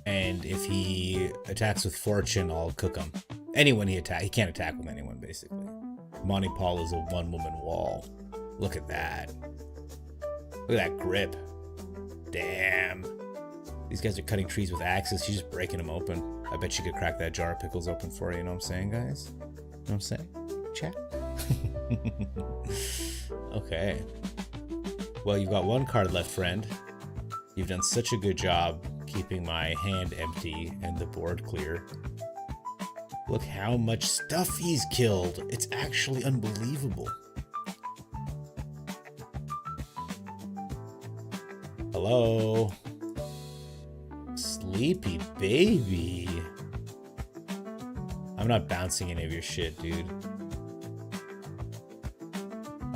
And if he attacks with Fortune, I'll cook him. Anyone he can't attack with anyone, basically. Bonnie Paul is a one-woman wall. Look at that. Look at that grip. Damn. These guys are cutting trees with axes. She's just breaking them open. I bet she could crack that jar of pickles open for you. You know what I'm saying, guys? You know what I'm saying? Chat. Okay. Well, you've got 1 card left, friend. You've done such a good job keeping my hand empty and the board clear. Look how much stuff he's killed. It's actually unbelievable. Hello? Sleepy baby. I'm not bouncing any of your shit, dude.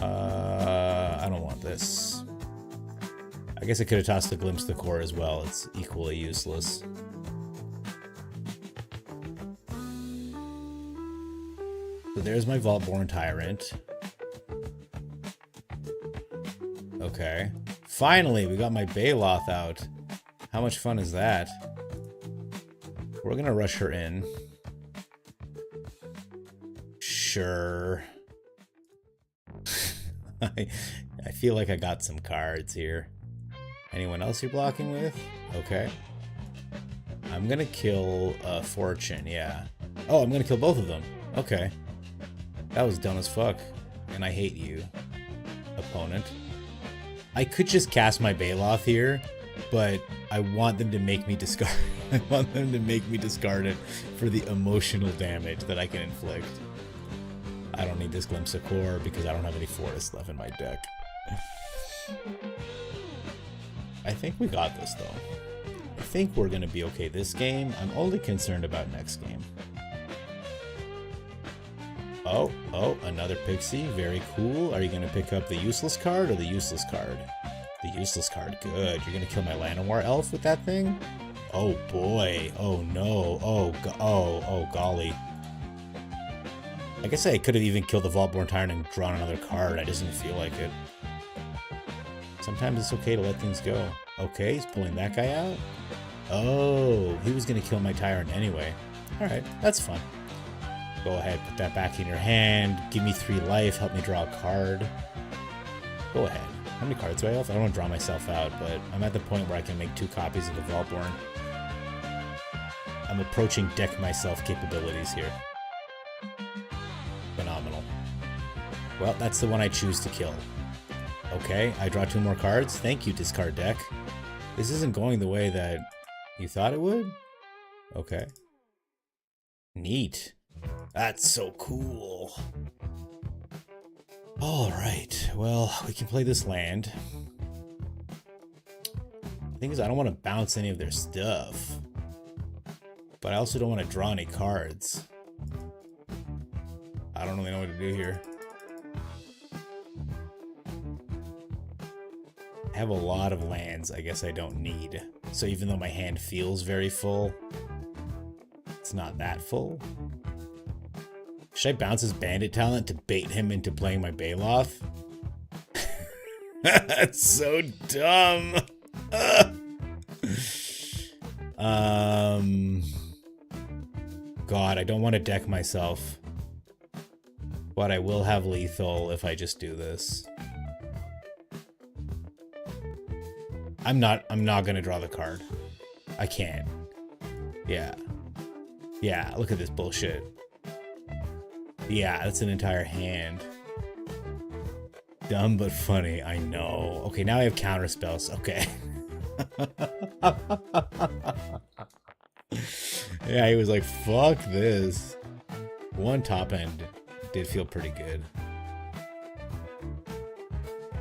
I don't want this. I guess I could have tossed the Glimpse the Core as well. It's equally useless. So there's my Vaultborn Tyrant. Okay. Finally, we got my Baloth out. How much fun is that? We're gonna rush her in. Sure. I feel like I got some cards here. Anyone else you're blocking with? Okay. I'm gonna kill Fortune, yeah. Oh, I'm gonna kill both of them. Okay. That was dumb as fuck. And I hate you, opponent. I could just cast my Baloth here, but I want them to make me discard. I want them to make me discard it for the emotional damage that I can inflict. I don't need this Glimpse of Core because I don't have any forests left in my deck. I think we got this though. I think we're gonna be okay this game. I'm only concerned about next game. Oh, another Pixie. Very cool. Are you gonna pick up the useless card or the useless card? The useless card. Good. You're gonna kill my Llanowar elf with that thing? Oh boy. Oh no. Oh golly. I guess I could have even killed the Vaultborn Tyrant and drawn another card. I just didn't feel like it. Sometimes it's okay to let things go. Okay, he's pulling that guy out. Oh, he was going to kill my Tyrant anyway. Alright, that's fun. Go ahead, put that back in your hand. Give me 3 life, help me draw a card. Go ahead. How many cards do I have? I don't want to draw myself out, but I'm at the point where I can make 2 copies of the Vaultborn. I'm approaching deck myself capabilities here. Phenomenal. Well, that's the one I choose to kill. Okay, I draw 2 more cards. Thank you, discard deck. This isn't going the way that you thought it would? Okay. Neat. That's so cool. Alright, well, we can play this land. The thing is, I don't want to bounce any of their stuff. But I also don't want to draw any cards. I don't really know what to do here. I have a lot of lands I guess I don't need. So even though my hand feels very full, it's not that full. Should I bounce his bandit talent to bait him into playing my Baloth? That's so dumb. God, I don't want to deck myself. But I will have lethal if I just do this. I'm not gonna draw the card. I can't. Yeah. Yeah, look at this bullshit. Yeah, that's an entire hand. Dumb but funny, I know. Okay, now I have counter spells. Okay. Yeah, he was like, fuck this. One top end did feel pretty good.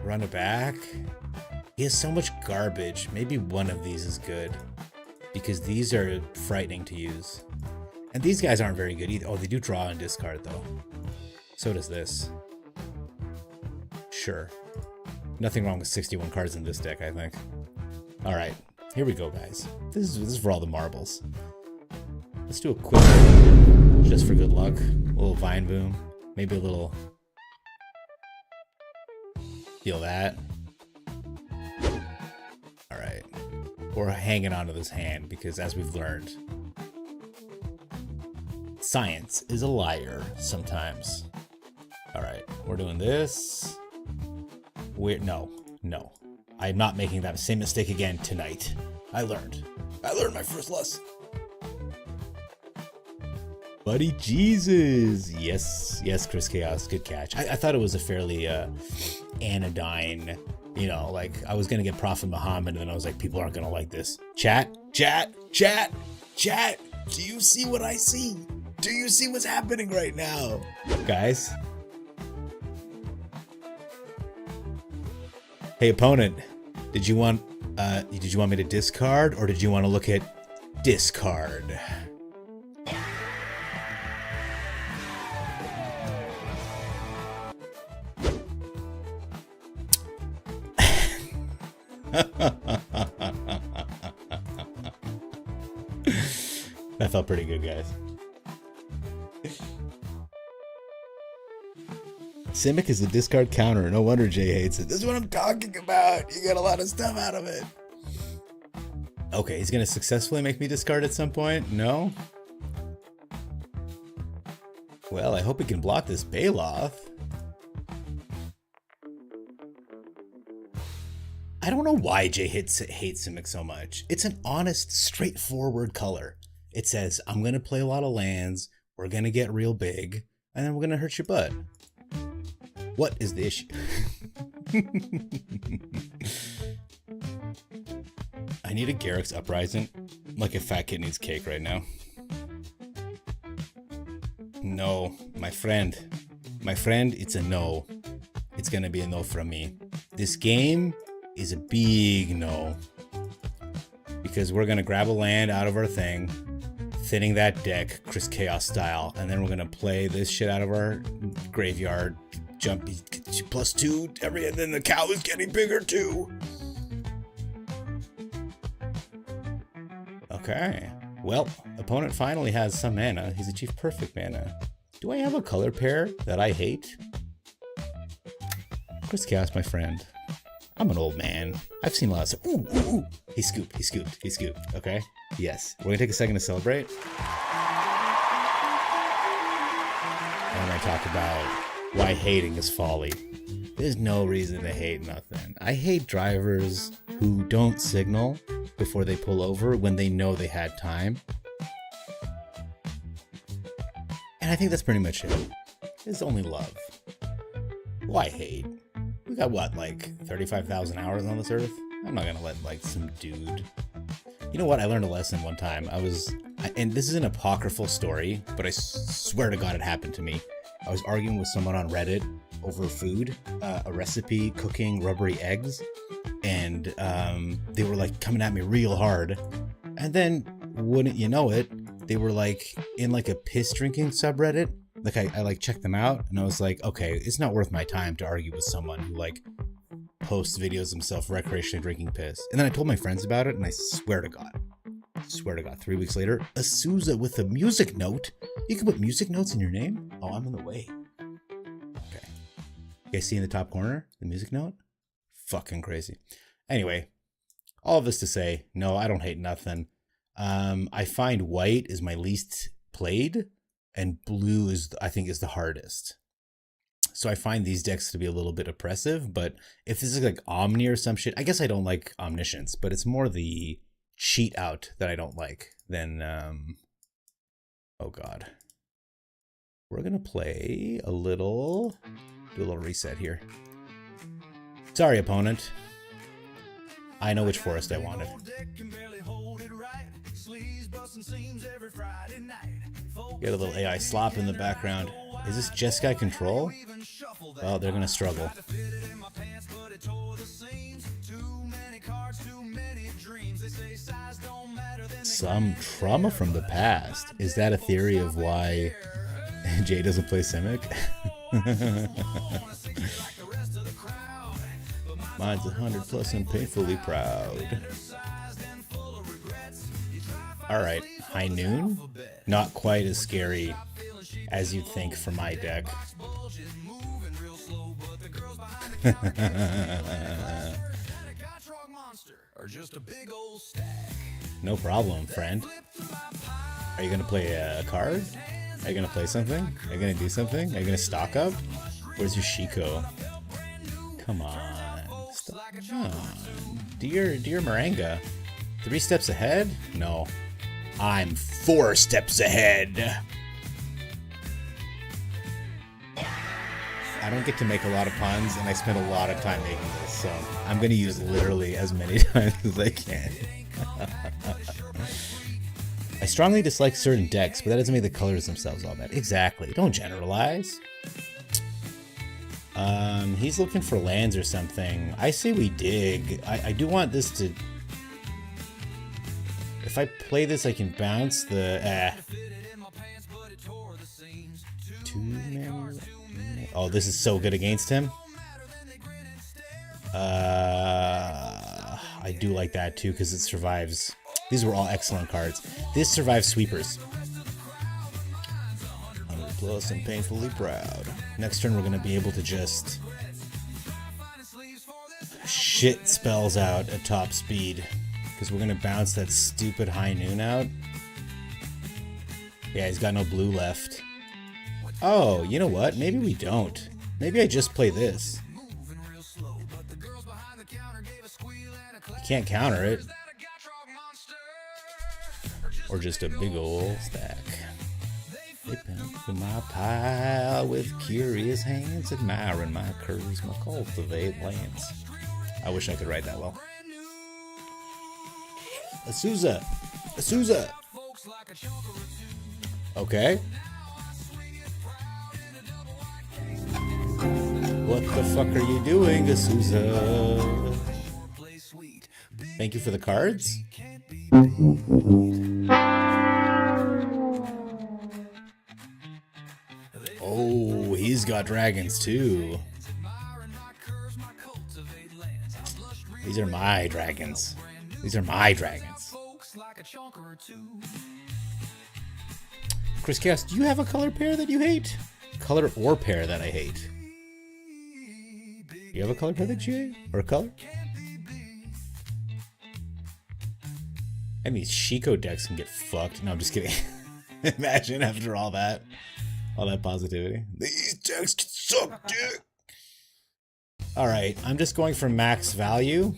Run it back. He has so much garbage. Maybe one of these is good. Because these are frightening to use. And these guys aren't very good either. Oh, they do draw and discard though. So does this. Sure. Nothing wrong with 61 cards in this deck, I think. Alright, here we go, guys. This is for all the marbles. Let's do a quick, just for good luck. A little Vine Boom. Maybe a little... Feel that. Alright. We're hanging on to this hand, because as we've learned, science is a liar sometimes. Alright, we're doing this. No. I'm not making that same mistake again tonight. I learned my first lesson. Buddy Jesus. Yes, Chris Chaos, good catch. I thought it was a fairly anodyne, you know, like I was gonna get Prophet Muhammad and then I was like, people aren't gonna like this. Chat. Do you see what I see? Do you see what's happening right now? Guys. Hey opponent, did you want me to discard or did you want to look at discard? That felt pretty good, guys. Simic is a discard counter. No wonder Jay hates it. This is what I'm talking about. You get a lot of stuff out of it. Okay, he's gonna successfully make me discard at some point. No? Well, I hope he can block this Baloth. I don't know why Jay hates Simic so much. It's an honest, straightforward color. It says, I'm gonna play a lot of lands, we're gonna get real big, and then we're gonna hurt your butt. What is the issue? I need a Garrick's Uprising, like a fat kid needs cake right now. No, my friend, it's a no. It's gonna be a no from me. This game is a big no. Because we're gonna grab a land out of our thing, thinning that deck, Chris Chaos style, and then we're gonna play this shit out of our graveyard, jump +2, and then the cow is getting bigger too. Okay, well, opponent finally has some mana. He's achieved perfect mana. Do I have a color pair that I hate? Chris Chaos, my friend. I'm an old man. I've seen a lot of stuff. Ooh. He scooped. Okay? Yes. We're gonna take a second to celebrate. And I talk about why hating is folly. There's no reason to hate nothing. I hate drivers who don't signal before they pull over when they know they had time. And I think that's pretty much it. It's only love. Why hate? We got what, like 35,000 hours on this earth? I'm not gonna let like some dude. You know what? I learned a lesson one time. And this is an apocryphal story, but I swear to God it happened to me. I was arguing with someone on Reddit over food, a recipe cooking rubbery eggs, and they were like coming at me real hard. And then, wouldn't you know it, they were like in like a piss drinking subreddit. Like I like checked them out and I was like, okay, it's not worth my time to argue with someone who like posts videos of himself recreationally drinking piss. And then I told my friends about it, and I swear to God, 3 weeks later, a Sousa with a music note. You can put music notes in your name? Oh, I'm in the way. Okay. You guys see in the top corner, the music note? Fucking crazy. Anyway, all of this to say, no, I don't hate nothing. I find white is my least played, and blue is, I think, is the hardest. So I find these decks to be a little bit oppressive, but if this is like Omni or some shit, I guess I don't like Omniscience, but it's more the cheat out that I don't like than, oh God. We're gonna play a little, do a little reset here. Sorry, opponent. I know which forest I wanted. Get a little AI slop in the background. Is this Jeskai control? Well, they're gonna struggle. Some trauma from the past. Is that a theory of why Jay doesn't play Simic? Mine's 100 plus and painfully proud. Alright, High Noon? Not quite as scary as you'd think for my deck. No problem, friend. Are you gonna play a card? Are you gonna play something? Are you gonna do something? Are you gonna stock up? Where's your Shiko? Come on. Come on. Dear Maranga. 3 steps ahead? No. I'm 4 steps ahead. I don't get to make a lot of puns, and I spend a lot of time making this, so I'm going to use literally as many times as I can. I strongly dislike certain decks, but that doesn't make the colors themselves all bad. Exactly. Don't generalize. He's looking for lands or something. I say we dig. I do want this to... If I play this, I can bounce the... Oh, this is so good against him. I do like that too, because it survives. These were all excellent cards. This survives sweepers. 100 plus and painfully proud. Next turn, we're going to be able to just shit spells out at top speed, because we're going to bounce that stupid High Noon out. Yeah, he's got no blue left. Oh, you know what? Maybe we don't. Maybe I just play this. You can't counter it. Or just a big old stack. Flipping through my pile with curious hands, admiring my curves, my cultivate lands. I wish I could write that well. A Sousa! A Sousa! Okay. What the fuck are you doing, Sousa? Thank you for the cards. Oh, he's got dragons too. These are my dragons. These are my dragons. Chris Chaos, do you have a color pair that you hate? Color or pair that I hate? You have a color pair that you hate? Or a color? And these Shiko decks can get fucked. No, I'm just kidding. Imagine after all that positivity. These decks can suck dick. Alright, I'm just going for max value.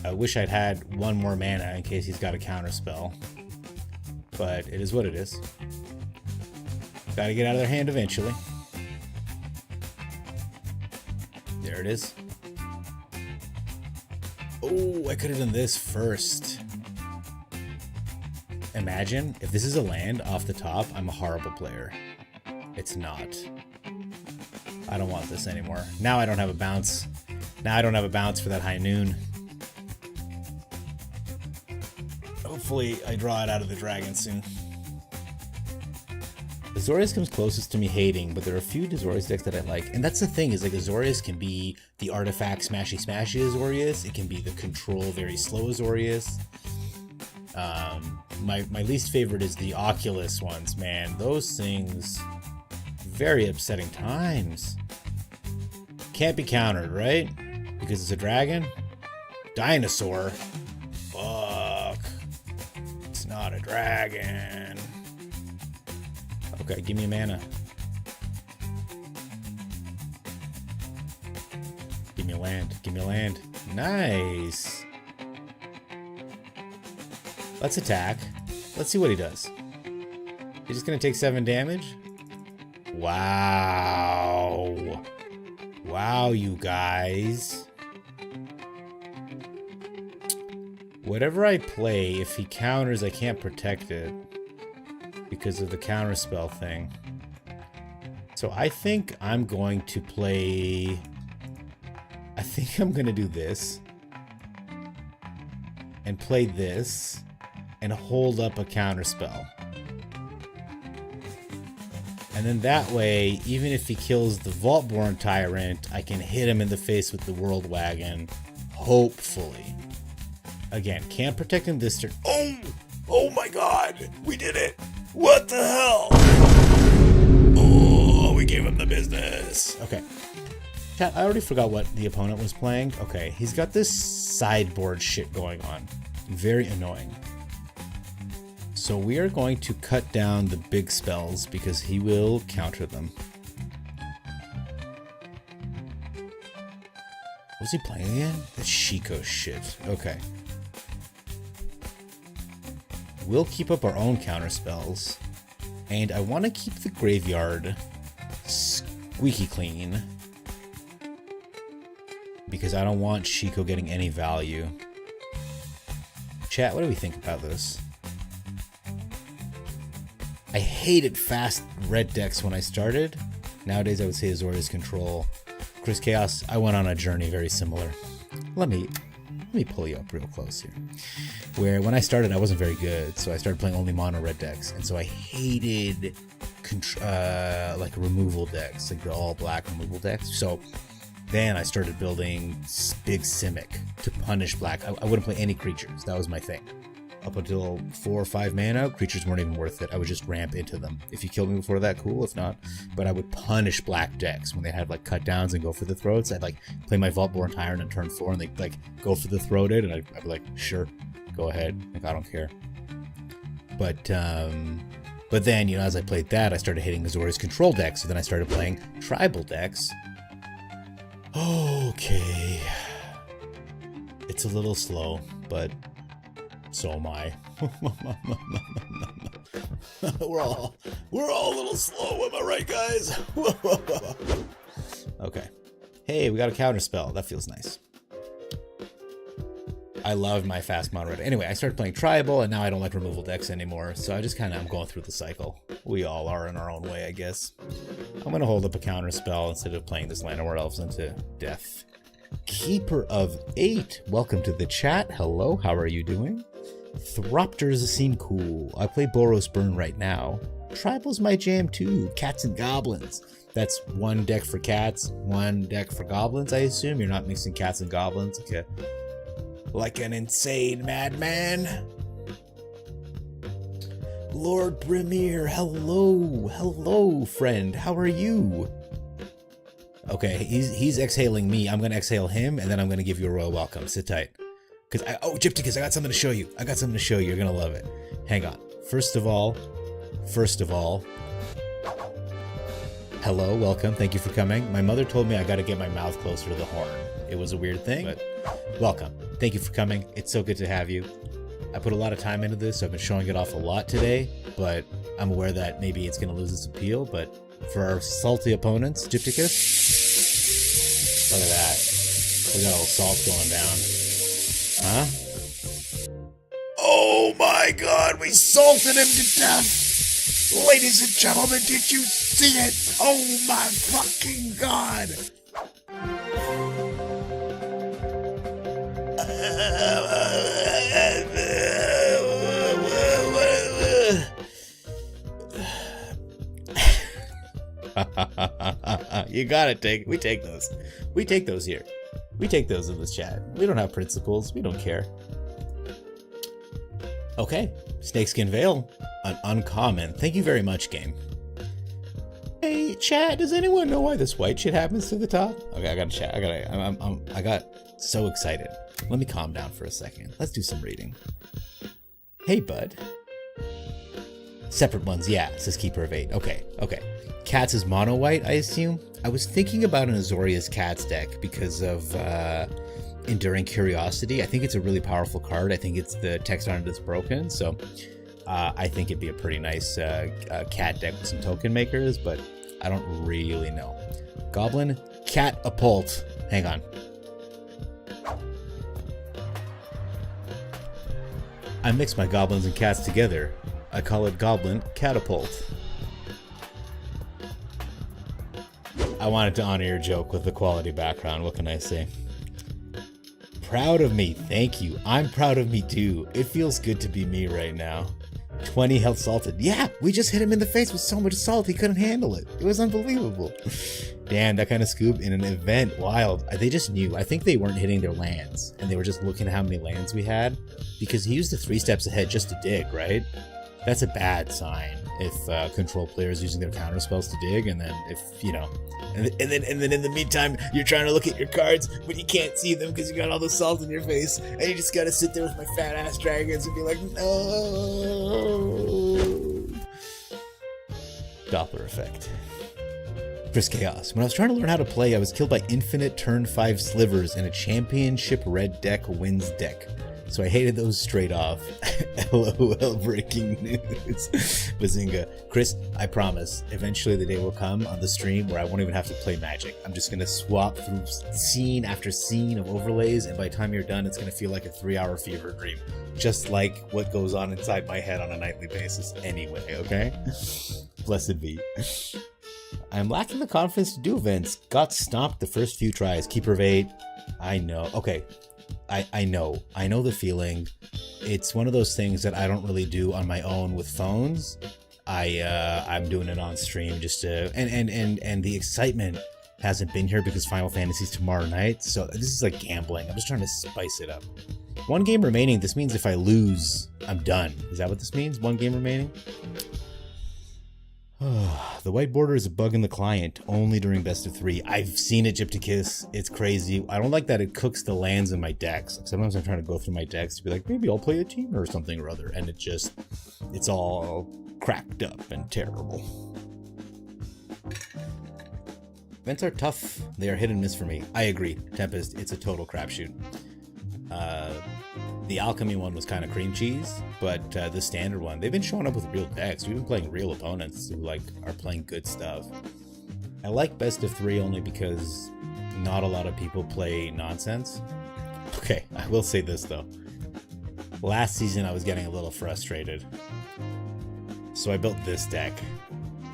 I wish I'd had one more mana in case he's got a counter spell. But it is what it is. Gotta get out of their hand eventually. There it is. Oh, I could have done this first. Imagine if this is a land off the top, I'm a horrible player. It's not. I don't want this anymore. Now I don't have a bounce. Now I don't have a bounce for that High Noon. Hopefully I draw it out of the dragon soon. Azorius comes closest to me hating, but there are a few Azorius decks that I like. And that's the thing, is like Azorius can be the artifact smashy Azorius. It can be the control very slow Azorius. My least favorite is the Oculus ones, man. Those things, very upsetting times. Can't be countered, right? Because it's a dragon? Dinosaur? Fuck. It's not a dragon. Okay, give me a mana. Give me a land. Give me a land. Nice. Let's attack. Let's see what he does. He's just gonna take 7 damage? Wow. Wow, you guys. Whatever I play, if he counters, I can't protect it because of the counterspell thing. So I think I'm going to play... I think I'm going to do this. And play this. And hold up a counterspell. And then that way, even if he kills the Vaultborn Tyrant, I can hit him in the face with the World Wagon. Hopefully. Again, can't protect him this turn. Oh! Oh my god! We did it! What the hell? Oh, we gave him the business. Okay. Chat, I already forgot what the opponent was playing. Okay, he's got this sideboard shit going on. Very annoying. So we are going to cut down the big spells because he will counter them. What's he playing again? That Shiko shit. Okay. We'll keep up our own counter spells. And I want to keep the graveyard squeaky clean. Because I don't want Shiko getting any value. Chat, what do we think about this? I hated fast red decks when I started. Nowadays I would say Azorius Control. Chris Chaos, I went on a journey very similar. Let me pull you up real close here. Where when I started I wasn't very good, so I started playing only mono red decks, and so I hated like removal decks, like the all black removal decks. So then I started building big Simic to punish black. I wouldn't play any creatures. That was my thing. Up until 4 or 5 mana, creatures weren't even worth it. I would just ramp into them. If you killed me before that, cool. If not, but I would punish black decks when they had like cut downs and go for the throats. I'd like play my Vaultborn Tyrant on turn 4 and they'd like go for the throated, and I'd be like, sure, go ahead. Like, I don't care. But then, you know, as I played that, I started hitting Azorius Control decks. So then I started playing tribal decks. Okay. It's a little slow, but so am I. we're all a little slow, am I right, guys? Okay. Hey, we got a counter spell. That feels nice. I love my fast mono red. Anyway, I started playing tribal, and now I don't like removal decks anymore. So I just kind of am going through the cycle. We all are in our own way, I guess. I'm gonna hold up a counter spell instead of playing this Land of War Elves into death. Keeper of 8, welcome to the chat. Hello, how are you doing? Thropters seem cool. I play Boros Burn right now. Tribal's my jam too. Cats and goblins. That's one deck for cats, one deck for goblins, I assume. You're not mixing cats and goblins. Okay. Like an insane madman. Lord Brimir, hello. Hello, friend. How are you? Okay, he's exhaling me. I'm gonna exhale him, and then I'm gonna give you a royal welcome. Sit tight. Gypticus, I got something to show you. You're gonna love it. Hang on. First of all, hello, welcome. Thank you for coming. My mother told me I gotta get my mouth closer to the horn. It was a weird thing, but welcome. Thank you for coming. It's so good to have you. I put a lot of time into this, so I've been showing it off a lot today, but I'm aware that maybe it's gonna lose its appeal, but for our salty opponents, Gypticus, look at that. We got a little salt going down. Huh? Oh my god, we salted him to death! Ladies and gentlemen, did you see it? Oh my fucking god! You gotta take. We take those. We take those here. We take those in this chat. We don't have principles. We don't care. Okay, Snakeskin Veil, an uncommon. Thank you very much, game. Hey, chat. Does anyone know why this white shit happens to the top? Okay, I gotta chat. I got so excited. Let me calm down for a second. Let's do some reading. Hey, bud. Separate ones, yeah, says Keeper of 8. Okay. Cats is mono white, I assume. I was thinking about an Azorius Cats deck because of Enduring Curiosity. I think it's a really powerful card. I think it's the text on it that's broken, so I think it'd be a pretty nice cat deck with some token makers, but I don't really know. Goblin, Catapult. Hang on. I mix my goblins and cats together. I call it Goblin Catapult. I wanted to honor your joke with the quality background. What can I say? Proud of me. Thank you. I'm proud of me too. It feels good to be me right now. 20 health salted. Yeah, we just hit him in the face with so much salt he couldn't handle it. It was unbelievable. Damn, that kind of scoop in an event. Wild. They just knew. I think they weren't hitting their lands, and they were just looking at how many lands we had, because he used the 3 steps ahead just to dig, right? That's a bad sign if control players using their counter spells to dig, and then if, you know, and then in the meantime, you're trying to look at your cards, but you can't see them because you got all the salt in your face, and you just gotta sit there with my fat ass dragons and be like, no. Doppler effect. Chris Chaos. When I was trying to learn how to play, I was killed by infinite turn 5 slivers in a championship red deck wins deck. So I hated those straight off. LOL, breaking news. Bazinga. Chris, I promise, eventually the day will come on the stream where I won't even have to play Magic. I'm just going to swap through scene after scene of overlays, and by the time you're done, it's going to feel like a 3-hour fever dream. Just like what goes on inside my head on a nightly basis anyway, okay? Blessed be. I'm lacking the confidence to do events. Got stomped the first few tries. Keeper of 8. I know. Okay. I know the feeling. It's one of those things that I don't really do on my own with phones. I'm doing it on stream just to and the excitement hasn't been here because Final Fantasy's tomorrow night. So this is like gambling. I'm just trying to spice it up. 1 game remaining. This means if I lose, I'm done. Is that what this means? 1 game remaining? The white border is a bug in the client, only during best of 3. I've seen it, Gypticus. It's crazy. I don't like that it cooks the lands in my decks. Sometimes I'm trying to go through my decks to be like, maybe I'll play a team or something or other, and it's all cracked up and terrible. Events are tough. They are hit and miss for me. I agree. Tempest, it's a total crapshoot. The Alchemy one was kind of cream cheese, but the standard one, they've been showing up with real decks. We've been playing real opponents who are playing good stuff. I like best of 3 only because not a lot of people play nonsense. Okay, I will say this though. Last season I was getting a little frustrated, so I built this deck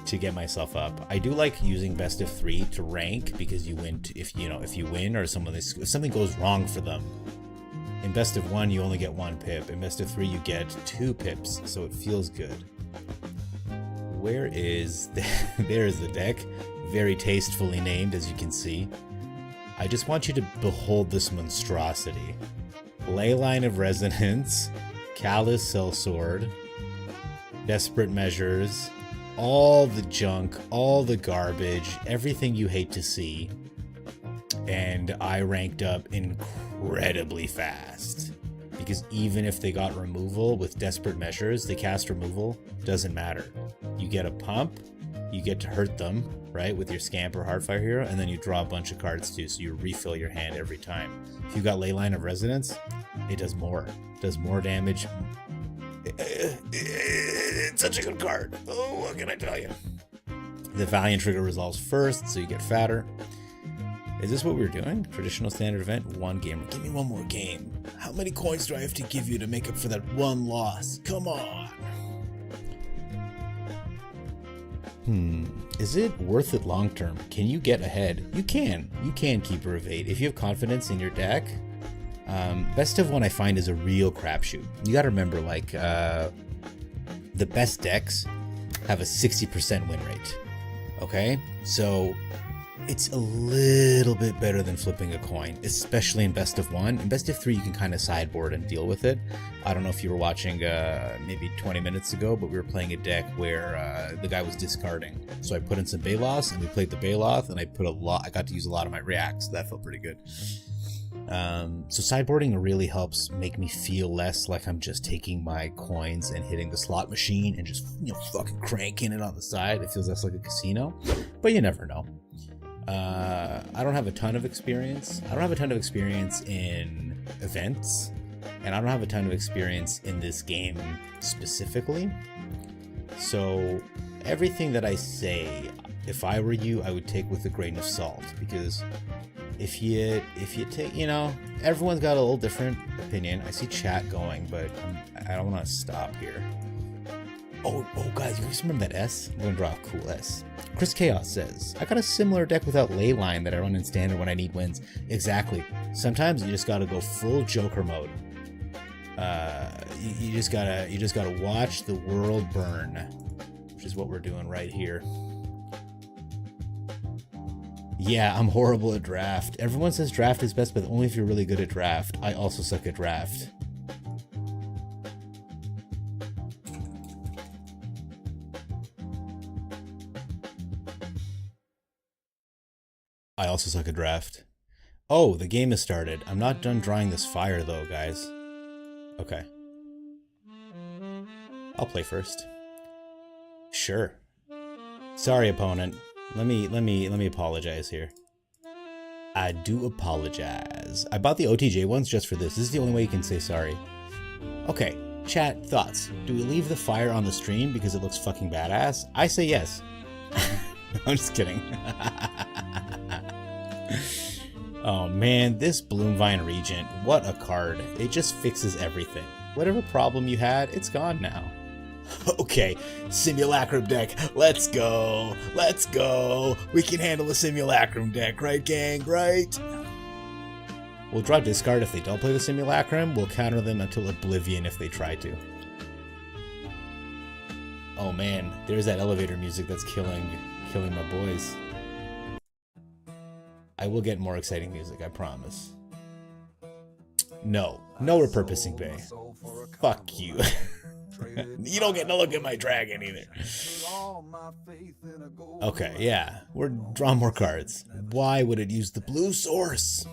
to get myself up. I do like using best of 3 to rank because you win if you win or if something goes wrong for them. In best of 1, you only get 1 pip. In best of 3, you get 2 pips, so it feels good. Where is there's the deck. Very tastefully named, as you can see. I just want you to behold this monstrosity. Leyline of Resonance, Callous Sellsword, Desperate Measures, all the junk, all the garbage, everything you hate to see. And I ranked up incredibly fast because even if they got removal with Desperate Measures, the cast removal doesn't matter. You get a pump, you get to hurt them, right, with your Scamp or Heartfire Hero, and then you draw a bunch of cards too, so you refill your hand every time. If you got Leyline of Resonance, it does more. It does more damage. It's such a good card. Oh, what can I tell you? The Valiant trigger resolves first, so you get fatter. Is this what we're doing? Traditional standard event, 1 game. Give me 1 more game. How many coins do I have to give you to make up for that 1 loss? Come on. Is it worth it long term? Can you get ahead? You can. You can Keeper of 8. If you have confidence in your deck, best of 1 I find is a real crapshoot. You gotta remember, like, the best decks have a 60% win rate. Okay? So It's a little bit better than flipping a coin, especially in best of 1. In best of 3, you can kind of sideboard and deal with it. I don't know if you were watching maybe 20 minutes ago, but we were playing a deck where the guy was discarding. So I put in some Baloth, and we played the Baloth, and I got to use a lot of my reacts. So that felt pretty good. So sideboarding really helps make me feel less like I'm just taking my coins and hitting the slot machine and just, you know, fucking cranking it on the side. It feels less like a casino, but you never know. I don't have a ton of experience. I don't have a ton of experience in events, and I don't have a ton of experience in this game specifically. So everything that I say, if I were you, I would take with a grain of salt, because if you take, you know, everyone's got a little different opinion. I see chat going, but I don't want to stop here. Oh, guys, you guys remember that S? I'm going to draw a cool S. Chris Chaos says, I got a similar deck without Leyline that I run in standard when I need wins. Exactly. Sometimes you just got to go full Joker mode. You just gotta watch the world burn, which is what we're doing right here. Yeah, I'm horrible at draft. Everyone says draft is best, but only if you're really good at draft. I also suck at draft. I also suck at draft. Oh, the game has started. I'm not done drawing this fire though, guys. Okay. I'll play first. Sure. Sorry, opponent. Let me apologize here. I do apologize. I bought the OTJ ones just for this. This is the only way you can say sorry. Okay, chat, thoughts. Do we leave the fire on the stream because it looks fucking badass? I say yes. I'm just kidding. Oh man, this Bloomvine Regent, what a card. It just fixes everything. Whatever problem you had, it's gone now. Okay, Simulacrum deck, let's go. Let's go. We can handle a Simulacrum deck, right gang, right? We'll draw discard if they don't play the Simulacrum. We'll counter them until oblivion if they try to. Oh man, there's that elevator music that's killing my boys. I will get more exciting music, I promise. No repurposing bay. Fuck you. You don't get to look at my dragon either. Okay, yeah, we're drawing more cards. Why would it use the blue source?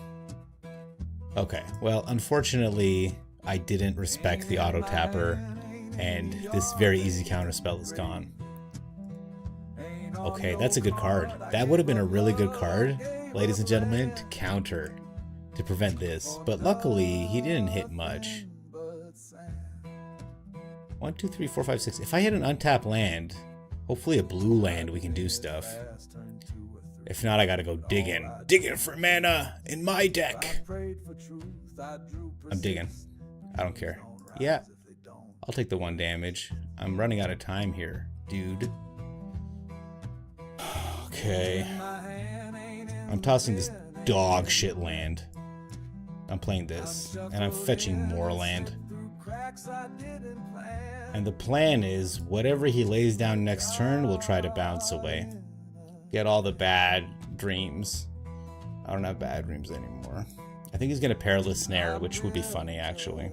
Okay, well, unfortunately, I didn't respect the auto tapper, and this very easy counter spell is gone. Okay, that's a good card. That would have been a really good card, ladies and gentlemen, to counter, to prevent this. But luckily, he didn't hit much. 1, 2, 3, 4, 5, 6. If I hit an untapped land, hopefully a blue land, we can do stuff. If not, I gotta go digging. Digging for mana in my deck. I'm digging. I don't care. Yeah, I'll take the 1 damage. I'm running out of time here, dude. Okay. I'm tossing this dog shit land. I'm playing this, and I'm fetching more land. And the plan is, whatever he lays down next turn, we'll try to bounce away. Get all the bad dreams. I don't have bad dreams anymore. I think he's gonna Perilous Snare, which would be funny, actually.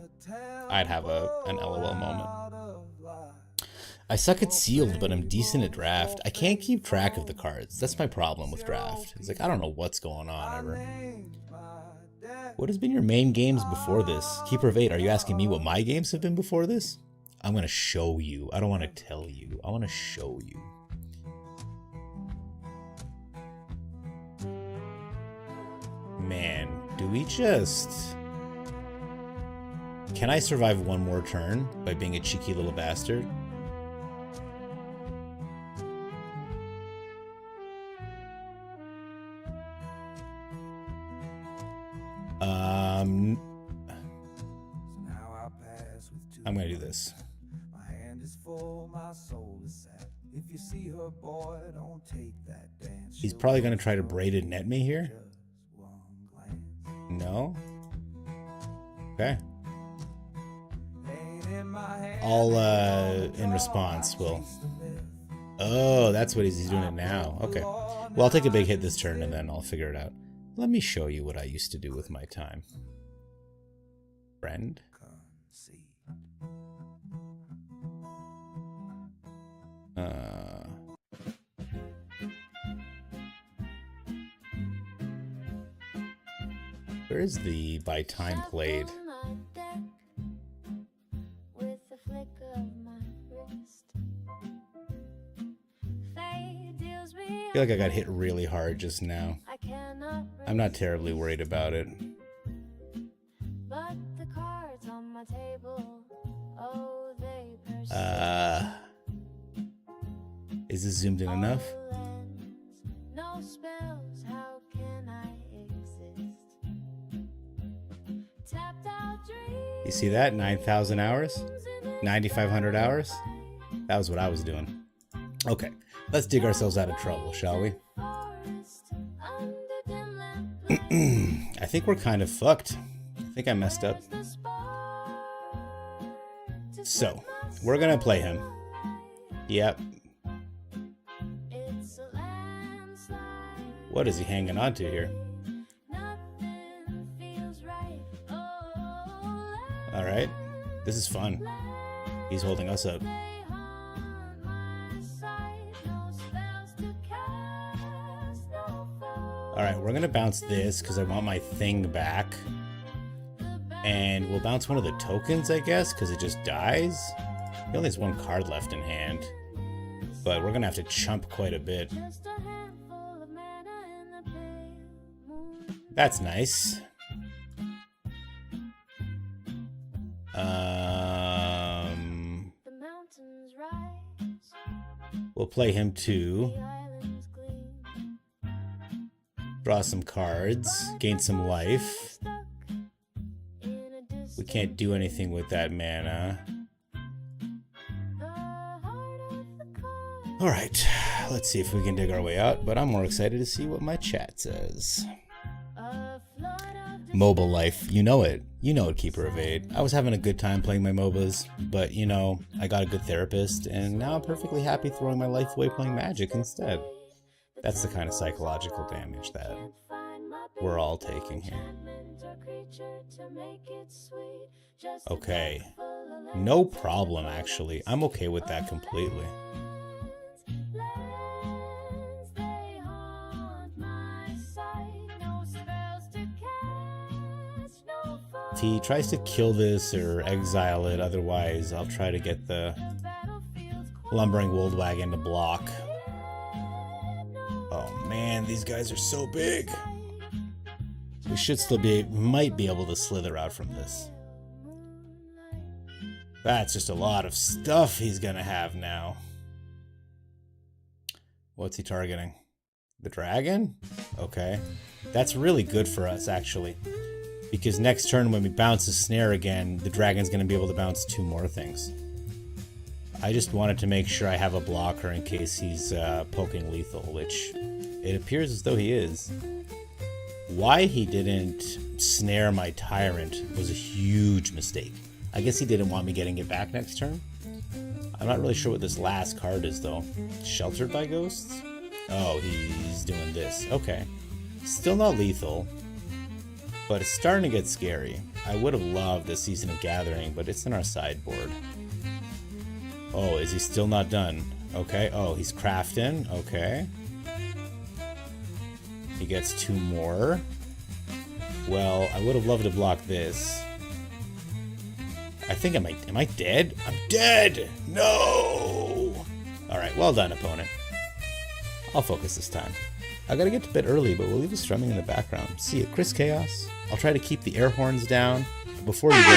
I'd have an LOL moment. I suck at sealed, but I'm decent at draft. I can't keep track of the cards. That's my problem with draft. It's like, I don't know what's going on ever. What has been your main games before this? Keeper of 8, are you asking me what my games have been before this? I'm gonna show you. I don't want to tell you. I want to show you. Man, do we just... Can I survive one more turn by being a cheeky little bastard? I'm gonna do this. He's probably gonna try to braided net me here. No? Okay. I'll, in response, will... Oh, that's what he's doing it now. Okay. Well, I'll take a big hit this turn and then I'll figure it out. Let me show you what I used to do with my time. Friend. Where is the by time played? I feel like I got hit really hard just now. I'm not terribly worried about it. Is this zoomed in enough? You see that? 9,000 hours? 9,500 hours? That was what I was doing. Okay, let's dig ourselves out of trouble, shall we? I think we're kind of fucked. I think I messed up. So, we're gonna play him. Yep. What is he hanging on to here? Alright, this is fun. He's holding us up. Alright, we're gonna bounce this because I want my thing back. And we'll bounce one of the tokens, I guess, because it just dies. He only has one card left in hand. But we're gonna have to chump quite a bit. That's nice. We'll play him too. Draw some cards, gain some life. We can't do anything with that mana. Alright, let's see if we can dig our way out, but I'm more excited to see what my chat says. Mobile life, you know it. You know it, Keeper of Eight. I was having a good time playing my MOBAs, but you know, I got a good therapist, and now I'm perfectly happy throwing my life away playing Magic instead. That's the kind of psychological damage that we're all taking here. Okay. No problem, actually. I'm okay with that completely. If he tries to kill this or exile it, otherwise I'll try to get the Lumbering Wold Wagon to block. Oh man, these guys are so big. We should still might be able to slither out from this. That's just a lot of stuff he's gonna have now. What's he targeting? The dragon? Okay. That's really good for us, actually. Because next turn when we bounce the snare again, the dragon's gonna be able to bounce 2 more things. I just wanted to make sure I have a blocker in case he's poking lethal, which it appears as though he is. Why he didn't snare my Tyrant was a huge mistake. I guess he didn't want me getting it back next turn. I'm not really sure what this last card is though. Sheltered by Ghosts? Oh, he's doing this. Okay. Still not lethal, but it's starting to get scary. I would have loved a Season of Gathering, but it's in our sideboard. Oh, is he still not done? Okay. Oh, he's crafting. Okay. He gets 2 more. Well, I would have loved to block this. I think am I dead? I'm dead! No! Alright, well done, opponent. I'll focus this time. I gotta get to bed early, but we'll leave the strumming in the background. See you, Chris Chaos. I'll try to keep the air horns down. Before you go,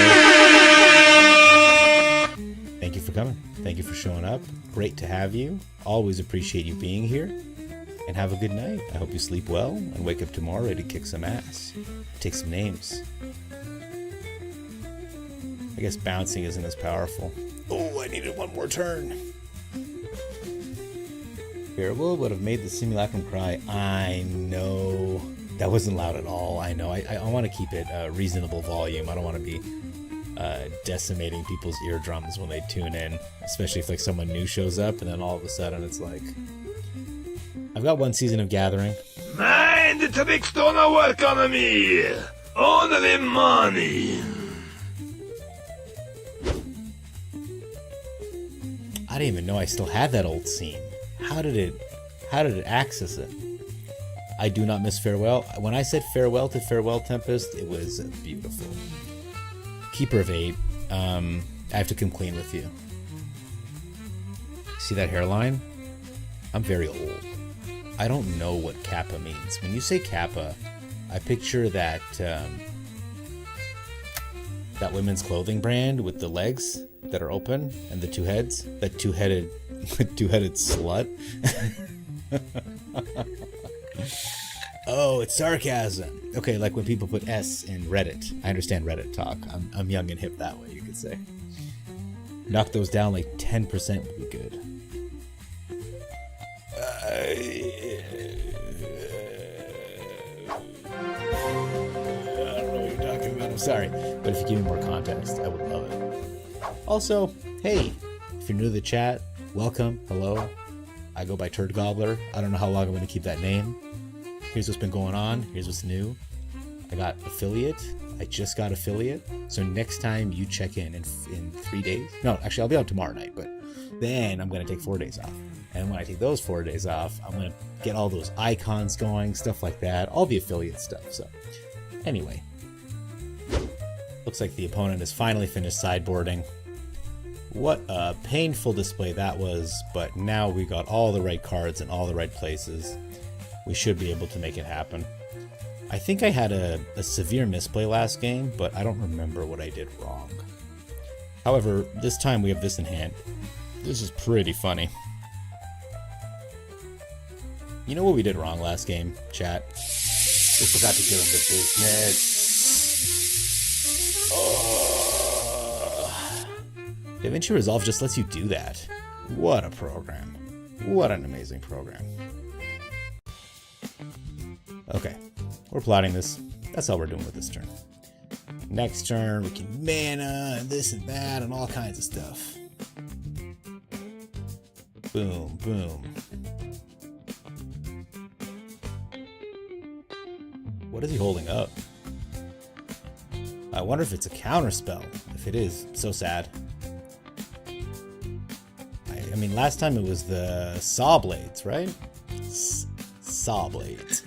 thank you for coming. Thank you for showing up. Great to have you. Always appreciate you being here. And have a good night. I hope you sleep well and wake up tomorrow ready to kick some ass. Take some names. I guess bouncing isn't as powerful. Oh, I needed 1 more turn. Bearable would have made the simulacrum cry. I know. That wasn't loud at all. I know. I want to keep it a reasonable volume. I don't want to be decimating people's eardrums when they tune in. Especially if like someone new shows up and then all of a sudden it's like... I've got one season of Gathering. Mind the tricks don't work on me. Only money. I didn't even know I still had that old scene. How did it access it? I do not miss Farewell. When I said farewell to Farewell Tempest, it was beautiful. Keeper of 8. I have to come clean with you. See that hairline? I'm very old. I don't know what Kappa means. When you say Kappa, I picture that that women's clothing brand with the legs that are open and the two heads. That two-headed slut. Oh, it's sarcasm. Okay, like when people put S in Reddit. I understand Reddit talk. I'm young and hip that way, you could say. Knock those down like 10% would be good. I don't know what you're talking about. I'm sorry. But if you give me more context, I would love it. Also, hey, if you're new to the chat, welcome. Hello. I go by TurdGobbler. I don't know how long I'm going to keep that name. Here's what's been going on. Here's what's new. I got affiliate. I just got affiliate. So next time you check in 3 days. No, actually, I'll be out tomorrow night. But then I'm going to take 4 days off. And when I take those 4 days off, I'm going to get all those icons going, stuff like that. All the affiliate stuff. So anyway. Looks like the opponent has finally finished sideboarding. What a painful display that was. But now we got all the right cards in all the right places. We should be able to make it happen. I think I had a severe misplay last game, but I don't remember what I did wrong. However, this time we have this in hand. This is pretty funny. You know what we did wrong last game, chat? We forgot to give him the business. DaVinci Resolve just lets you do that. What a program. What an amazing program. Okay, we're plotting this. That's all we're doing with this turn. Next turn, we can mana and this and that and all kinds of stuff. Boom, boom. What is he holding up? I wonder if it's a counter spell. If it is, so sad. I mean, last time it was the Saw Blades, right? Saw Blades.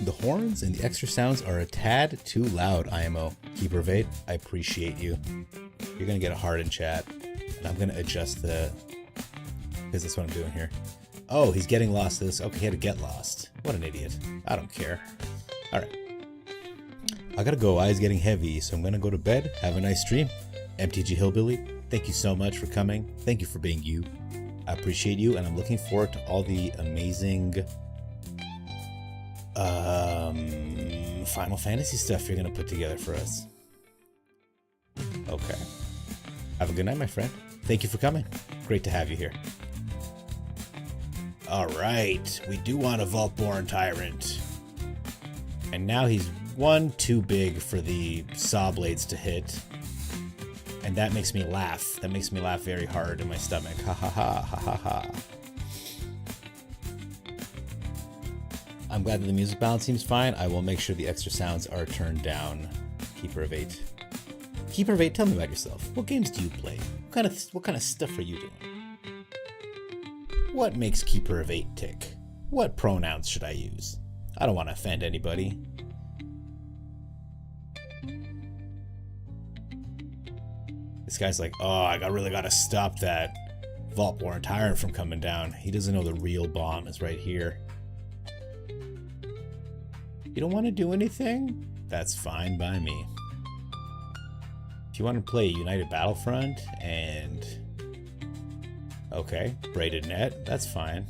The horns and the extra sounds are a tad too loud, IMO. Keeper of 8, I appreciate you. You're gonna get a heart in chat, and I'm gonna adjust the... because that's what I'm doing here. Oh, he's getting lost to this. Okay, he had to get lost. What an idiot. I don't care. Alright. I gotta go, eyes getting heavy, so I'm gonna go to bed. Have a nice stream. MTG Hillbilly, thank you so much for coming. Thank you for being you. I appreciate you, and I'm looking forward to all the amazing... Final Fantasy stuff you're gonna put together for us. Okay. Have a good night, my friend. Thank you for coming. Great to have you here. Alright, we do want a Vaultborn Tyrant. And now he's one too big for the Saw Blades to hit. And that makes me laugh. That makes me laugh very hard in my stomach. Ha ha ha ha ha ha. I'm glad that the music balance seems fine. I will make sure the extra sounds are turned down. Keeper of 8. Keeper of 8, tell me about yourself. What games do you play? What kind of stuff are you doing? What makes Keeper of 8 tick? What pronouns should I use? I don't want to offend anybody. This guy's like, oh, I really gotta stop that Vaultborn Tyrant from coming down. He doesn't know the real bomb is right here. You don't want to do anything? That's fine by me. If you want to play United Battlefront and... okay, Braided Net, that's fine.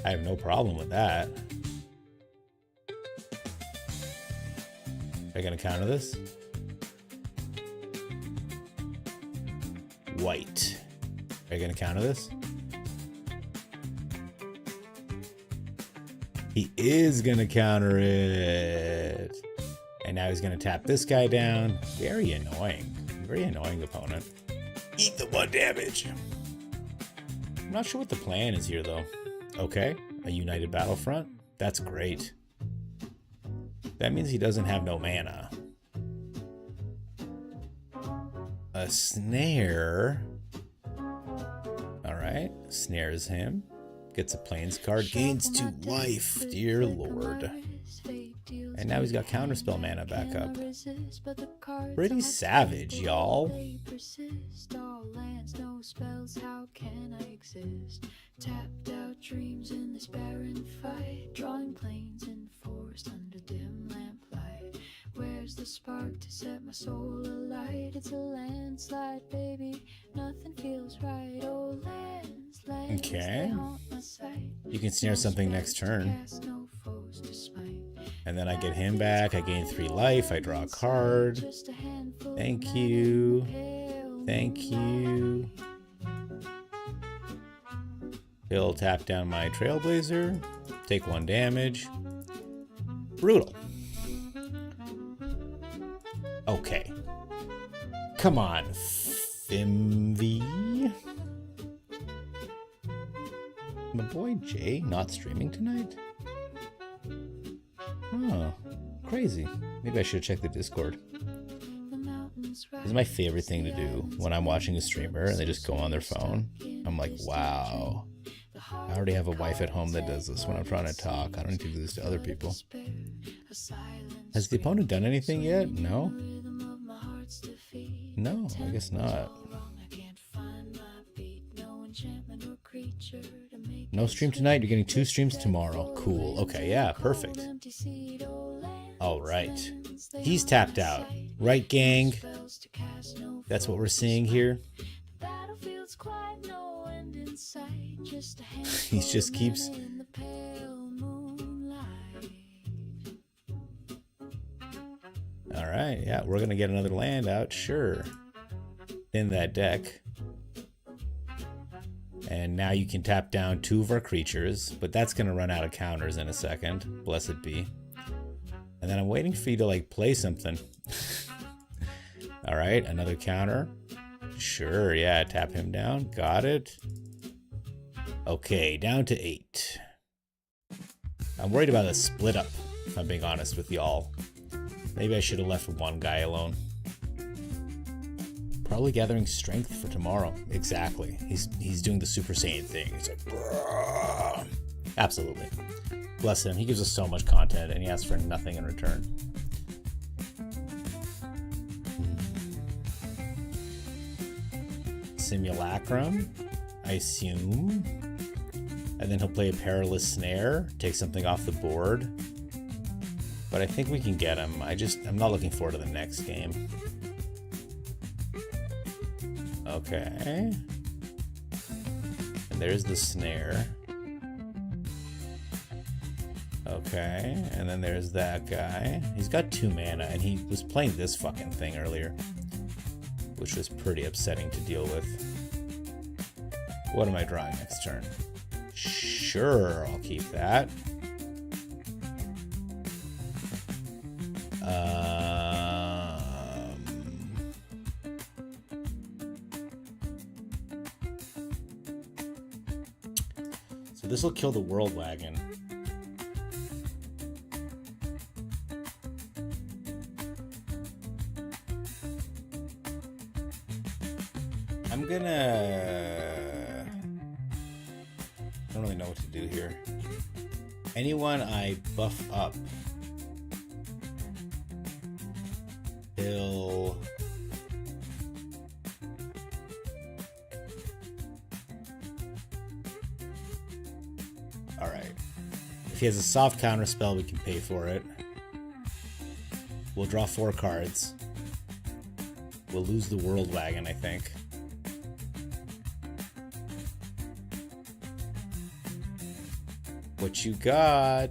I have no problem with that. Are you going to counter this? White. Are you going to counter this? He is going to counter it. And now he's going to tap this guy down. Very annoying. Very annoying opponent. Eat the 1 damage. I'm not sure what the plan is here, though. Okay, a United Battlefront. That's great. That means he doesn't have no mana. A snare. Alright, snares him. Gets a plains card. Gains 2 life. Dear lord. And now he's got counterspell mana back up. Pretty savage, y'all. Tapped out dreams in this barren fight, drawing planes in forest under dim lamplight. Where's the spark to set my soul alight? It's a landslide, baby. Nothing feels right. Oh, landslide. Okay. You can snare something next turn. And then I get him back. I gain 3 life. I draw a card. Thank you. Thank you. He'll tap down my Trailblazer. Take 1 damage. Brutal. Okay. Come on, Fimvy. My boy Jay not streaming tonight? Oh, crazy. Maybe I should check the Discord. This is my favorite thing to do when I'm watching a streamer and they just go on their phone. I'm like, wow. I already have a wife at home that does this when I'm trying to talk. I don't need to do this to other people. Has the opponent done anything yet? No? No, I guess not. No stream tonight? You're getting 2 streams tomorrow. Cool. Okay, yeah, perfect. Alright. He's tapped out. Right, gang? That's what we're seeing here. He just keeps... Alright, yeah, we're gonna get another land out, sure. In that deck. And now you can tap down 2 of our creatures, but that's gonna run out of counters in a second. Blessed be. And then I'm waiting for you to, like, play something. Alright, another counter. Sure, yeah, tap him down. Got it. Okay, down to 8. I'm worried about a split up, if I'm being honest with y'all. Maybe I should have left 1 guy alone. Probably gathering strength for tomorrow. Exactly. He's doing the Super Saiyan thing. He's like, bruh. Absolutely. Bless him. He gives us so much content and he asks for nothing in return. Simulacrum, I assume. And then he'll play a Perilous Snare, take something off the board. But I think we can get him. I'm not looking forward to the next game. Okay. And there's the snare. Okay, and then there's that guy. He's got 2 mana, and he was playing this fucking thing earlier, which was pretty upsetting to deal with. What am I drawing next turn? Sure, I'll keep that. So this will kill the World Wagon. I'm gonna... I don't really know what to do here. Anyone I buff up, he'll... Alright. If he has a soft counter spell, we can pay for it. We'll draw 4 cards. We'll lose the World Wagon, I think. What you got?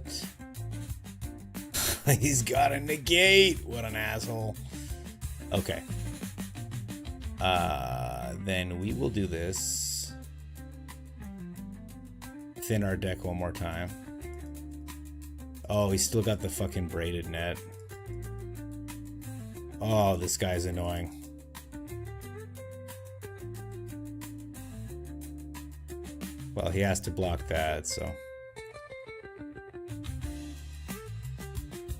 He's got a negate. What an asshole. Okay. Then we will do this. Thin our deck one more time. Oh, he's still got the fucking braided net. Oh, this guy's annoying. Well, he has to block that, so.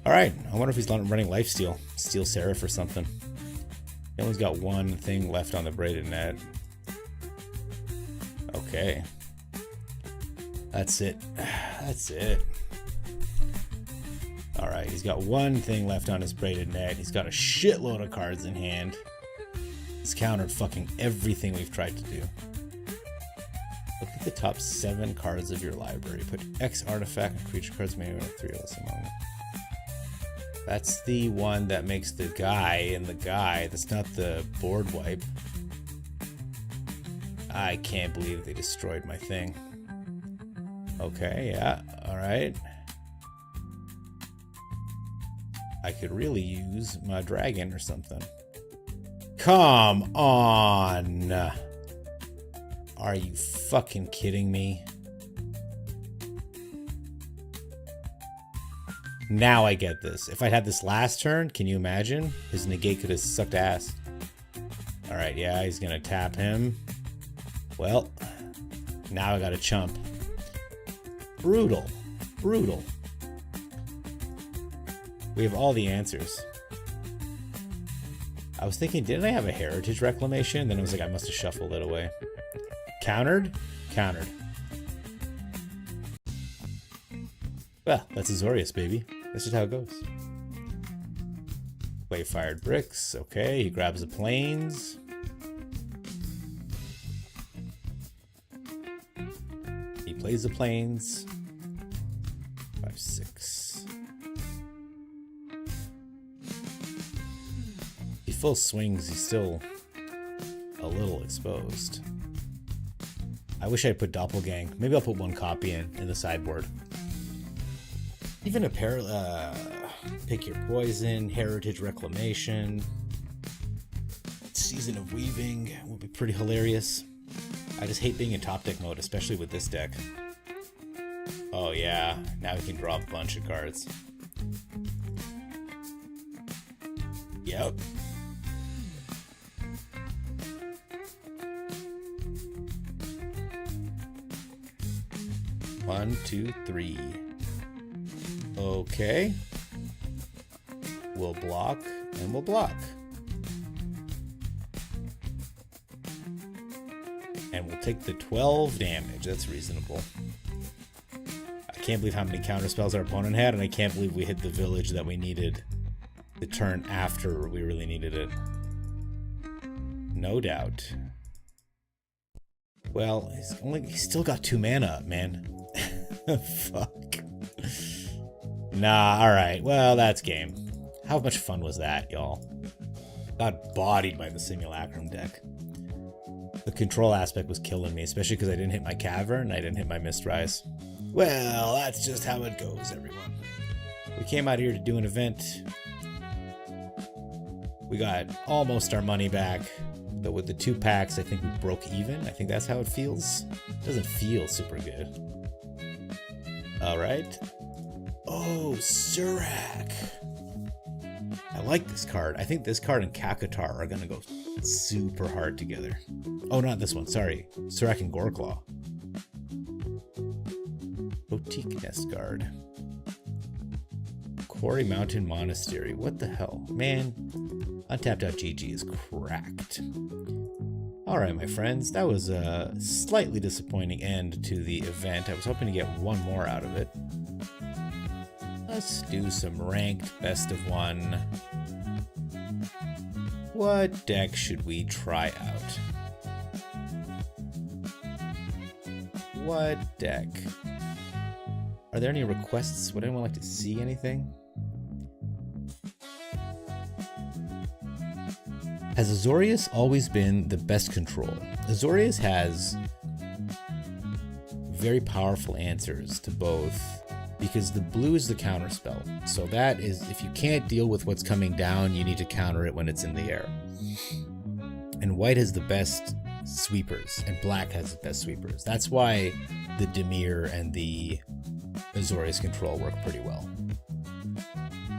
Alright, I wonder if he's running Lifesteal. Steel Seraph or something. He only's got one thing left on the braided net. Okay. That's it. That's it. Alright, he's got one thing left on his braided net. He's got a shitload of cards in hand. He's countered fucking everything we've tried to do. Look at the top 7 cards of your library. Put X artifact and creature cards maybe with 3 less among them. That's the one that makes the guy in the guy. That's not the board wipe. I can't believe they destroyed my thing. Okay, yeah, alright. I could really use my dragon or something. Come on! Are you fucking kidding me? Now I get this. If I'd had this last turn, can you imagine? His negate could have sucked ass. Alright, yeah, he's gonna tap him. Well, now I got a chump. Brutal. Brutal. We have all the answers. I was thinking, didn't I have a heritage reclamation? Then I was like, I must have shuffled it away. Countered? Countered. Well, that's Azorius, baby. That's just how it goes. Play fired bricks. Okay, he grabs the planes. He plays the planes. 5, 6. He full swings, he's still a little exposed. I wish I put Doppelgang. Maybe I'll put one copy in the sideboard. Even a pick your poison, heritage reclamation, season of weaving would be pretty hilarious. I just hate being in top deck mode, especially with this deck. Oh yeah, now we can draw a bunch of cards. Yep. One, two, three. Okay. We'll block, and we'll block. And we'll take the 12 damage. That's reasonable. I can't believe how many counter spells our opponent had, and I can't believe we hit the village that we needed the turn after we really needed it. No doubt. Well, he's still got 2 mana up, man. Fuck. Nah, alright. Well, that's game. How much fun was that, y'all? Got bodied by the Simulacrum deck. The control aspect was killing me, especially because I didn't hit my Cavern and I didn't hit my Mistrise. Well, that's just how it goes, everyone. We came out here to do an event. We got almost our money back. But with the 2 packs, I think we broke even. I think that's how it feels. It doesn't feel super good. Alright. Oh, Surak. I like this card. I think this card and Kakatar are gonna go super hard together. Oh, not this one. Sorry. Surak and Goreclaw. Boutique Nest Guard. Quarry Mountain Monastery. What the hell? Man, Untapped.gg is cracked. Alright, my friends. That was a slightly disappointing end to the event. I was hoping to get one more out of it. Let's do some ranked best of 1. What deck should we try out? What deck? Are there any requests? Would anyone like to see anything? Has Azorius always been the best control? Azorius has very powerful answers to both, because the blue is the counter spell. So that is, if you can't deal with what's coming down, you need to counter it when it's in the air. And white has the best sweepers, and black has the best sweepers. That's why the Dimir and the Azorius control work pretty well.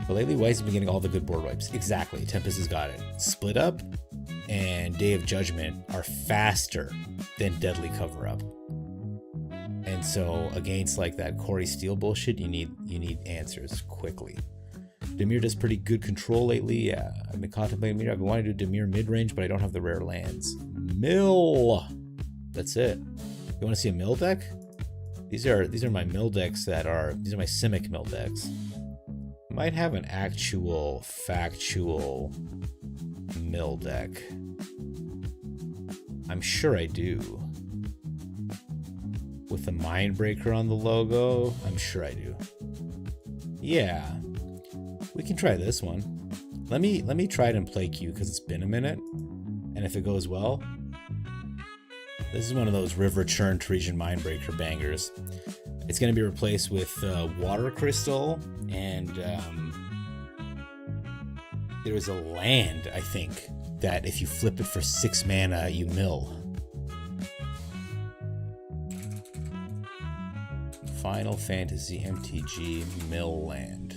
But lately, white's been getting all the good board wipes. Exactly, Tempest has got it. Split Up and Day of Judgment are faster than Deadly Cover Up. And so against like that Corey Steele bullshit, you need answers quickly. Dimir does pretty good control lately. Yeah, I've been contemplating Dimir. I've been wanting to do Dimir mid-range, but I don't have the rare lands. Mill! That's it. You want to see a mill deck? These are my mill decks these are my Simic mill decks. Might have an actual factual mill deck. I'm sure I do. With the Mindbreaker on the logo, I'm sure I do. Yeah. We can try this one. Let me try it in play queue because it's been a minute. And if it goes well, this is one of those River Churn Teresian Mindbreaker bangers. It's going to be replaced with Water Crystal, and there's a land, I think, that if you flip it for 6 mana, you mill. Final Fantasy MTG mill land.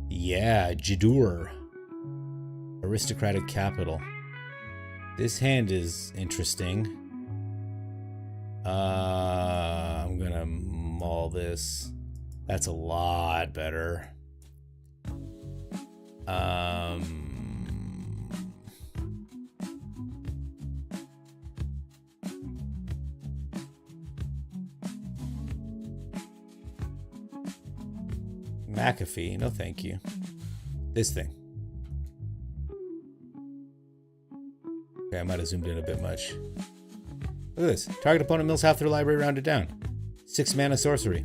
Yeah, Jidur. Aristocratic Capital. This hand is interesting. I'm gonna maul this. That's a lot better. McAfee, no thank you. This thing. Okay, I might have zoomed in a bit much. Look at this. Target opponent mills half their library, rounded down. 6 mana sorcery.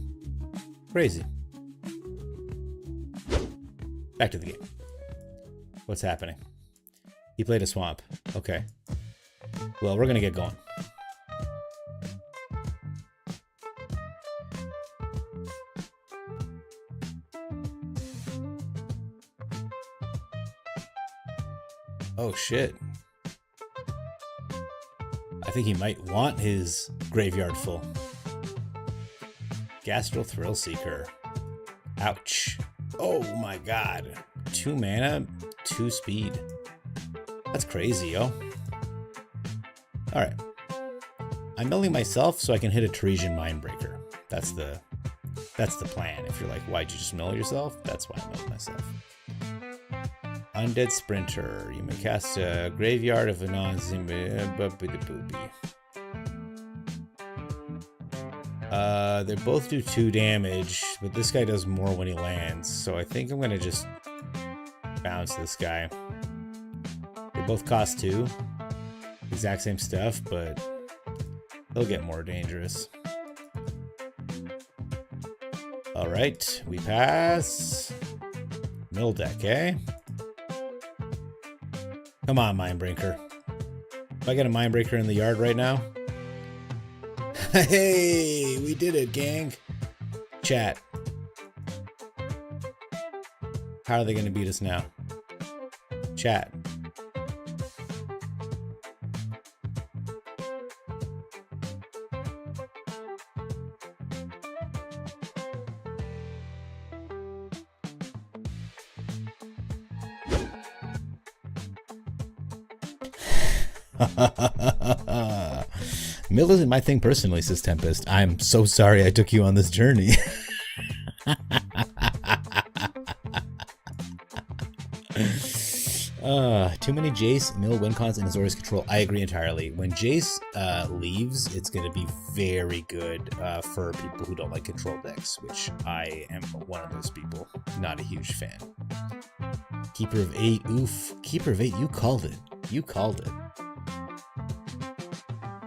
Crazy. Back to the game. What's happening? He played a swamp. Okay. Well, we're gonna get going. Oh shit. I think he might want his graveyard full. Gastral Thrill Seeker. Ouch. Oh my god. 2 mana, 2 speed. That's crazy, yo. Alright. I'm milling myself so I can hit a Teresian Mindbreaker. That's the plan. If you're like, why'd you just mill yourself? That's why I milled myself. Undead Sprinter. You may cast a Graveyard of a they both do 2 damage, but this guy does more when he lands, so I think I'm gonna just bounce this guy. They both cost 2. Exact same stuff, but they'll get more dangerous. Alright, we pass. Mill deck, eh? Come on, Mindbreaker. If I get a Mindbreaker in the yard right now. Hey, we did it, gang. Chat. How are they going to beat us now? Chat. Mill isn't my thing personally, says Tempest. I'm so sorry I took you on this journey. Too many Jace, Mill, win cons, and Azorius control. I agree entirely. When Jace leaves, it's going to be very good for people who don't like control decks, which I am one of those people. Not a huge fan. Keeper of 8, oof. Keeper of 8, you called it. You called it.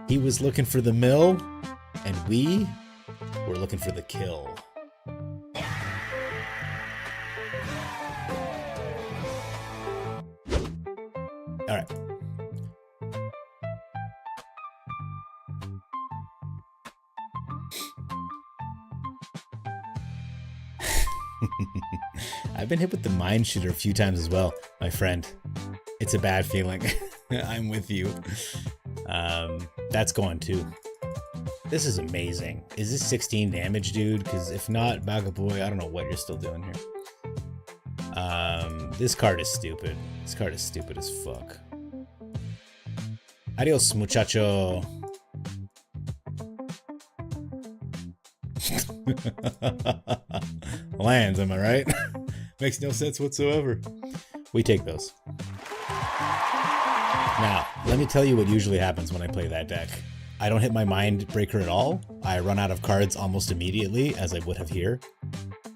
He was looking for the mill, and we were looking for the kill. All right. I've been hit with the mind shitter a few times as well, my friend. It's a bad feeling. I'm with you. That's going too. This is amazing. Is this 16 damage, dude? Because if not, Bagaboy, I don't know what you're still doing here. This card is stupid. This card is stupid as fuck. Adios, muchacho. Lands, am I right? Makes no sense whatsoever. We take those. Now, let me tell you what usually happens when I play that deck. I don't hit my mind breaker at all. I run out of cards almost immediately, as I would have here.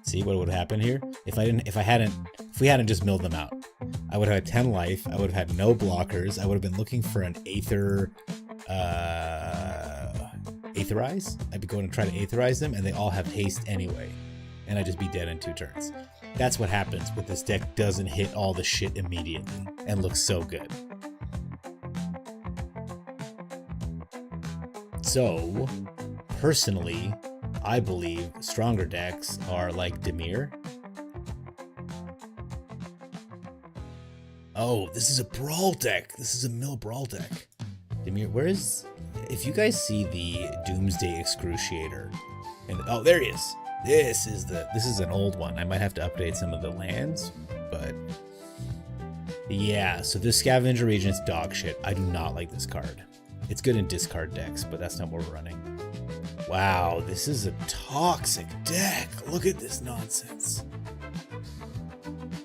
See what would happen here? If we hadn't just milled them out, I would have had 10 life. I would have had no blockers. I would have been looking for an Aetherize. I'd be going to try to Aetherize them, and they all have haste anyway. And I'd just be dead in 2 turns. That's what happens when this deck doesn't hit all the shit immediately and looks so good. So, personally, I believe stronger decks are like Dimir. Oh, this is a Brawl deck. This is a mill Brawl deck. Dimir, where is... If you guys see the Doomsday Excruciator... And, oh, there he is. This is an old one. I might have to update some of the lands, but... Yeah, so this Scavenger Regent's dog shit. I do not like this card. It's good in discard decks, but that's not what we're running. Wow, this is a toxic deck. Look at this nonsense.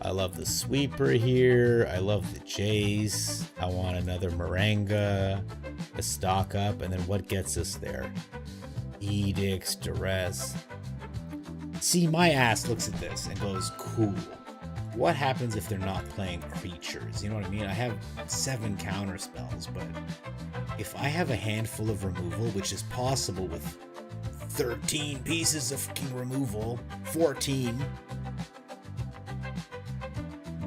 I love the Sweeper here. I love the Jace. I want another Moringa, a stock up, and then what gets us there? Edicts, Duress. See, my ass looks at this and goes, cool. What happens if they're not playing creatures? You know what I mean? I have 7 counter spells, but if I have a handful of removal, which is possible with 13 pieces of fucking removal, 14,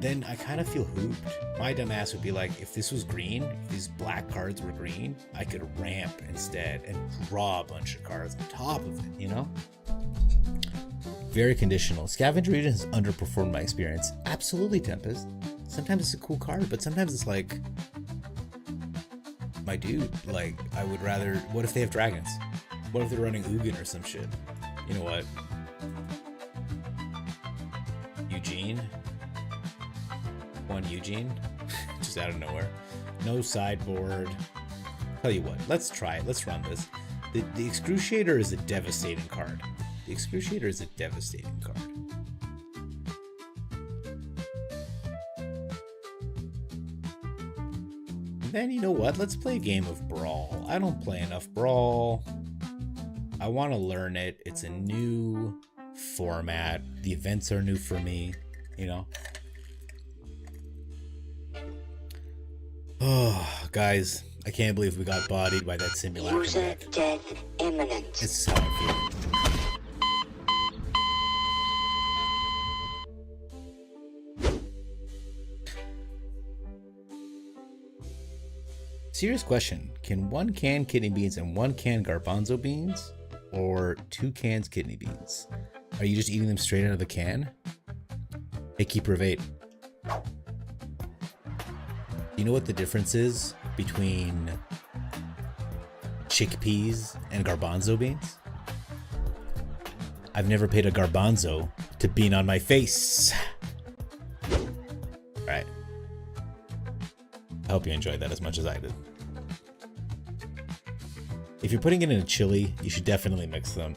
then I kind of feel hooped. My dumb ass would be like, if this was green, if these black cards were green, I could ramp instead and draw a bunch of cards on top of it, you know? Very conditional. Scavenger Regent has underperformed my experience. Absolutely, Tempest. Sometimes it's a cool card, but sometimes it's like, my dude, like, I would rather... What if they have dragons? What if they're running Ugin or some shit? You know what? Eugene? One Eugene? Just out of nowhere. No sideboard. Tell you what, let's try it. Let's run this. The Excruciator is a devastating card. The Excruciator is a devastating card. And then, you know what? Let's play a game of Brawl. I don't play enough Brawl. I want to learn it. It's a new format. The events are new for me, you know? Oh, guys, I can't believe we got bodied by that simulacrum. User death imminent. This is how I feel. Serious question. Can 1 can kidney beans and 1 can garbanzo beans? Or 2 cans kidney beans? Are you just eating them straight out of the can? Hey, Keeper of 8. You know what the difference is between chickpeas and garbanzo beans? I've never paid a garbanzo to bean on my face. Alright. I hope you enjoyed that as much as I did. If you're putting it in a chili, you should definitely mix them.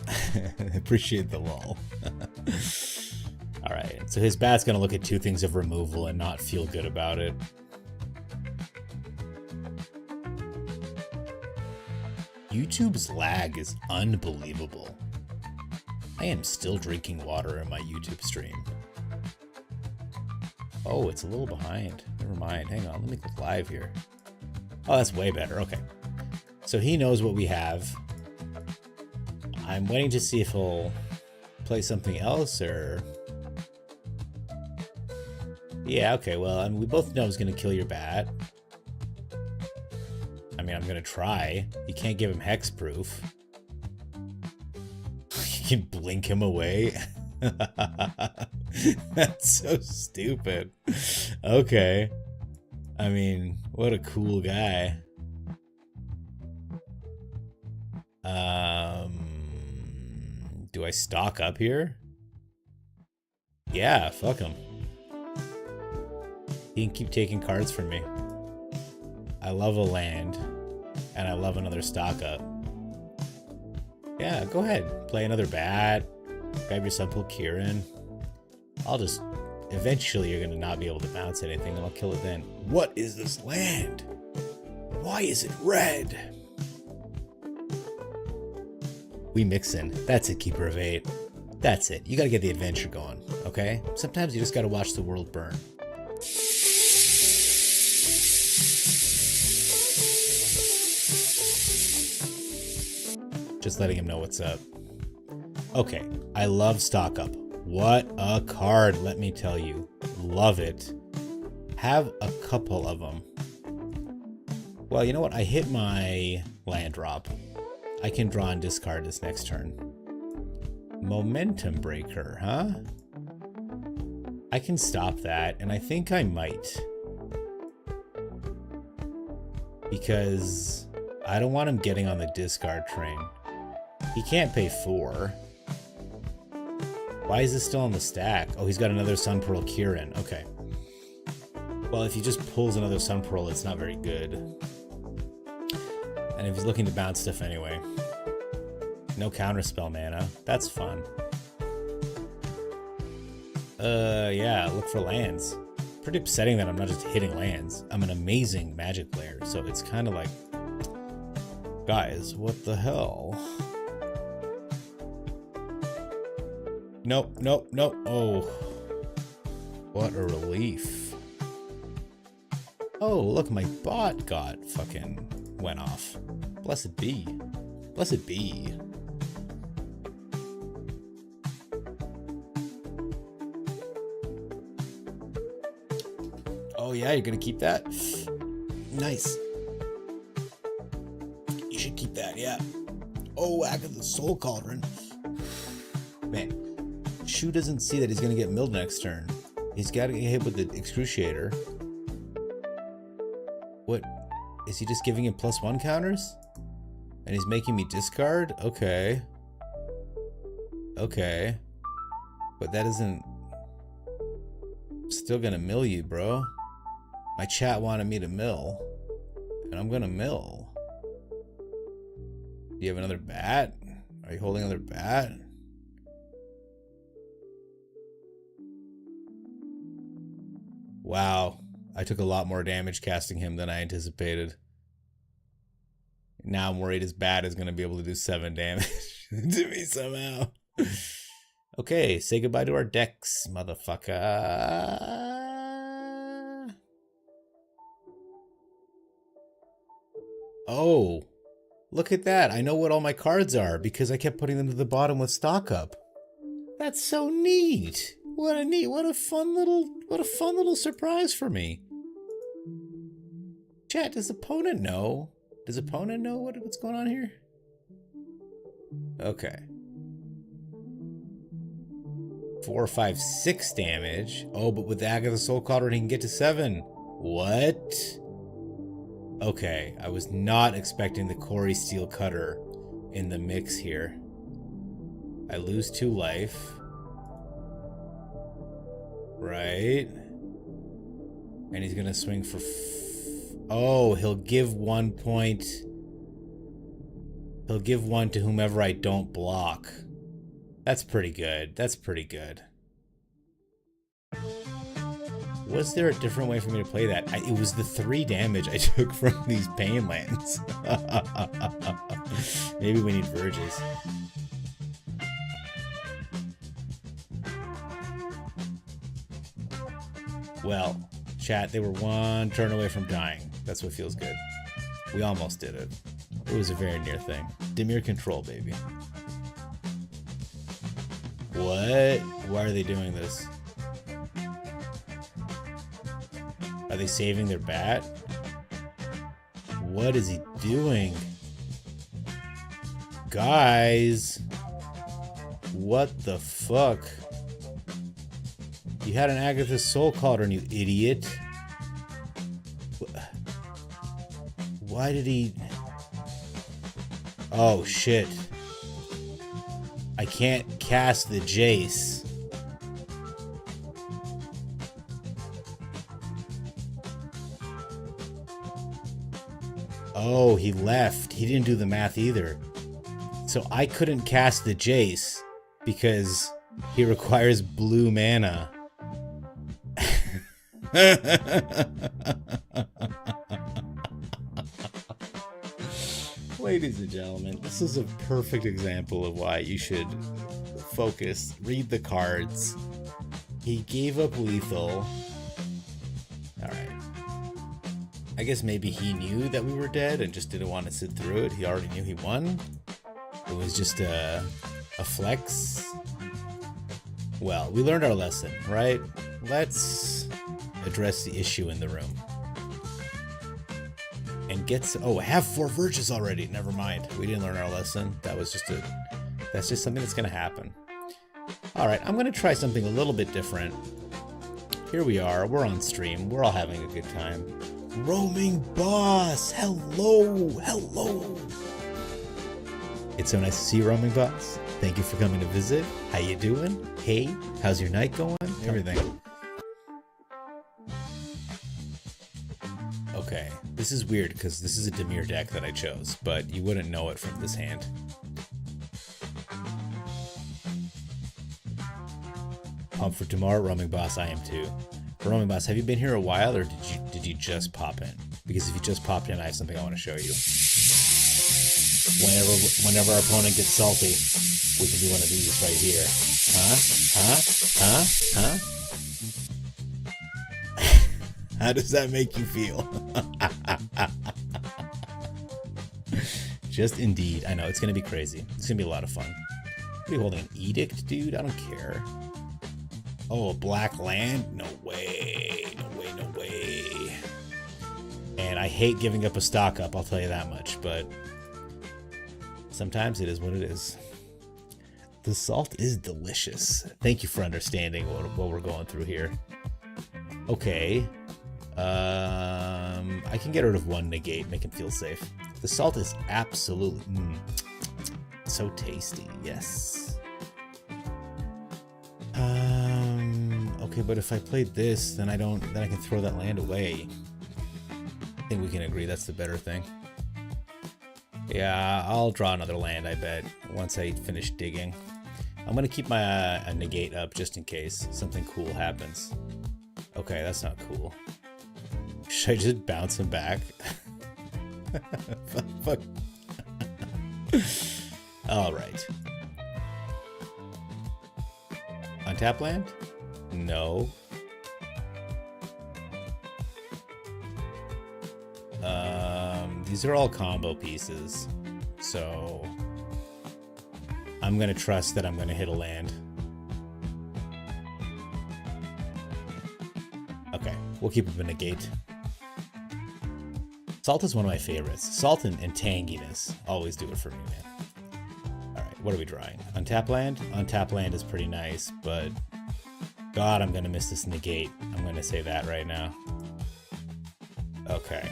Appreciate the lull. Alright, so his bat's gonna look at 2 things of removal and not feel good about it. YouTube's lag is unbelievable. I am still drinking water in my YouTube stream. Oh, it's a little behind. Never mind. Hang on. Let me click live here. Oh, that's way better. Okay. So he knows what we have. I'm waiting to see if he'll play something else or... Yeah, okay. Well, I mean, we both know he's going to kill your bat. I mean, I'm going to try. You can't give him hexproof. You can blink him away. That's so stupid. Okay. I mean, what a cool guy. Do I stock up here? Yeah, fuck him. He can keep taking cards from me. I love a land. and I love another stock up. Yeah, go ahead. Play another bat. Grab your Sunpool Kieran. I'll just... Eventually you're going to not be able to bounce anything, and I'll kill it then. What is this land? Why is it red? We mix in. That's it, Keeper of 8. That's it. You gotta get the adventure going, okay? Sometimes you just gotta watch the world burn. Just letting him know what's up. Okay, I love Stock Up. What a card, let me tell you. Love it. Have a couple of them. Well, you know what? I hit my land drop. I can draw and discard this next turn. Momentum Breaker, huh? I can stop that, and I think I might. Because I don't want him getting on the discard train. He can't pay 4. Why is this still on the stack? Oh, he's got another Sun Pearl Kieran. Okay. Well, if he just pulls another Sun Pearl, it's not very good. And if he's looking to bounce stuff anyway. No counterspell mana. That's fun. Yeah, look for lands. Pretty upsetting that I'm not just hitting lands. I'm an amazing Magic player, so it's kind of like... Guys, what the hell? Nope, nope, nope. Oh. What a relief. Oh, look, my bot got fucking went off. Blessed be. Blessed be. Oh yeah, you're gonna keep that? Nice. You should keep that, yeah. Oh, Agatha Soul Cauldron. Man, Shu doesn't see that he's gonna get milled next turn. He's gotta get hit with the Excruciator. What? Is he just giving him +1 counters? And he's making me discard? Okay. Okay. But that isn't... Still gonna mill you, bro. My chat wanted me to mill. And I'm gonna mill. Do you have another bat? Are you holding another bat? Wow. I took a lot more damage casting him than I anticipated. Now I'm worried his bat is going to be able to do 7 damage to me somehow. Okay, say goodbye to our decks, motherfucker. Oh, look at that. I know what all my cards are because I kept putting them to the bottom with Stock Up. That's so neat. What a fun little surprise for me. Chat, does opponent know? Does opponent know what's going on here? Okay. 4, 5, 6 damage. Oh, but with Agatha Soul Cauldron, he can get to 7. What? Okay, I was not expecting the Corey Steel Cutter in the mix here. I lose 2 life. Right. And he's gonna swing for... Oh, he'll give 1 point. He'll give 1 to whomever I don't block. That's pretty good. That's pretty good. Was there a different way for me to play that? It was the 3 damage I took from these pain lands. Maybe we need Verges. Well, chat, they were 1 turn away from dying. That's what feels good. We almost did it. It was a very near thing. Dimir control, baby. What? Why are they doing this? Are they saving their bat? What is he doing? Guys! What the fuck? You had an Agatha Soul Cauldron, you idiot. Why did he... Oh, shit. I can't cast the Jace. Oh, he left. He didn't do the math either. So I couldn't cast the Jace because he requires blue mana. Ladies and gentlemen, this is a perfect example of why you should focus, read the cards. He gave up lethal. Alright. I guess maybe he knew that we were dead and just didn't want to sit through it. He already knew he won. It was just a flex. Well, we learned our lesson, right? Let's address the issue in the room. And I have 4 Virtues already. Never mind. We didn't learn our lesson. That's just something that's gonna happen. Alright, I'm gonna try something a little bit different. Here we are, we're on stream, we're all having a good time. Roaming Boss! Hello! Hello! It's so nice to see you, Roaming Boss. Thank you for coming to visit. How you doing? Hey, how's your night going? Everything. Okay, this is weird because this is a Dimir deck that I chose, but you wouldn't know it from this hand. Pumped for tomorrow, Roaming Boss. I am too. Roaming Boss, have you been here a while, or did you just pop in? Because if you just popped in, I have something I want to show you. Whenever our opponent gets salty, we can do one of these right here. Huh? How does that make you feel? Just indeed. I know, it's going to be crazy. It's going to be a lot of fun. Are you holding an edict, dude? I don't care. Oh, a black land? No way. No way, no way. And I hate giving up a stock up, I'll tell you that much, but sometimes it is what it is. The salt is delicious. Thank you for understanding what we're going through here. Okay. I can get rid of 1 negate, make him feel safe. The salt is absolutely so tasty. Yes. Okay, but if I played this, then I can throw that land away. I think we can agree that's the better thing. Yeah, I'll draw another land, I bet, once I finish digging. I'm gonna keep my negate up just in case something cool happens. Okay, that's not cool. Should I just bounce him back? Fuck. Alright. Untap land? No. These are all combo pieces, so I'm gonna trust that I'm gonna hit a land. Okay, we'll keep up a negate. Salt is one of my favorites. Salt and tanginess always do it for me, man. Alright, what are we drawing? Untap land? Untap land is pretty nice, but God, I'm gonna miss this negate. I'm gonna say that right now. Okay.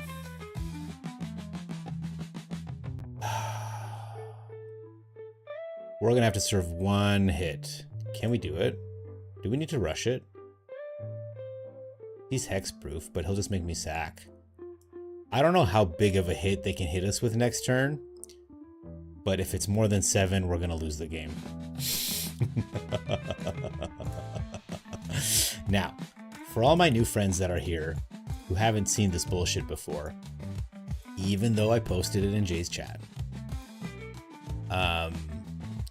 We're gonna have to serve 1 hit. Can we do it? Do we need to rush it? He's hexproof, but he'll just make me sack. I don't know how big of a hit they can hit us with next turn, but if it's more than 7, we're gonna lose the game. Now, for all my new friends that are here who haven't seen this bullshit before, even though I posted it in Jay's chat,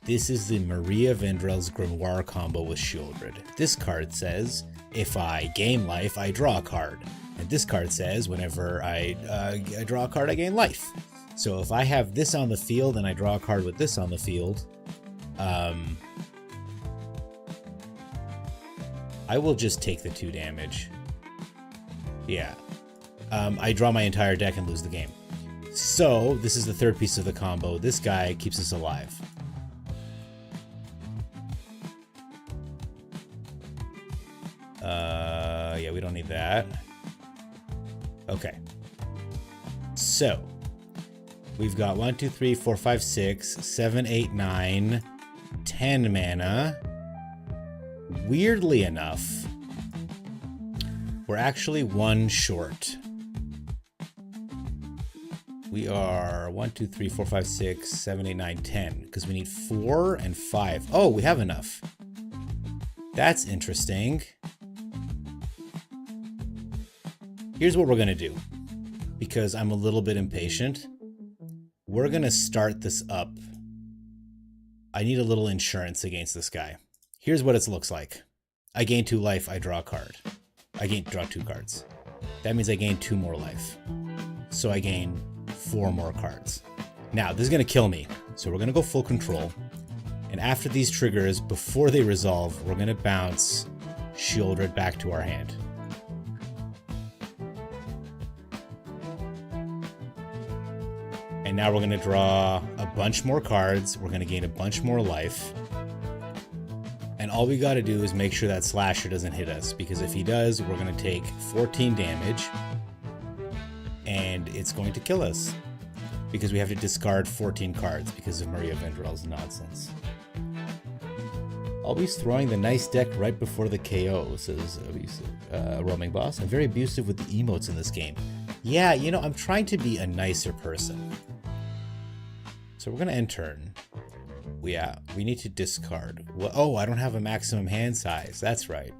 this is the Maria Vendrell's Grimoire combo with Shieldred. This card says, if I gain life, I draw a card. And this card says, whenever I draw a card, I gain life. So if I have this on the field and I draw a card with this on the field, I will just take the 2 damage. Yeah. I draw my entire deck and lose the game. So, this is the 3rd piece of the combo. This guy keeps us alive. Yeah, we don't need that. Okay. So, we've got 1, 2, 3, 4, 5, 6, 7, 8, 9, 10 mana. Weirdly enough, we're actually 1 short. We are 1, 2, 3, 4, 5, 6, 7, 8, 9, 10. Because we need 4 and 5. Oh, we have enough. That's interesting. Here's what we're going to do. Because I'm a little bit impatient. We're going to start this up. I need a little insurance against this guy. Here's what it looks like. I gain 2 life, I draw a card. I draw 2 cards. That means I gain 2 more life. So I gain 4 more cards. Now, this is going to kill me. So we're going to go full control. And after these triggers, before they resolve, we're going to bounce Shieldred back to our hand. And now we're going to draw a bunch more cards. We're going to gain a bunch more life. And all we got to do is make sure that Slasher doesn't hit us. Because if he does, we're going to take 14 damage. And it's going to kill us. Because we have to discard 14 cards because of Maria Vendrell's nonsense. Always throwing the nice deck right before the KO, says Roaming Boss. I'm very abusive with the emotes in this game. Yeah, you know, I'm trying to be a nicer person. So we're going to end turn. Yeah, we need to discard. Oh, I don't have a maximum hand size. That's right.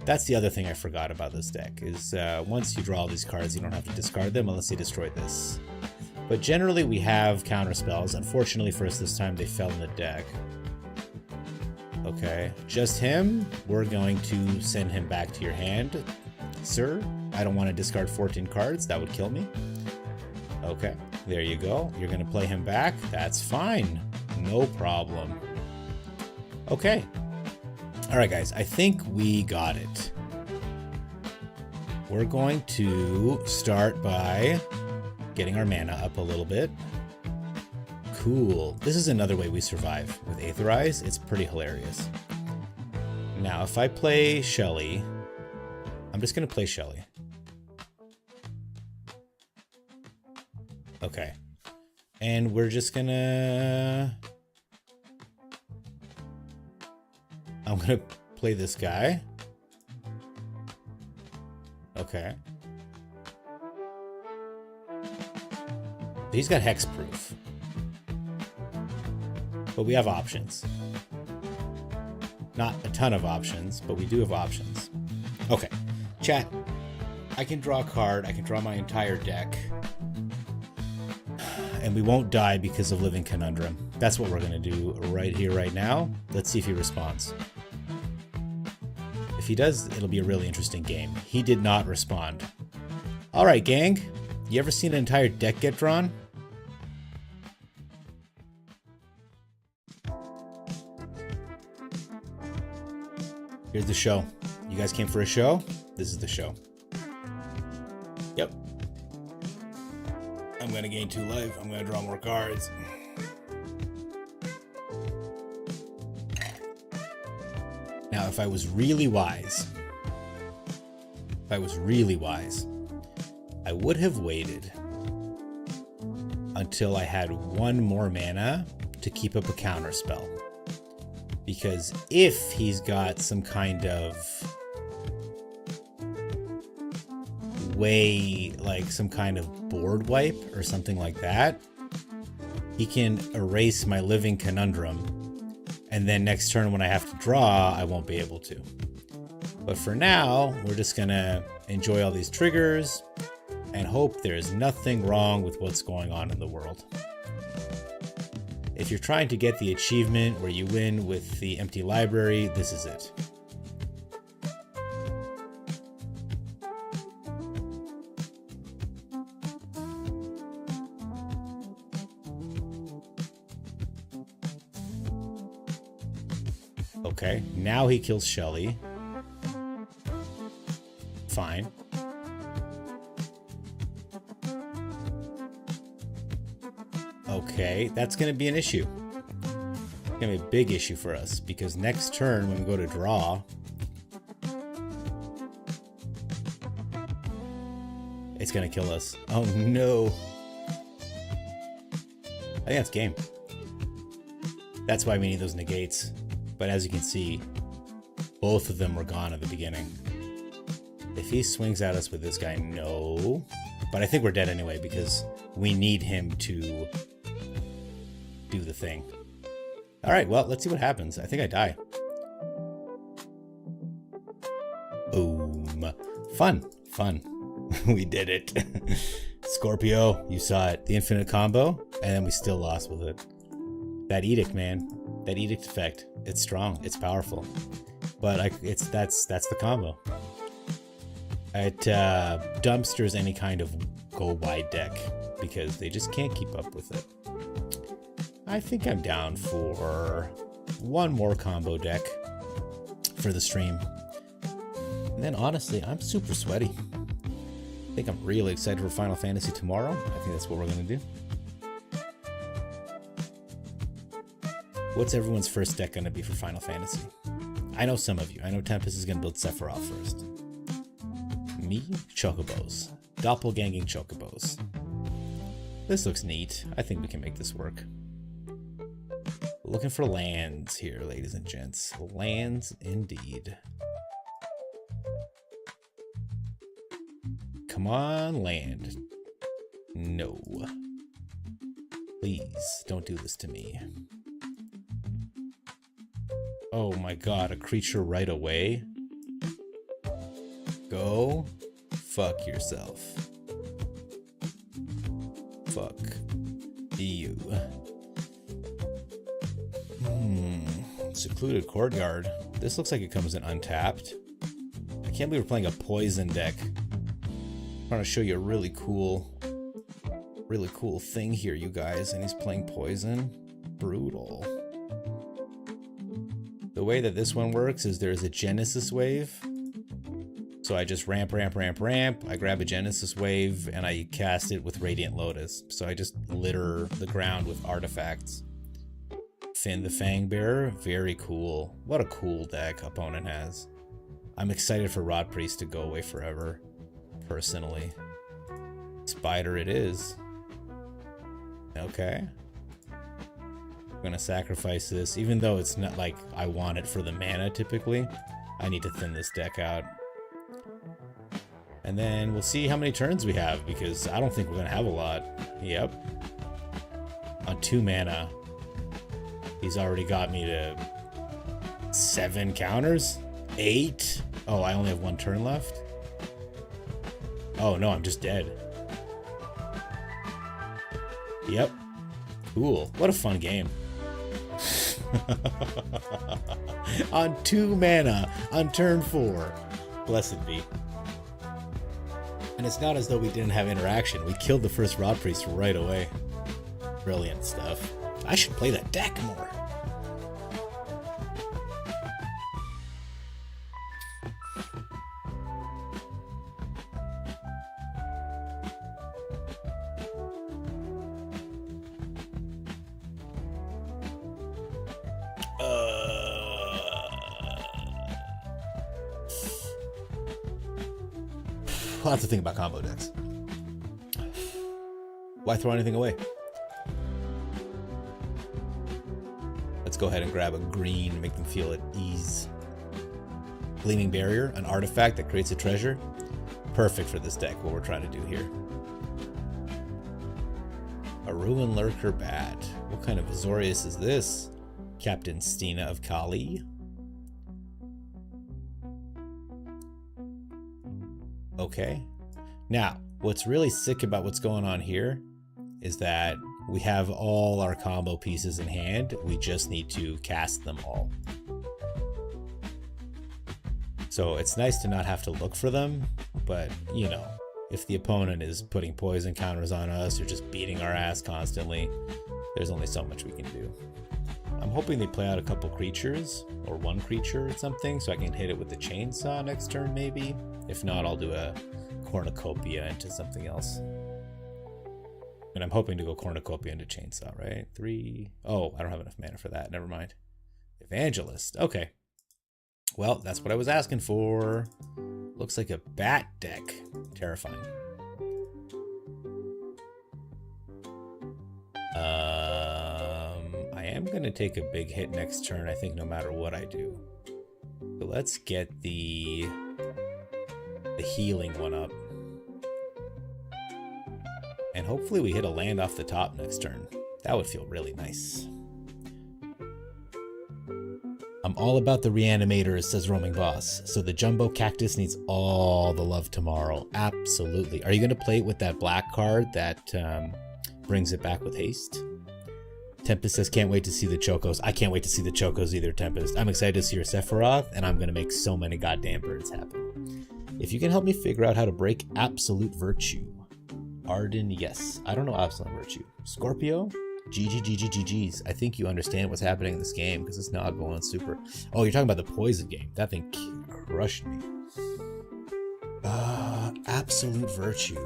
That's the other thing I forgot about this deck, is once you draw all these cards, you don't have to discard them unless you destroy this. But generally, we have counter spells. Unfortunately for us this time, they fell in the deck. Okay, just him. We're going to send him back to your hand, sir. I don't want to discard 14 cards. That would kill me. Okay, there you go. You're going to play him back. That's fine. No problem. Okay. All right, guys. I think we got it. We're going to start by getting our mana up a little bit. Cool. This is another way we survive with Aetherize. It's pretty hilarious. Now, if I play Shelly, I'm just going to play Shelly. Okay. And we're just going to... I'm going to play this guy. Okay. He's got hexproof. But we have options. Not a ton of options, but we do have options. Okay, chat. I can draw a card. I can draw my entire deck. And we won't die because of Living Conundrum. That's what we're going to do right here, right now. Let's see if he responds. If he does, it'll be a really interesting game. He did not respond. All right, gang. You ever seen an entire deck get drawn? Here's the show. You guys came for a show? This is the show. Yep. I'm gonna gain 2 life. I'm gonna draw more cards. Now, if I was really wise, I would have waited until I had 1 more mana to keep up a counter spell. Because if he's got some kind of way, like some kind of board wipe or something like that, he can erase my Living Conundrum. And then next turn when I have to draw, I won't be able to. But for now, we're just gonna enjoy all these triggers and hope there's nothing wrong with what's going on in the world. If you're trying to get the achievement where you win with the empty library, this is it. Okay, now he kills Shelly. Fine. Okay, that's going to be an issue. It's going to be a big issue for us, because next turn when we go to draw, it's going to kill us. Oh no. I think that's game. That's why we need those negates. But as you can see, both of them were gone at the beginning. If he swings at us with this guy, no. But I think we're dead anyway because we need him to do the thing. All right, well, let's see what happens. I think I die. Boom. Fun. We did it. Scorpio, you saw it. The infinite combo, and then we still lost with it. That edict, man. That edict effect. It's strong. It's powerful. But that's the combo. It dumpsters any kind of go wide deck because they just can't keep up with it. I think I'm down for one more combo deck for the stream. And then honestly, I'm super sweaty. I think I'm really excited for Final Fantasy tomorrow. I think that's what we're going to do. What's everyone's first deck going to be for Final Fantasy? I know some of you. I know Tempest is going to build Sephiroth first. Me? Chocobos. Doppelganging Chocobos. This looks neat. I think we can make this work. Looking for lands here, ladies and gents. Lands indeed. Come on, land. No. Please, don't do this to me. Oh my god, a creature right away? Go fuck yourself. Fuck you. Secluded Courtyard. This looks like it comes in untapped. I can't believe we're playing a poison deck. I'm trying to show you a really cool thing here, you guys, and he's playing poison. Brutal. The way that this one works is there's a Genesis wave. So I just ramp. I grab a Genesis wave and I cast it with Radiant Lotus. So I just litter the ground with artifacts. Finn the Fangbearer, very cool. What a cool deck opponent has. I'm excited for Rod Priest to go away forever, personally. Spider it is. Okay. I'm gonna sacrifice this, even though it's not like I want it for the mana typically. I need to thin this deck out. And then we'll see how many turns we have, because I don't think we're gonna have a lot. Yep. On 2 mana, he's already got me to 7 counters? 8? Oh, I only have 1 turn left? Oh no, I'm just dead. Yep. Cool. What a fun game. On 2 mana, on turn 4. Blessed be. And it's not as though we didn't have interaction. We killed the first Rod Priest right away. Brilliant stuff. I should play that deck more. I'll have to think about combo decks. Why throw anything away? Let's go ahead and grab a green and make them feel at ease. Gleaming Barrier, an artifact that creates a treasure. Perfect for this deck, what we're trying to do here. A Ruin Lurker Bat. What kind of Azorius is this? Captain Stina of Kali. Okay. Now, what's really sick about what's going on here is that we have all our combo pieces in hand. We just need to cast them all. So it's nice to not have to look for them, but you know, if the opponent is putting poison counters on us or just beating our ass constantly, there's only so much we can do. I'm hoping they play out a couple creatures or 1 creature or something so I can hit it with the chainsaw next turn maybe. If not, I'll do a cornucopia into something else. And I'm hoping to go cornucopia into chainsaw, right? 3. Oh, I don't have enough mana for that. Never mind. Evangelist. Okay. Well, that's what I was asking for. Looks like a bat deck. Terrifying. I am going to take a big hit next turn, I think, no matter what I do. So let's get the healing one up. And hopefully we hit a land off the top next turn. That would feel really nice. I'm all about the reanimators, says Roaming Boss. So the Jumbo Cactus needs all the love tomorrow. Absolutely. Are you going to play it with that black card that brings it back with haste? Tempest says, can't wait to see the Chocos. I can't wait to see the Chocos either, Tempest. I'm excited to see your Sephiroth, and I'm going to make so many goddamn birds happen. If you can help me figure out how to break Absolute Virtue. Arden, yes. I don't know Absolute Virtue. Scorpio? GG's. I think you understand what's happening in this game because it's not going super. Oh, you're talking about the poison game. That thing crushed me. Absolute Virtue.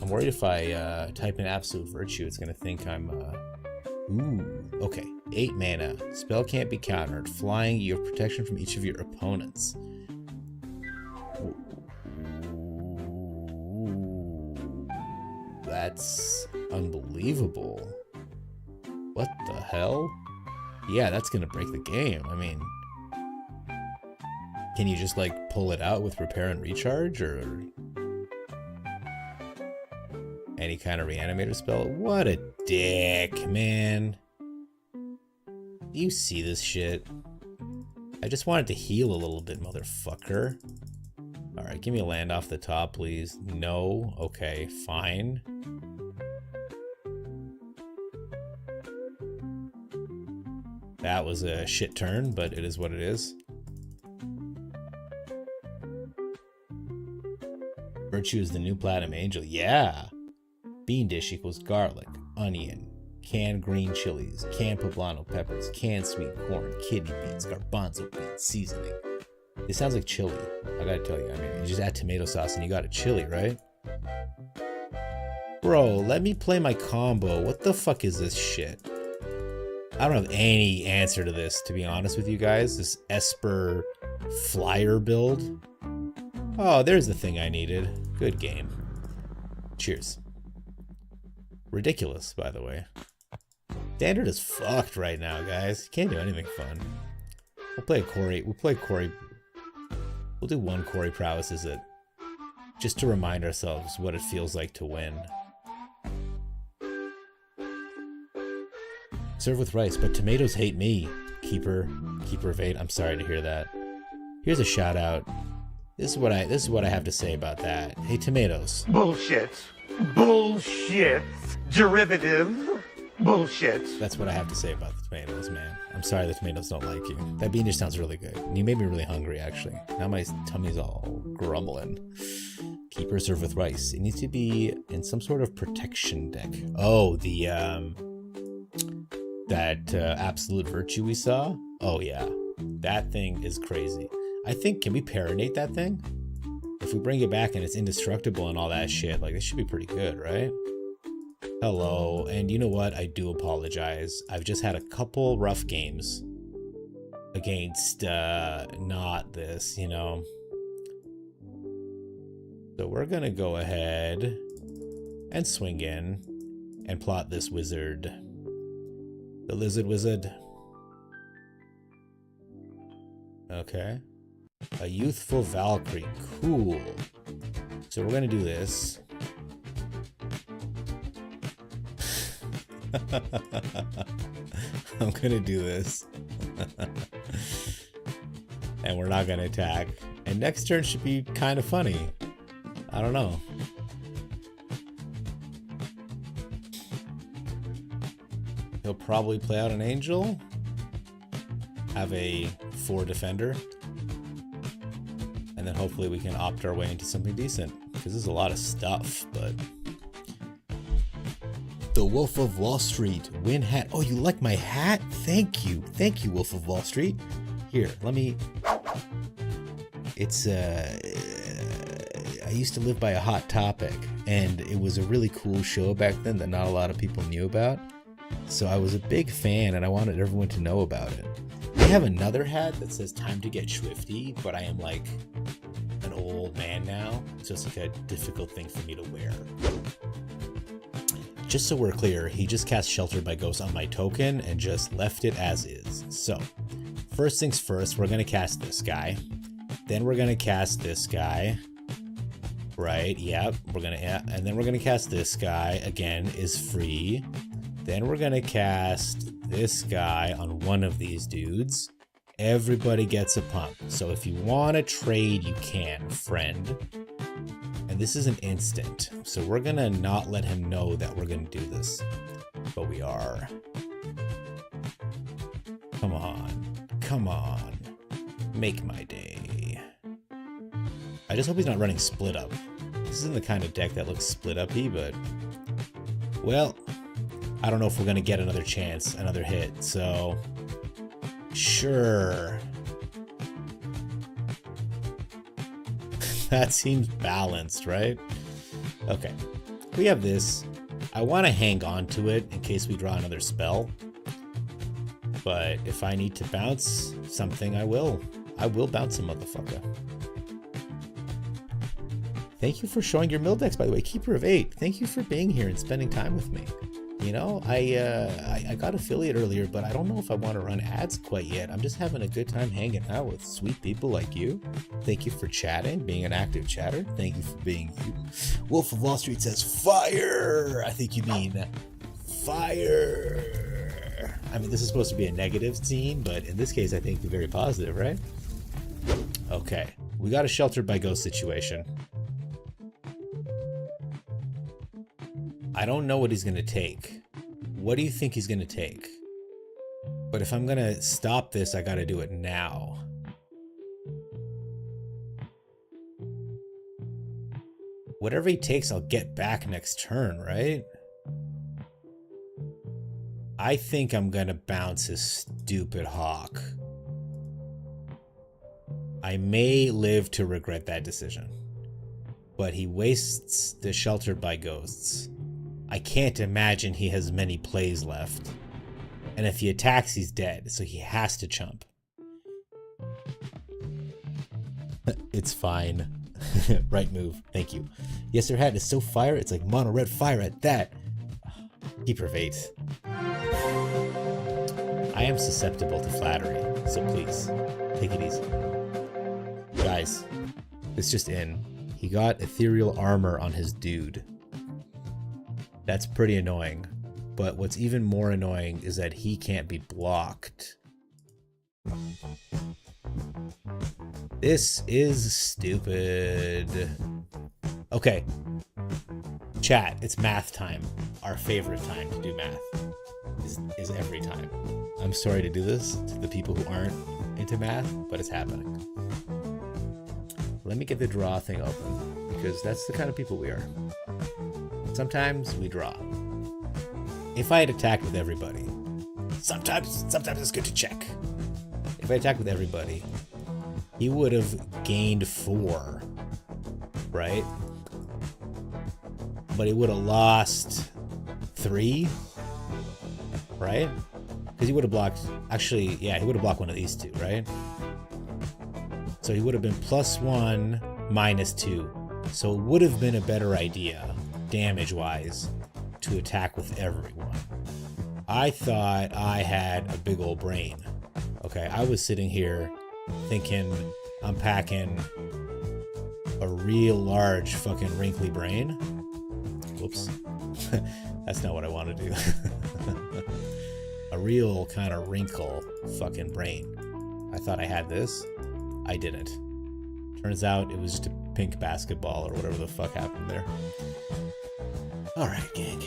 I'm worried if I type in Absolute Virtue, it's going to think I'm... Ooh, okay. 8 mana. Spell can't be countered. Flying, you have protection from each of your opponents. Ooh, that's unbelievable. What the hell? Yeah, that's gonna break the game. I mean, can you just like pull it out with repair and recharge or any kind of reanimator spell? What a dick, man. Do you see this shit? I just wanted to heal a little bit, motherfucker. Alright, give me a land off the top, please. No. Okay, fine. That was a shit turn, but it is what it is. Virtue is the new Platinum Angel. Yeah! Bean dish equals garlic, onion, canned green chilies, canned poblano peppers, canned sweet corn, kidney beans, garbanzo beans, seasoning. It sounds like chili. I gotta tell you, I mean, you just add tomato sauce and you got a chili, right? Bro, let me play my combo. What the fuck is this shit? I don't have any answer to this, to be honest with you guys. This Esper flyer build. Oh, there's the thing I needed. Good game. Cheers. Ridiculous, by the way. Standard is fucked right now, guys. Can't do anything fun. We'll play a Corey. We'll play Corey. We'll do one Corey prowess is it. Just to remind ourselves what it feels like to win. Serve with rice, but tomatoes hate me. Keeper of 8. I'm sorry to hear that. Here's a shout out. This is what I have to say about that. Hey, tomatoes. Bullshit. Bullshit. Derivative. Bullshit. That's what I have to say about the tomatoes, man. I'm sorry the tomatoes don't like you. That bean dish sounds really good. And you made me really hungry, actually. Now my tummy's all grumbling. Keeper serve with rice. It needs to be in some sort of protection deck. Oh, the that Absolute Virtue we saw. Oh yeah, that thing is crazy. I think, can we parinate that thing? If we bring it back and it's indestructible and all that shit, like, this should be pretty good, right? Hello, and you know what? I do apologize. I've just had a couple rough games against not this, you know. So we're gonna go ahead and swing in and plot this wizard. The lizard wizard. Okay. A youthful Valkyrie. Cool. So we're gonna do this. I'm gonna do this. And we're not gonna attack. And next turn should be kind of funny. I don't know. He'll probably play out an angel. Have a 4 defender. And then hopefully we can opt our way into something decent. Because there's a lot of stuff, but... The Wolf of Wall Street. Win hat. Oh, you like my hat? Thank you. Thank you, Wolf of Wall Street. Here, let me... It's, I used to live by a Hot Topic. And it was a really cool show back then that not a lot of people knew about. So I was a big fan and I wanted everyone to know about it. I have another hat that says time to get swifty, but I am like an old man now, so it's like a difficult thing for me to wear. Just so we're clear, he just cast Shelter by Ghost on my token and just left it as is. So, first things first, we're gonna cast this guy. Then we're gonna cast this guy. Right, yep. We're gonna, yeah, and then we're gonna cast this guy, again, is free. Then we're gonna cast this guy on one of these dudes. Everybody gets a pump. So if you wanna trade, you can, friend. And this is an instant. So we're gonna not let him know that we're gonna do this. But we are. Come on. Come on. Make my day. I just hope he's not running split up. This isn't the kind of deck that looks split up-y, but... Well, I don't know if we're gonna get another chance, another hit, so... Sure. That seems balanced, right? Okay. We have this. I want to hang on to it in case we draw another spell. But if I need to bounce something, I will. I will bounce a motherfucker. Thank you for showing your mill decks, by the way. Keeper of 8, thank you for being here and spending time with me. You know, I got affiliate earlier, but I don't know if I want to run ads quite yet. I'm just having a good time hanging out with sweet people like you. Thank you for chatting, being an active chatter. Thank you for being you. Wolf of Wall Street says, fire! I think you mean fire. I mean, this is supposed to be a negative scene, but in this case, I think very positive, right? Okay, we got a Sheltered by Ghost situation. I don't know what he's going to take. What do you think he's going to take? But if I'm going to stop this, I got to do it now. Whatever he takes, I'll get back next turn, right? I think I'm going to bounce his stupid hawk. I may live to regret that decision. But he wastes the Sheltered by Ghosts. I can't imagine he has many plays left. And if he attacks, he's dead, so he has to chump. It's fine. Right move. Thank you. Yes, Sir Hat is so fire, it's like mono red fire at that. Keeper of 8. I am susceptible to flattery, so please, take it easy. Guys, it's just in. He got ethereal armor on his dude. That's pretty annoying. But what's even more annoying is that he can't be blocked. This is stupid. Okay. Chat, it's math time. Our favorite time to do math is every time. I'm sorry to do this to the people who aren't into math, but it's happening. Let me get the draw thing open, because that's the kind of people we are. Sometimes we draw. If I had attacked with everybody, sometimes it's good to check. If I attacked with everybody, he would have gained 4, right? But he would have lost 3, right? Because he would have blocked, actually, yeah, he would have blocked one of these two, right? So he would have been +1, -2. So it would have been a better idea, damage-wise, to attack with everyone. I thought I had a big old brain. Okay, I was sitting here thinking I'm packing a real large fucking wrinkly brain. Whoops. That's not what I want to do. A real kind of wrinkle fucking brain. I thought I had this. I didn't. Turns out it was just a pink basketball or whatever the fuck happened there. Alright, gang.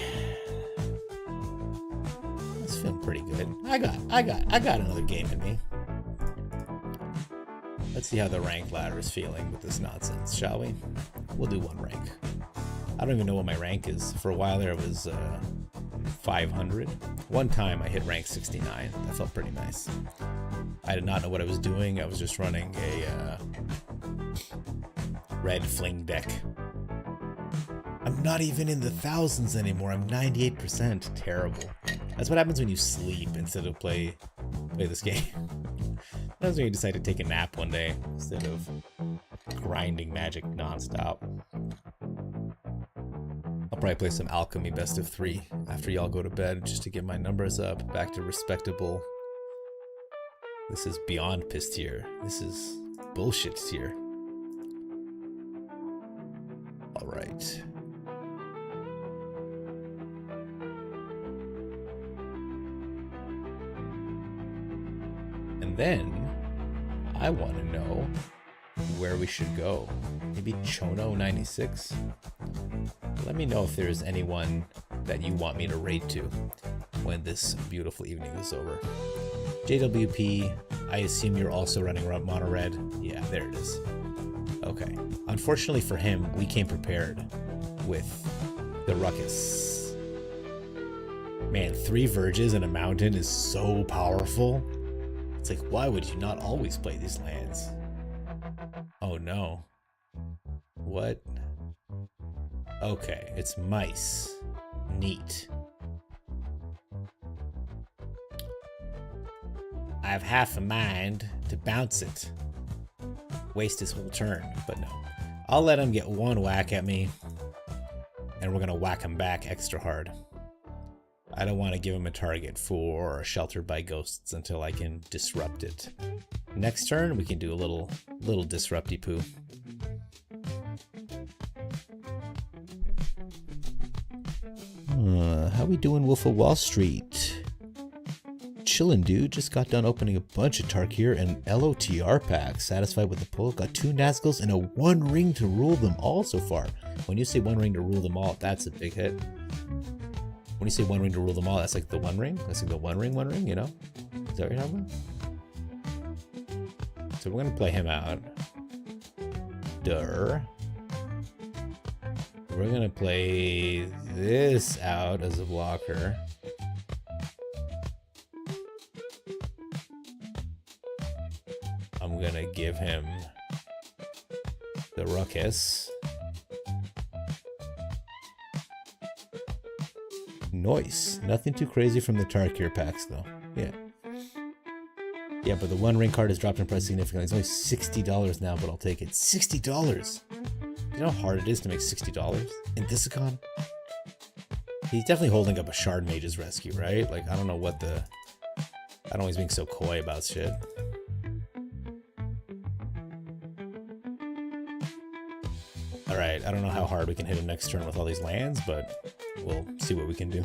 It's feeling pretty good. I got another game in me. Let's see how the rank ladder is feeling with this nonsense, shall we? We'll do one rank. I don't even know what my rank is. For a while there it was 500. One time I hit rank 69. That felt pretty nice. I did not know what I was doing. I was just running a red fling deck. I'm not even in the thousands anymore. I'm 98%. Terrible. That's what happens when you sleep instead of play this game. That's when you decide to take a nap one day instead of grinding Magic nonstop. I'll probably play some Alchemy Best of 3 after y'all go to bed just to get my numbers up back to respectable. This is beyond piss tier. This is bullshit tier. All right. And then I want to know where we should go. Maybe Chono 96? Let me know if there's anyone that you want me to raid to when this beautiful evening is over. JWP, I assume you're also running mono red. Yeah, there it is. Okay. Unfortunately for him, we came prepared with the Ruckus. Man, 3 Verges and a Mountain is so powerful. It's like, why would you not always play these lands? Oh no. What? Okay, it's mice. Neat. I have half a mind to bounce it. Waste his whole turn, but no. I'll let him get one whack at me, and we're gonna whack him back extra hard. I don't want to give him a target for Sheltered by Ghosts until I can disrupt it. Next turn, we can do a little disrupty poo. How we doing, Wolf of Wall Street? Chillin', dude. Just got done opening a bunch of Tarkir and LOTR packs. Satisfied with the pull. Got 2 Nazguls and a 1 ring to rule them all so far. When you say 1 ring to rule them all, that's a big hit. When you say 1 ring to rule them all, that's like the 1 ring? That's like the 1 ring, you know? Is that what you're talking about? So we're gonna play him out. We're gonna play this out as a blocker. I'm gonna give him the Ruckus. Nice. Nothing too crazy from the Tarkir packs though. Yeah. Yeah, but the 1 ring card has dropped in price significantly. It's only $60 now, but I'll take it. $60! You know how hard it is to make $60 in Disicon? He's definitely holding up a Shard Mage's Rescue, right? Like, I don't know what the... I don't know, he's being so coy about shit. Alright, I don't know how hard we can hit him next turn with all these lands, but we'll see what we can do.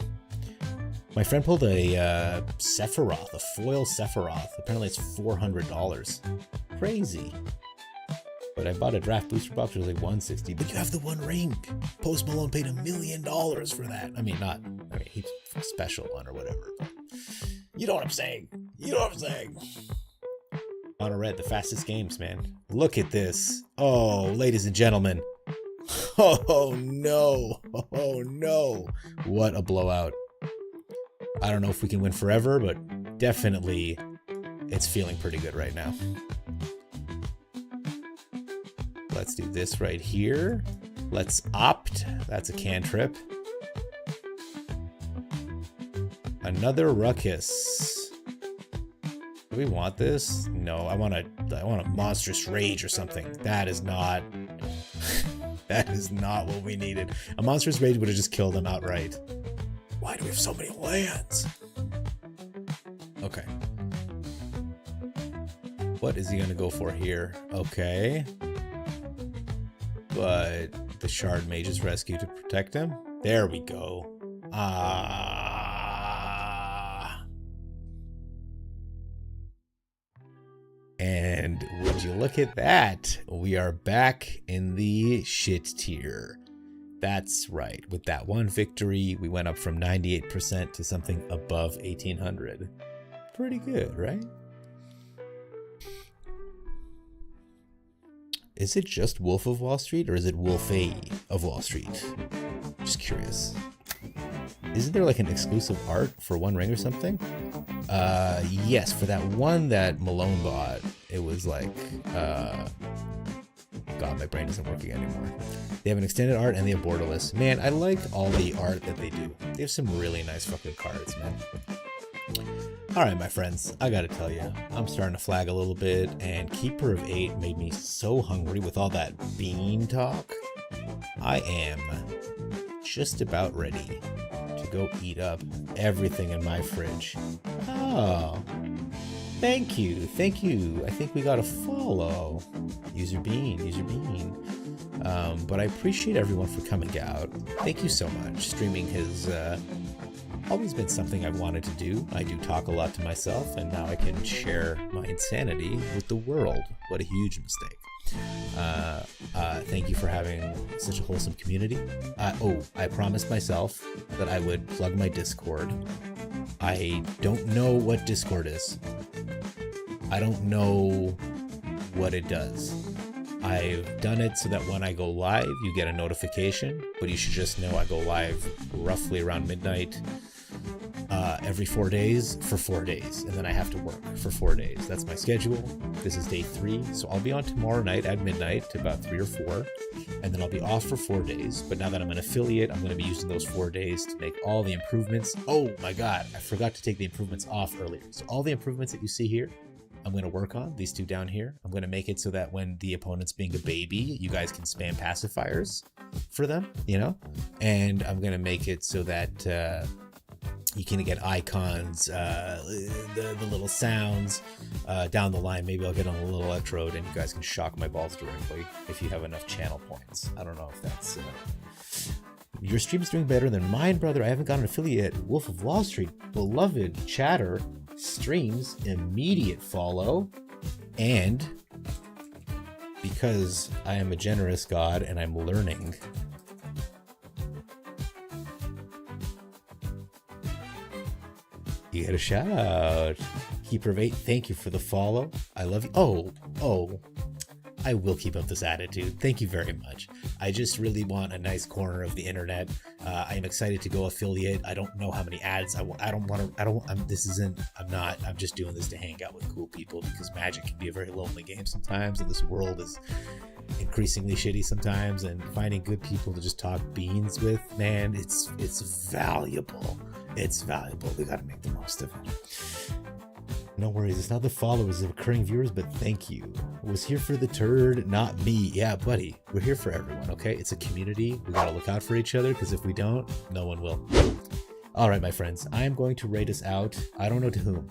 My friend pulled a Sephiroth, a foil Sephiroth. Apparently it's $400. Crazy. But I bought a draft booster box, which was like $160. But you have the 1 ring. Post Malone paid $1 million for that. I mean, he's a special one or whatever. But you know what I'm saying. You know what I'm saying. Mono red, the fastest games, man. Look at this. Oh, ladies and gentlemen. Oh no. Oh no. What a blowout. I don't know if we can win forever, but definitely it's feeling pretty good right now. Let's do this right here. Let's opt. That's a cantrip. Another Ruckus. Do we want this? No, I want a Monstrous Rage or something. That is not that is not what we needed. A Monstrous Rage would have just killed him outright. Why do we have so many lands? Okay. What is he gonna go for here? Okay. But the Shard Mage's Rescue to protect him. There we go. And would you look at that? We are back in the shit tier. That's right. With that 1 victory, we went up from 98% to something above 1800. Pretty good, right? Is it just Wolf of Wall Street or is it Wolfay of Wall Street? Just curious. Isn't there like an exclusive art for 1 ring or something? Yes, for that one that Malone bought, it was like, God, my brain isn't working anymore. They have an extended art and they have borderless. Man, I like all the art that they do. They have some really nice fucking cards, man. Alright, my friends, I gotta tell you, I'm starting to flag a little bit, and Keeper of 8 made me so hungry with all that bean talk. I am just about ready to go eat up everything in my fridge. Oh, thank you, thank you. I think we got a follow. User Bean, User Bean. But I appreciate everyone for coming out. Thank you so much. Streaming has always been something I've wanted to do. I do talk a lot to myself, and now I can share my insanity with the world. What a huge mistake. Thank you for having such a wholesome community. I promised myself that I would plug my Discord. I don't know what Discord is. I don't know what it does. I've done it so that when I go live, you get a notification, but you should just know I go live roughly around midnight every 4 days for 4 days, and then I have to work for 4 days. That's my schedule. This is day 3, so I'll be on tomorrow night at midnight to about 3 or 4, and then I'll be off for 4 days. But now that I'm an affiliate, I'm going to be using those 4 days to make all the improvements. Oh my god, I forgot to take the improvements off earlier. So all the improvements that you see here, I'm going to work on these 2 down here. I'm going to make it so that when the opponent's being a baby, you guys can spam pacifiers for them, you know? And I'm going to make it so that you can get icons, the little sounds down the line. Maybe I'll get on a little electrode and you guys can shock my balls directly if you have enough channel points. I don't know if that's... Your stream's doing better than mine, brother. I haven't got an affiliate. Wolf of Wall Street, beloved chatter, streams, immediate follow, and because I am a generous god and I'm learning, you get a shout out. Keeper of 8, thank you for the follow. I love you. Oh, I will keep up this attitude. Thank you very much. I just really want a nice corner of the internet. I am excited to go affiliate. I don't know how many ads I'm just doing this to hang out with cool people because Magic can be a very lonely game sometimes, and this world is increasingly shitty sometimes, and finding good people to just talk beans with, man, it's valuable. It's valuable. We got to make the most of it. No worries, it's not the followers, the recurring viewers, but thank you. Was here for the turd, not me. Yeah, buddy, we're here for everyone, okay? It's a community. We gotta look out for each other, because if we don't, no one will. All right, my friends, I am going to rate us out. I don't know to whom.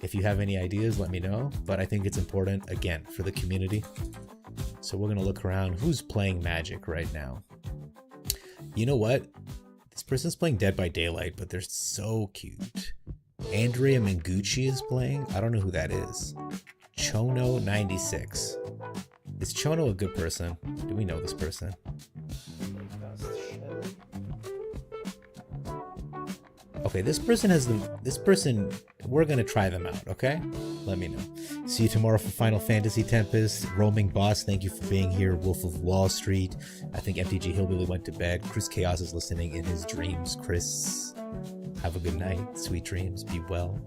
If you have any ideas, let me know, but I think it's important, again, for the community. So we're gonna look around. Who's playing Magic right now? You know what? This person's playing Dead by Daylight, but they're so cute. Andrea Mengucci is playing. I don't know who that is. Chono96. Is Chono a good person? Do we know this person? Okay, this person, we're gonna try them out, okay? Let me know. See you tomorrow for Final Fantasy Tempest. Roaming Boss, thank you for being here. Wolf of Wall Street. I think MTG Hillbilly went to bed. Chris Chaos is listening in his dreams. Chris, have a good night. Sweet dreams. Be well.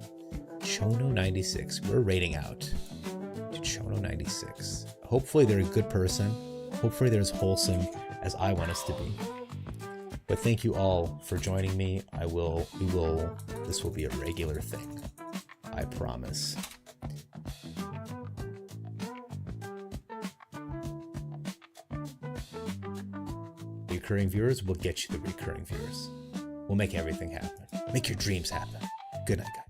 Chono96. We're rating out to Chono96. Hopefully they're a good person. Hopefully they're as wholesome as I want us to be. But thank you all for joining me. This will be a regular thing. I promise. Recurring viewers will get you the recurring viewers. We'll make everything happen. Make your dreams happen. Good night, guys.